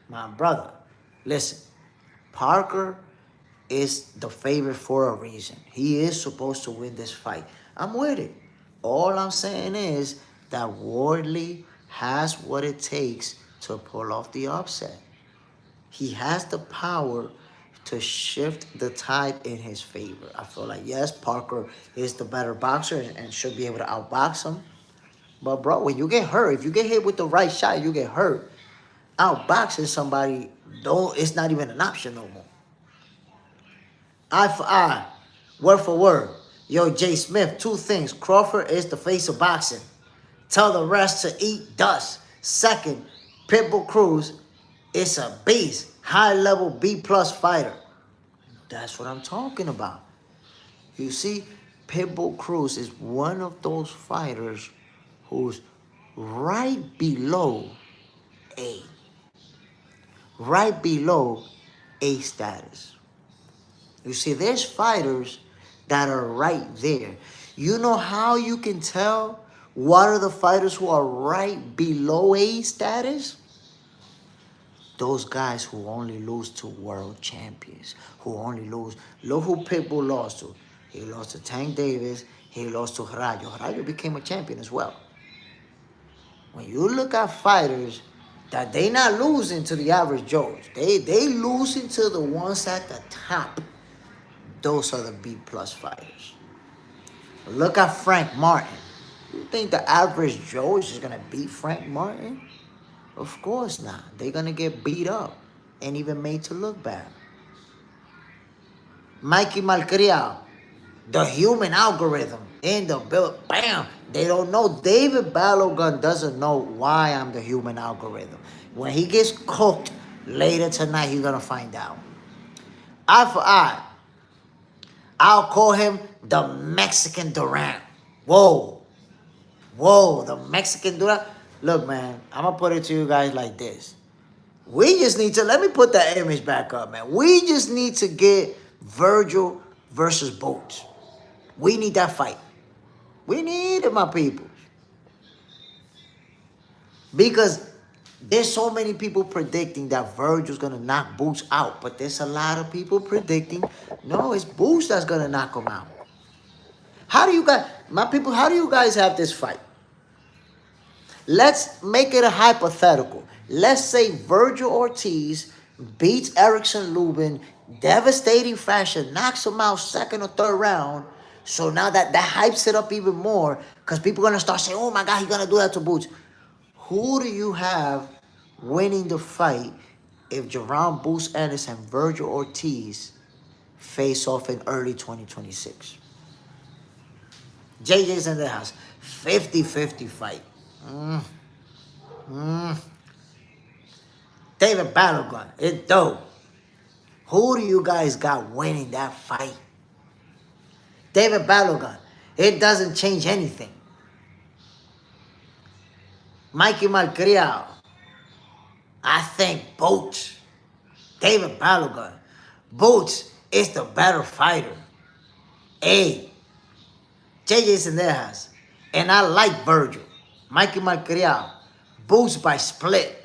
My brother, listen, Parker is the favorite for a reason. He is supposed to win this fight. I'm with it. All I'm saying is that Wardley has what it takes to pull off the upset. He has the power to shift the tide in his favor. I feel like, yes, Parker is the better boxer and should be able to outbox him. But, bro, when you get hurt, if you get hit with the right shot, you get hurt. Outboxing somebody, it's not even an option no more. Eye for eye, word for word. Yo, Jay Smith, 2 things. Crawford is the face of boxing. Tell the rest to eat dust. Second, Pitbull Cruz is a beast. High-level B-plus fighter. That's what I'm talking about. You see, Pitbull Cruz is one of those fighters who's right below A. Right below A status. You see, there's fighters that are right there. You know how you can tell what are the fighters who are right below A status? Those guys who only lose to world champions, who only lose. Look who Pitbull lost to. He lost to Tank Davis. He lost to Rayo. Rayo became a champion as well. When you look at fighters that they not losing to the average Joes, they losing to the ones at the top. Those are the B-plus fighters. Look at Frank Martin. You think the average Joe is just going to beat Frank Martin? Of course not. They're going to get beat up and even made to look bad. Mikey Malcriado, the human algorithm in the build. Bam! They don't know. David Balogun doesn't know why I'm the human algorithm. When he gets cooked later tonight, he's gonna find out. Eye for eye. I'll call him the Mexican Durant. Whoa. Whoa, the Mexican Durant. Look, man, I'm gonna put it to you guys like this. We just need to, let me put that image back up, man. We just need to get Virgil versus Boats. We need that fight. We need it, my people. Because there's so many people predicting that Virgil's going to knock Boots out. But there's a lot of people predicting, no, it's Boots that's going to knock him out. How do you guys, my people, how do you guys have this fight? Let's make it a hypothetical. Let's say Virgil Ortiz beats Erickson Lubin, devastating fashion, knocks him out second or third round. So now that hypes it up even more because people are going to start saying, oh my God, he's going to do that to Boots. Who do you have winning the fight if Jaron, Boots, Ennis, and Virgil Ortiz face off in early 2026? JJ's in the house. 50-50 fight. David Battlegun. It's dope. Who do you guys got winning that fight? David Battlegun. It doesn't change anything. Mikey Malcriado. I think Boots. David Battlegun. Boots is the better fighter. Hey, JJ's in their house. And I like Virgil. Mikey Malcriado. Boots by split.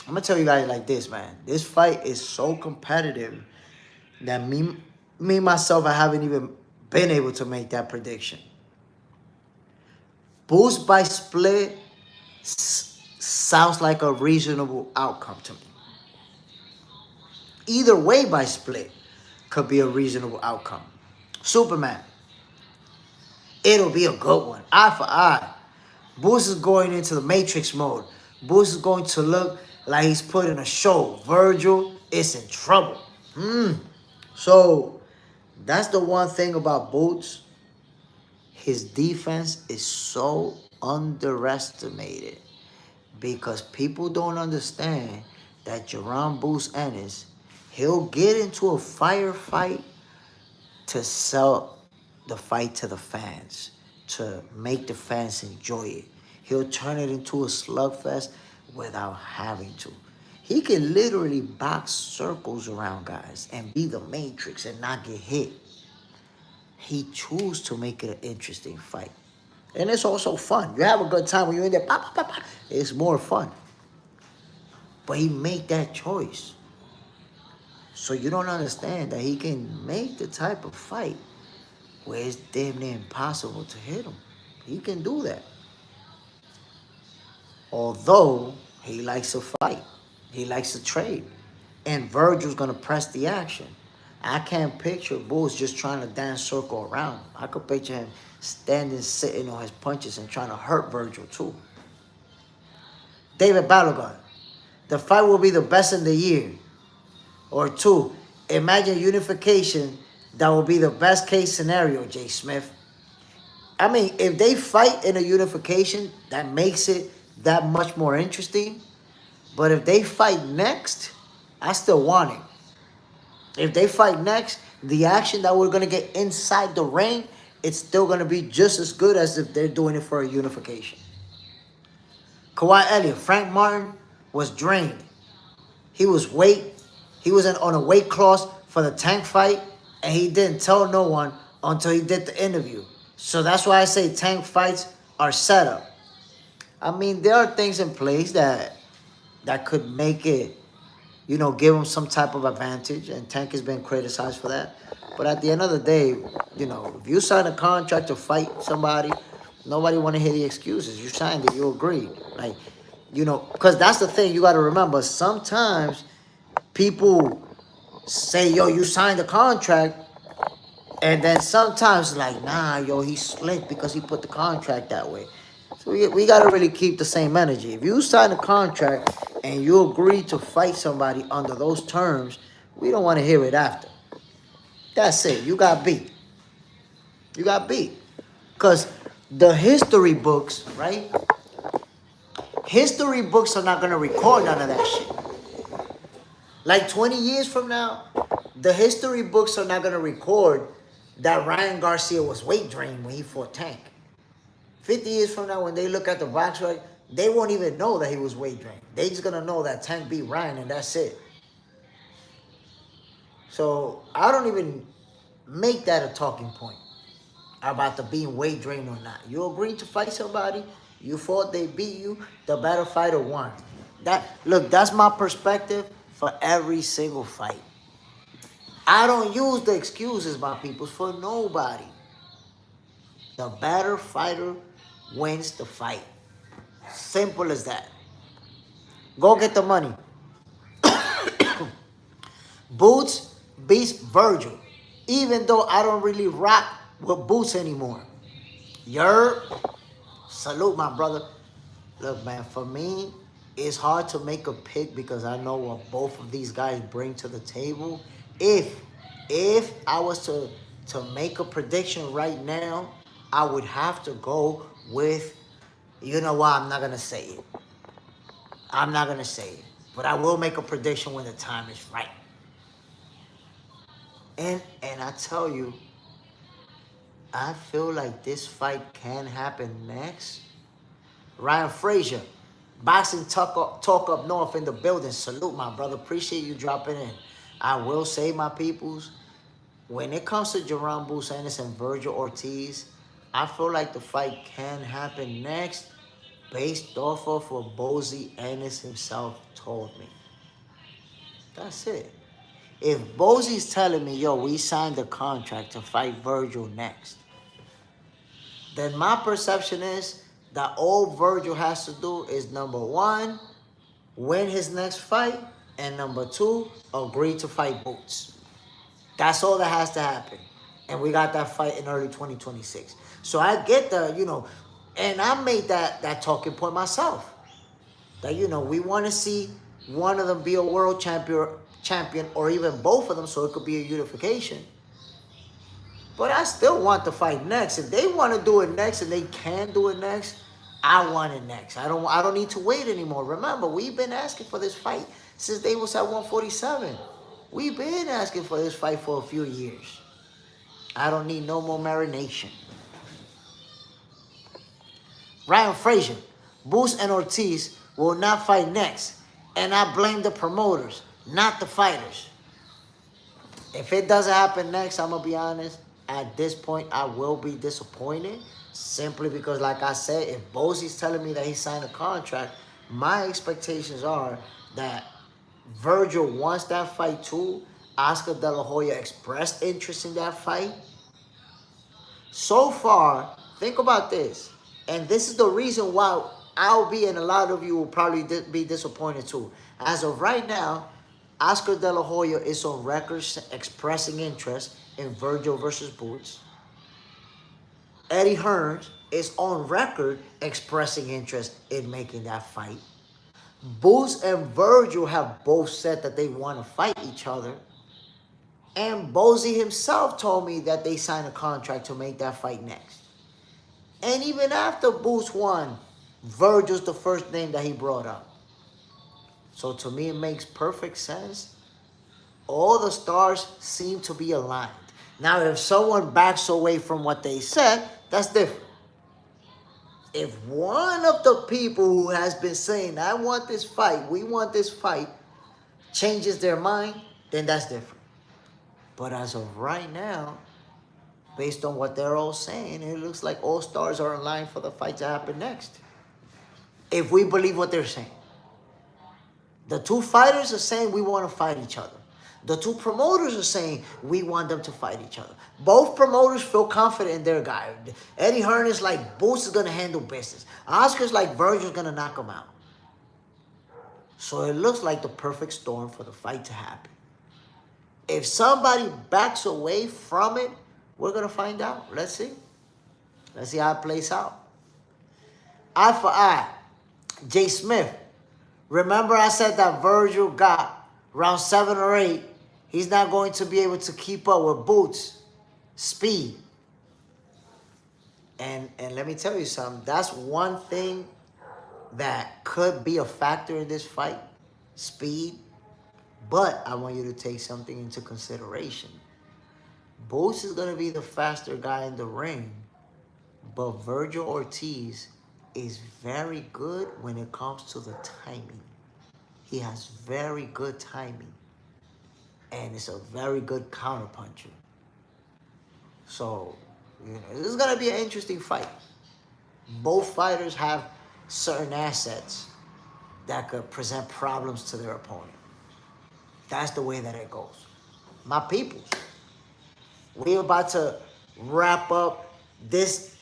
I'm going to tell you guys like this, man. This fight is so competitive that me myself, I haven't even been able to make that prediction. Boots by split sounds like a reasonable outcome to me. Either way by split could be a reasonable outcome. Superman. It'll be a good one. Eye for eye. Boots is going into the Matrix mode. Boots is going to look like he's putting a show. Virgil is in trouble. So that's the one thing about Boots. His defense is so underestimated because people don't understand that Jaron Boots Ennis, he'll get into a firefight to sell the fight to the fans, to make the fans enjoy it. He'll turn it into a slugfest without having to. He can literally box circles around guys and be the Matrix and not get hit. He chooses to make it an interesting fight. And it's also fun. You have a good time when you're in there. Bah, bah, bah, bah. It's more fun. But he made that choice. So you don't understand that he can make the type of fight where it's damn near impossible to hit him. He can do that. Although he likes to fight. He likes to trade. And Virgil's going to press the action. I can't picture Boots just trying to dance circle around. I could picture him standing, sitting on his punches and trying to hurt Virgil too. David Balogun. The fight will be the best in the year. Or two, imagine unification that will be the best case scenario, Jay Smith. I mean, if they fight in a unification, that makes it that much more interesting. But if they fight next, I still want it. If they fight next, the action that we're going to get inside the ring, it's still going to be just as good as if they're doing it for a unification. Kawhi Elliott, Frank Martin was drained. He was on a weight class for the Tank fight, and he didn't tell no one until he did the interview. So that's why I say Tank fights are set up. I mean, there are things in place that could make it, you know, give him some type of advantage, and Tank has been criticized for that. But at the end of the day, you know, if you sign a contract to fight somebody, nobody want to hear the excuses. You signed it, you agreed. Like, you know, because that's the thing you got to remember. Sometimes people say, yo, you signed a contract, and then sometimes like, nah, yo, he's slick because he put the contract that way. So we got to really keep the same energy. If you sign a contract and you agree to fight somebody under those terms, we don't want to hear it after. That's it. You got beat. You got beat. Because the history books, right? History books are not going to record none of that shit. Like 20 years from now, the history books are not going to record that Ryan Garcia was weight drained when he fought Tank. 50 years from now, when they look at the box record, they won't even know that he was weight drained. They just going to know that Tank beat Ryan and that's it. So I don't even make that a talking point about the being weight drained or not. You agreed to fight somebody, you fought, they beat you, the better fighter won. That's my perspective for every single fight. I don't use the excuses, my people, for nobody. The better fighter wins the fight. Simple as that. Go get the money. Boots beats Virgil. Even though I don't really rock with Boots anymore. Salute, my brother. Look, man, for me, it's hard to make a pick because I know what both of these guys bring to the table. If I was to make a prediction right now, I would have to go with, you know what, I'm not going to say it. I'm not going to say it. But I will make a prediction when the time is right. And I tell you, I feel like this fight can happen next. Ryan Frazier, boxing talk up north in the building. Salute, my brother. Appreciate you dropping in. I will say, my peoples, when it comes to Jaron Boots Ennis and Virgil Ortiz, I feel like the fight can happen next based off of what Bozy Ennis himself told me. That's it. If Bozy's telling me, yo, we signed a contract to fight Virgil next, then my perception is that all Virgil has to do is, number one, win his next fight, and number two, agree to fight Boots. That's all that has to happen. And we got that fight in early 2026. So I get the, and I made that talking point myself. That, we want to see one of them be a world champion, or even both of them, so it could be a unification. But I still want the fight next. If they want to do it next and they can do it next, I want it next. I don't need to wait anymore. Remember, we've been asking for this fight since they was at 147. We've been asking for this fight for a few years. I don't need no more marination. Ryan Frazier, Boots and Ortiz will not fight next. And I blame the promoters, not the fighters. If it doesn't happen next, I'm going to be honest, at this point, I will be disappointed. Simply because, like I said, if Bozy's telling me that he signed a contract, my expectations are that Virgil wants that fight too. Oscar De La Hoya expressed interest in that fight. So far, think about this. And this is the reason why I'll be, and a lot of you will probably be disappointed too. As of right now, Oscar De La Hoya is on record expressing interest in Virgil versus Boots. Eddie Hearns is on record expressing interest in making that fight. Boots and Virgil have both said that they want to fight each other. And Bozy himself told me that they signed a contract to make that fight next. And even after Boots won, Virgil's the first name that he brought up. So to me, it makes perfect sense. All the stars seem to be aligned. Now, if someone backs away from what they said, that's different. If one of the people who has been saying, I want this fight, we want this fight, changes their mind, then that's different. But as of right now, based on what they're all saying, it looks like all stars are in line for the fight to happen next. If we believe what they're saying. The two fighters are saying we want to fight each other. The two promoters are saying we want them to fight each other. Both promoters feel confident in their guy. Eddie Hearn is like, Boots is going to handle business. Oscar's like, Virgil's going to knock him out. So it looks like the perfect storm for the fight to happen. If somebody backs away from it, we're going to find out. Let's see. Let's see how it plays out. Eye for eye. Jay Smith. Remember I said that Virgil got round 7 or 8. He's not going to be able to keep up with Boots' speed. And let me tell you something. That's one thing that could be a factor in this fight, speed. But I want you to take something into consideration. Boots is going to be the faster guy in the ring, but Virgil Ortiz is very good when it comes to the timing. He has very good timing, and it's a very good counterpuncher. So, this is going to be an interesting fight. Both fighters have certain assets that could present problems to their opponent. That's the way that it goes. My peoples, we're about to wrap up this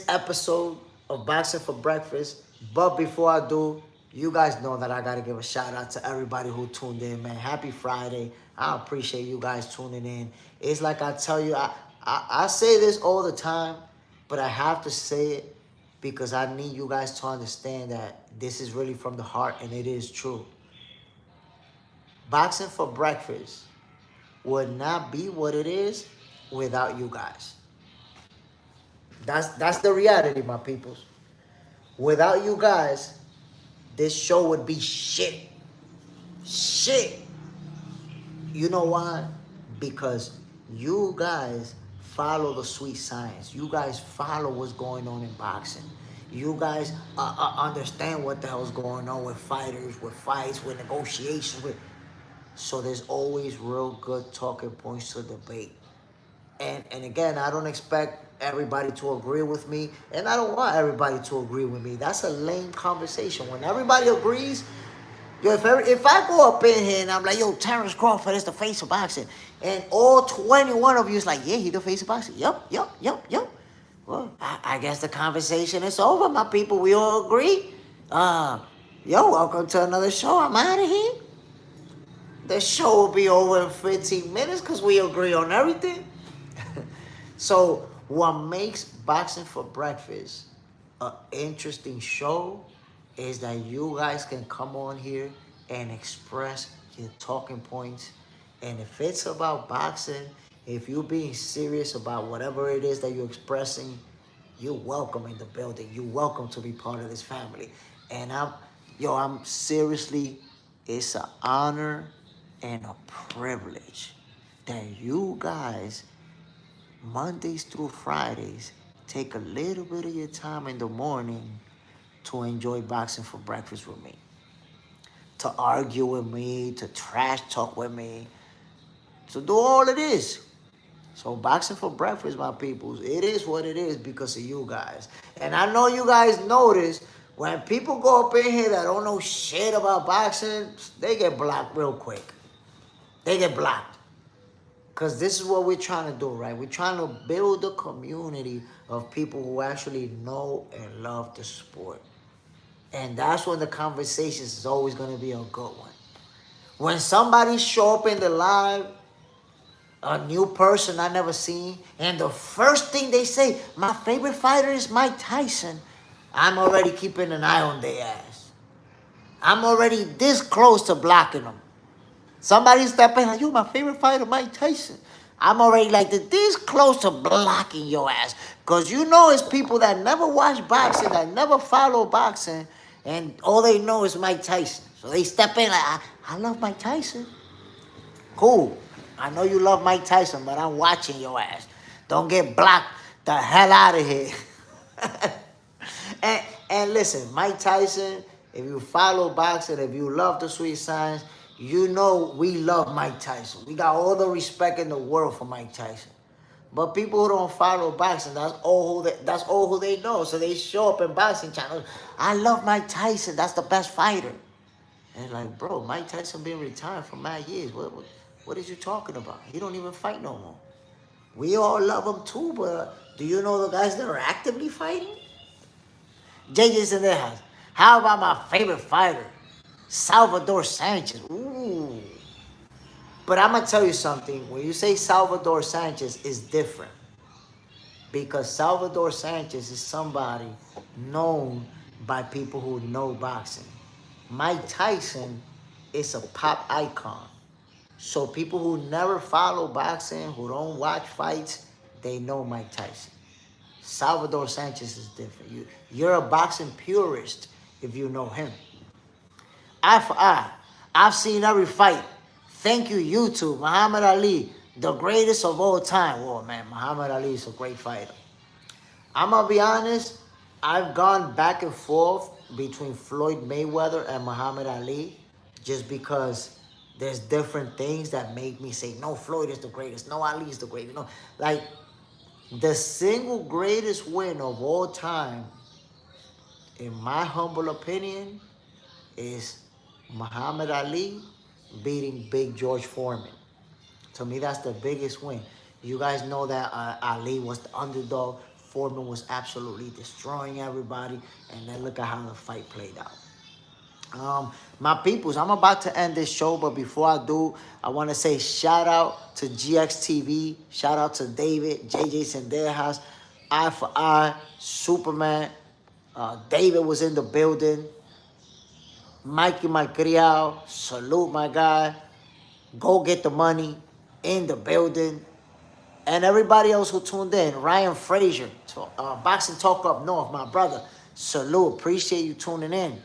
episode of Boxing for Breakfast. But before I do, you guys know that I got to give a shout out to everybody who tuned in, man. Happy Friday. I appreciate you guys tuning in. It's like I tell you, I say this all the time, but I have to say it because I need you guys to understand that this is really from the heart, and it is true. Boxing for Breakfast would not be what it is without you guys. That's the reality, my peoples. Without you guys, this show would be shit. Shit. You know why? Because you guys follow the sweet science. You guys follow what's going on in boxing. You guys understand what the hell's going on with fighters, with fights, with negotiations. So there's always real good talking points to debate. And again, I don't expect everybody to agree with me, and I don't want everybody to agree with me. That's a lame conversation. When everybody agrees, if I go up in here and I'm like, yo, Terrence Crawford is the face of boxing, and all 21 of you is like, yeah, he the face of boxing. Yup. Well, I guess the conversation is over, my people. We all agree. Welcome to another show. I'm out of here. The show will be over in 15 minutes because we agree on everything. So what makes Boxing for Breakfast an interesting show is that you guys can come on here and express your talking points. And if it's about boxing, if you're being serious about whatever it is that you're expressing, you're welcome in the building. You're welcome to be part of this family. And I'm seriously, it's an honor and a privilege that you guys, Mondays through Fridays, take a little bit of your time in the morning to enjoy Boxing for Breakfast with me, to argue with me, to trash talk with me, to do all it is. So Boxing for Breakfast, my peoples, it is what it is because of you guys. And I know you guys notice when people go up in here that don't know shit about boxing, they get blocked real quick. They get blocked. Because this is what we're trying to do, right? We're trying to build a community of people who actually know and love the sport. And that's when the conversations is always going to be a good one. When somebody show up in the live, a new person I never seen, and the first thing they say, my favorite fighter is Mike Tyson, I'm already keeping an eye on their ass. I'm already this close to blocking them. Somebody step in like, you my favorite fighter, Mike Tyson. I'm already like this close to blocking your ass. Because you know it's people that never watch boxing, that never follow boxing, and all they know is Mike Tyson. So they step in like, I love Mike Tyson. Cool. I know you love Mike Tyson, but I'm watching your ass. Don't get blocked the hell out of here. and listen, Mike Tyson, if you follow boxing, if you love the sweet science, you know we love Mike Tyson. We got all the respect in the world for Mike Tyson. But people who don't follow boxing, that's all who they know. So they show up in boxing channels. I love Mike Tyson. That's the best fighter. And like, bro, Mike Tyson been retired for mad years. What is you talking about? He don't even fight no more. We all love him too, but do you know the guys that are actively fighting? JJ's in their house. How about my favorite fighter? Salvador Sanchez. Ooh. But I'm going to tell you something. When you say Salvador Sanchez, it's different. Because Salvador Sanchez is somebody known by people who know boxing. Mike Tyson is a pop icon. So people who never follow boxing, who don't watch fights, they know Mike Tyson. Salvador Sanchez is different. You're a boxing purist if you know him. Eye for eye. I've seen every fight. Thank you, YouTube. Muhammad Ali, the greatest of all time. Oh man, Muhammad Ali is a great fighter. I'm gonna be honest, I've gone back and forth between Floyd Mayweather and Muhammad Ali just because there's different things that make me say, no, Floyd is the greatest, no, Ali is the greatest. No, like the single greatest win of all time, in my humble opinion, is Muhammad Ali beating Big George Foreman. To me, that's the biggest win. You guys know that Ali was the underdog. Foreman was absolutely destroying everybody. And then look at how the fight played out. My peoples, I'm about to end this show, but before I do, I want to say shout out to GXTV, shout out to David, JJ Sendejas, Eye for Eye, Superman. David was in the building. Mikey Malcriado, salute my guy. Go Get the Money in the building. And everybody else who tuned in. Ryan Frazier, Boxing Talk Up North, my brother. Salute, appreciate you tuning in.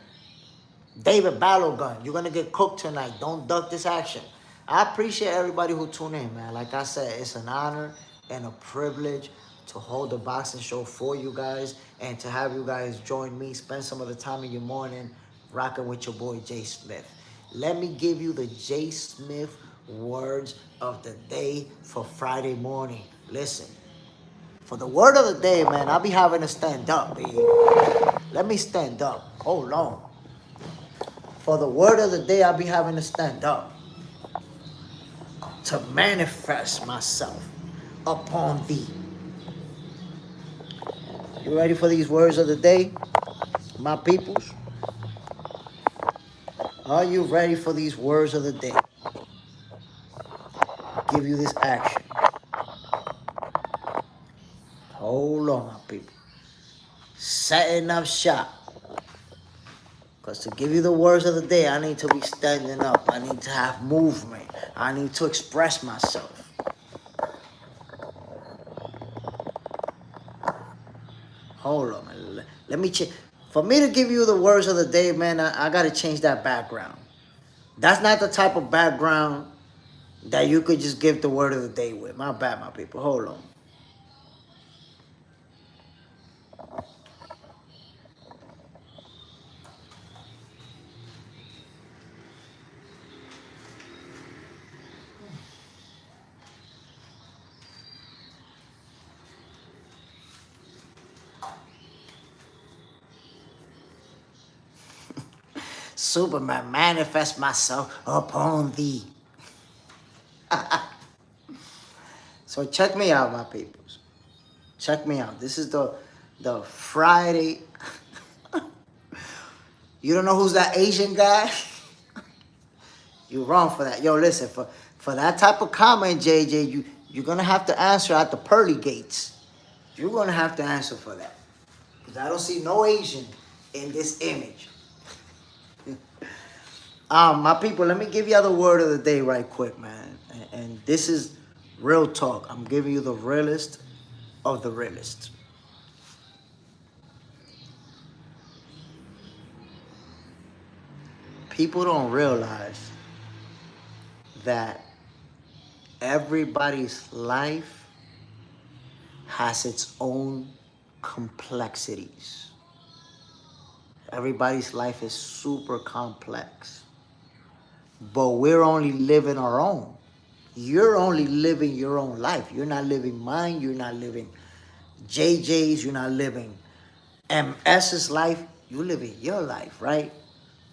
David Balogun, you're going to get cooked tonight. Don't duck this action. I appreciate everybody who tuned in, man. Like I said, it's an honor and a privilege to hold the boxing show for you guys and to have you guys join me, spend some of the time in your morning rocking with your boy Jay Smith. Let me give you the Jay Smith words of the day for Friday morning. Listen, for the word of the day, man, I'll be having to stand up, baby. Let me stand up. Hold on. For the word of the day, I'll be having to stand up to manifest myself upon thee. You ready for these words of the day, my peoples? Are you ready for these words of the day? Give you this action. Hold on, my people. Setting up shop. Because to give you the words of the day, I need to be standing up. I need to have movement. I need to express myself. Hold on, man. Let me check. For me to give you the words of the day, man, I got to change that background. That's not the type of background that you could just give the word of the day with. My bad, my people. Hold on. Superman, manifest myself upon thee. So check me out, my peoples. Check me out. This is the Friday. You don't know who's that Asian guy? You're wrong for that. Yo, listen, for that type of comment, JJ, you're going to have to answer at the pearly gates. You're going to have to answer for that. Because I don't see no Asian in this image. My people, let me give you the word of the day right quick, man. And this is real talk. I'm giving you the realest of the realest. People don't realize that everybody's life has its own complexities. Everybody's life is super complex. But we're only living our own. You're only living your own life. You're not living mine. You're not living JJ's. You're not living MS's life. You're living your life, right?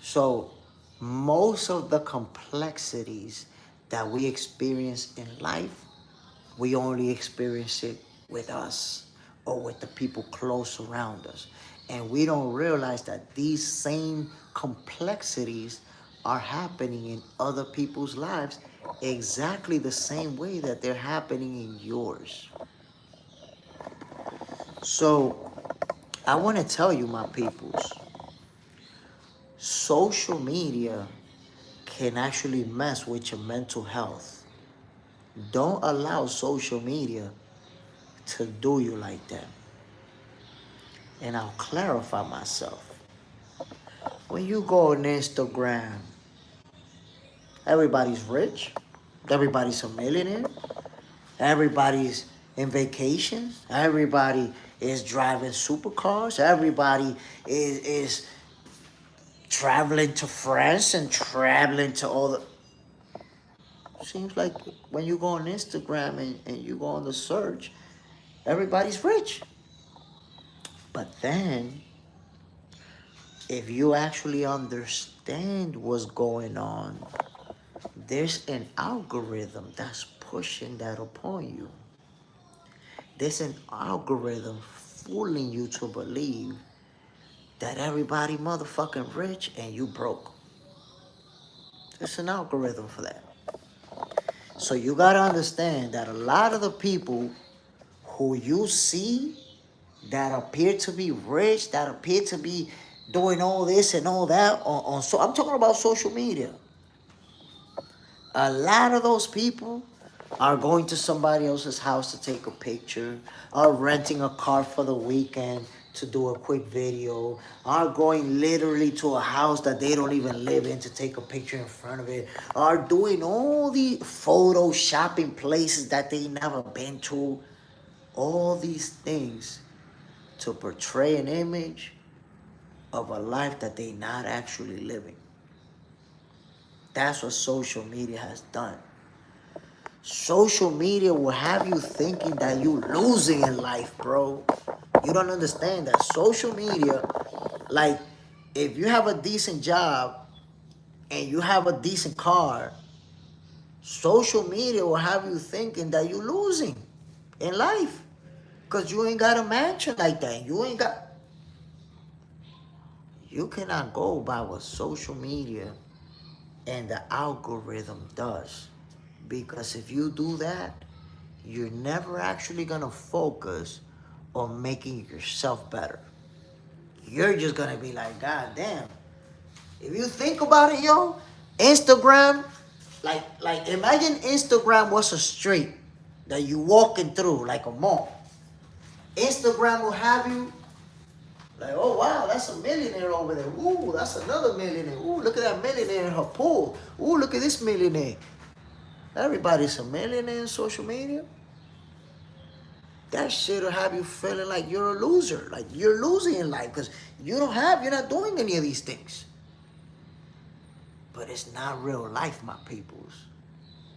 So most of the complexities that we experience in life, we only experience it with us or with the people close around us. And we don't realize that these same complexities are happening in other people's lives exactly the same way that they're happening in yours. So I want to tell you, my peoples, social media can actually mess with your mental health. Don't allow social media to do you like that. And I'll clarify myself. When you go on Instagram, everybody's rich. Everybody's a millionaire. Everybody's in vacations. Everybody is driving supercars. Everybody is traveling to France and traveling to all the... Seems like when you go on Instagram and you go on the search, everybody's rich. But then, if you actually understand what's going on, there's an algorithm that's pushing that upon you. There's an algorithm fooling you to believe that everybody motherfucking rich and you broke. There's an algorithm for that. So you gotta understand that a lot of the people who you see that appear to be rich, that appear to be doing all this and all that so I'm talking about social media. A lot of those people are going to somebody else's house to take a picture, are renting a car for the weekend to do a quick video, are going literally to a house that they don't even live in to take a picture in front of it, are doing all the photo shopping places that they never been to, all these things to portray an image of a life that they not actually living. That's what social media has done. Social media will have you thinking that you losing in life, bro. You don't understand that social media, like, if you have a decent job and you have a decent car, social media will have you thinking that you losing in life. Because you ain't got a mansion like that. You cannot go by what social media and the algorithm does. Because if you do that, you're never actually gonna focus on making yourself better. You're just gonna be like, God damn. If you think about it, yo, Instagram, like imagine Instagram was a street that you walking through like a mall. Instagram will have you like, oh wow, that's a millionaire over there. Ooh, that's another millionaire. Ooh, look at that millionaire in her pool. Ooh, look at this millionaire. Everybody's a millionaire in social media. That shit will have you feeling like you're a loser. Like you're losing in life because you're not doing any of these things. But it's not real life, my peoples.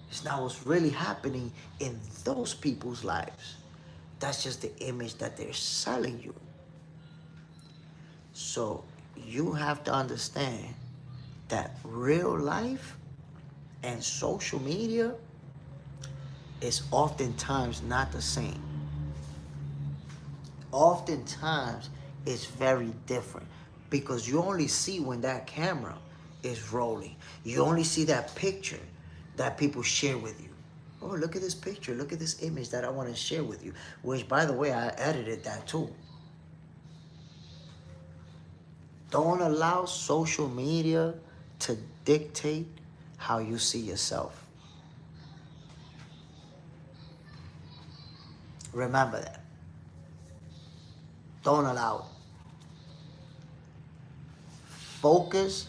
It's not what's really happening in those people's lives. That's just the image that they're selling you. So you have to understand that real life and social media is oftentimes not the same. Oftentimes it's very different because you only see when that camera is rolling. You only see that picture that people share with you. Oh, look at this picture. Look at this image that I want to share with you. Which, by the way, I edited that too. Don't allow social media to dictate how you see yourself. Remember that. Don't allow it. Focus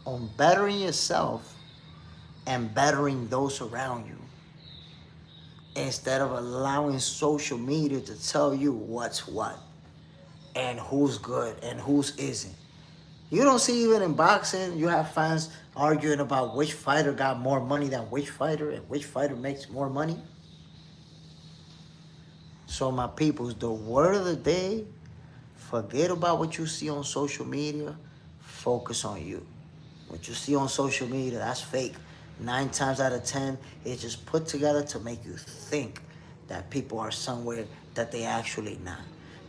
on bettering yourself and bettering those around you instead of allowing social media to tell you what's what and who's good and who's isn't. You don't see even in boxing, you have fans arguing about which fighter got more money than which fighter and which fighter makes more money. So my peoples, the word of the day, forget about what you see on social media, focus on you. What you see on social media, that's fake. 9 times out of 10, it's just put together to make you think that people are somewhere that they actually not.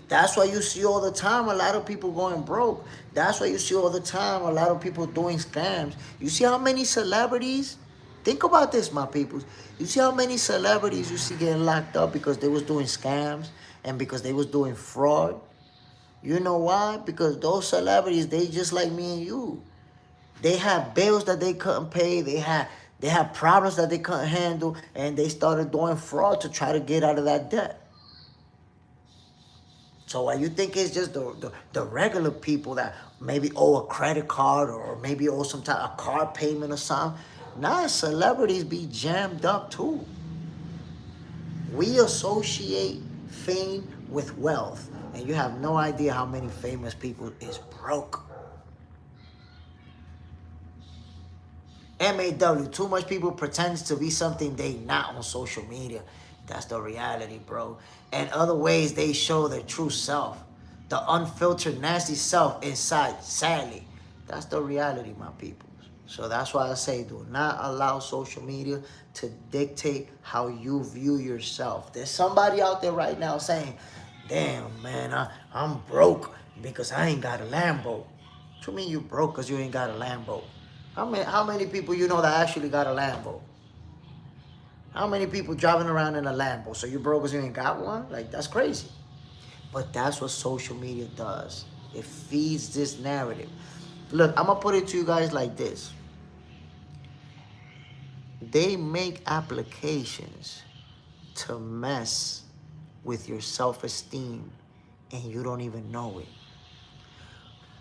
That's why you see all the time a lot of people going broke. That's why you see all the time a lot of people doing scams. You see how many celebrities? Think about this, my peoples. You see how many celebrities you see getting locked up because they was doing scams and because they was doing fraud? You know why? Because those celebrities, they just like me and you. They had bills that they couldn't pay. They had problems that they couldn't handle, and they started doing fraud to try to get out of that debt. So why you think it's just the regular people that maybe owe a credit card or maybe owe some type of car payment or something? Nah, celebrities be jammed up too. We associate fame with wealth, and you have no idea how many famous people is broke. MAW, too much people pretends to be something they not on social media. That's the reality, bro. And other ways they show their true self. The unfiltered, nasty self inside, sadly. That's the reality, my people. So that's why I say do not allow social media to dictate how you view yourself. There's somebody out there right now saying, damn, man, I'm broke because I ain't got a Lambo. What you mean you broke because you ain't got a Lambo? How many people you know that actually got a Lambo? How many people driving around in a Lambo? So you broke because you ain't got one? Like, that's crazy. But that's what social media does. It feeds this narrative. Look, I'm going to put it to you guys like this. They make applications to mess with your self-esteem and you don't even know it.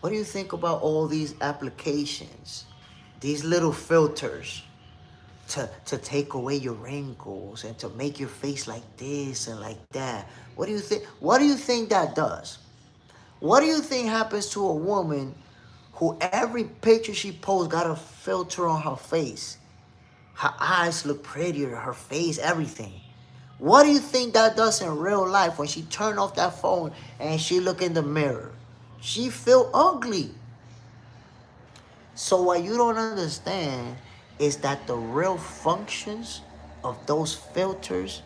What do you think about all these applications? These little filters to take away your wrinkles and to make your face like this and like that. What do you think? What do you think that does? What do you think happens to a woman who every picture she posts got a filter on her face? Her eyes look prettier, her face, everything. What do you think that does in real life when she turn off that phone and she look in the mirror? She feel ugly. So what you don't understand is that the real functions of those filters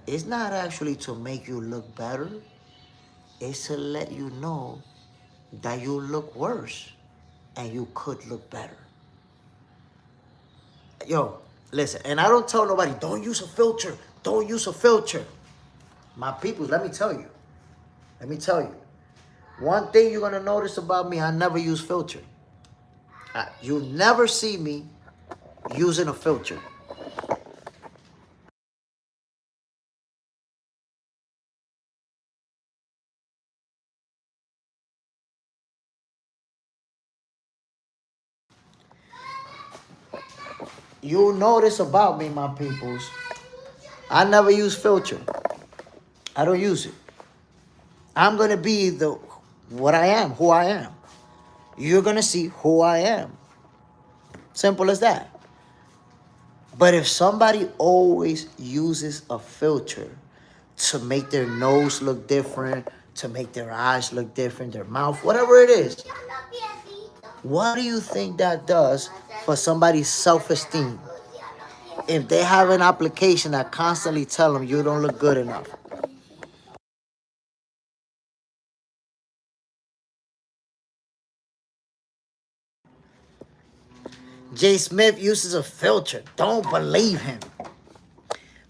is not actually to make you look better. It's to let you know that you look worse and you could look better. Yo, listen, and I don't tell nobody, don't use a filter. Don't use a filter. My people, let me tell you. Let me tell you. One thing you're going to notice about me, I never use filter. You never see me using a filter. You'll notice about me, my peoples, I never use filter. I don't use it. I'm going to be what I am, who I am. You're going to see who I am. Simple as that. But if somebody always uses a filter to make their nose look different, to make their eyes look different, their mouth, whatever it is, what do you think that does for somebody's self-esteem? If they have an application that constantly tell them you don't look good enough. Jay Smith uses a filter. Don't believe him.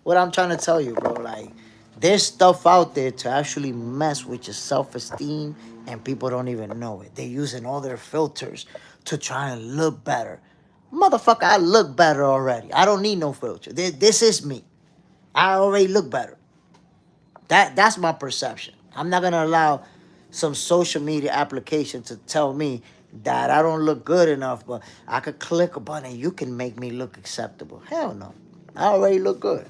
What I'm trying to tell you, bro, like, there's stuff out there to actually mess with your self-esteem and people don't even know it. They're using all their filters to try and look better. Motherfucker, I look better already. I don't need no filter. This is me. I already look better. That's my perception. I'm not going to allow some social media application to tell me that I don't look good enough, but I could click a button and you can make me look acceptable. Hell no. I already look good.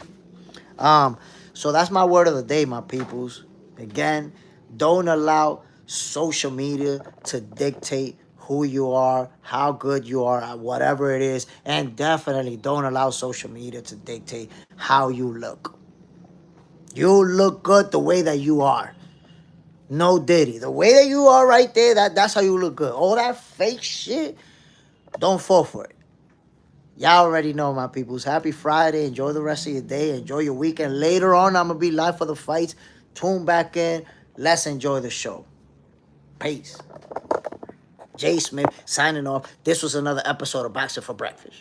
So that's my word of the day, my peoples. Again, don't allow social media to dictate who you are, how good you are at whatever it is, and definitely don't allow social media to dictate how you look. You look good the way that you are. No diddy. The way that you are right there, that's how you look good. All that fake shit, don't fall for it. Y'all already know, my peoples. Happy Friday. Enjoy the rest of your day. Enjoy your weekend. Later on, I'm going to be live for the fights. Tune back in. Let's enjoy the show. Peace. Jay Smith signing off. This was another episode of Boxing for Breakfast.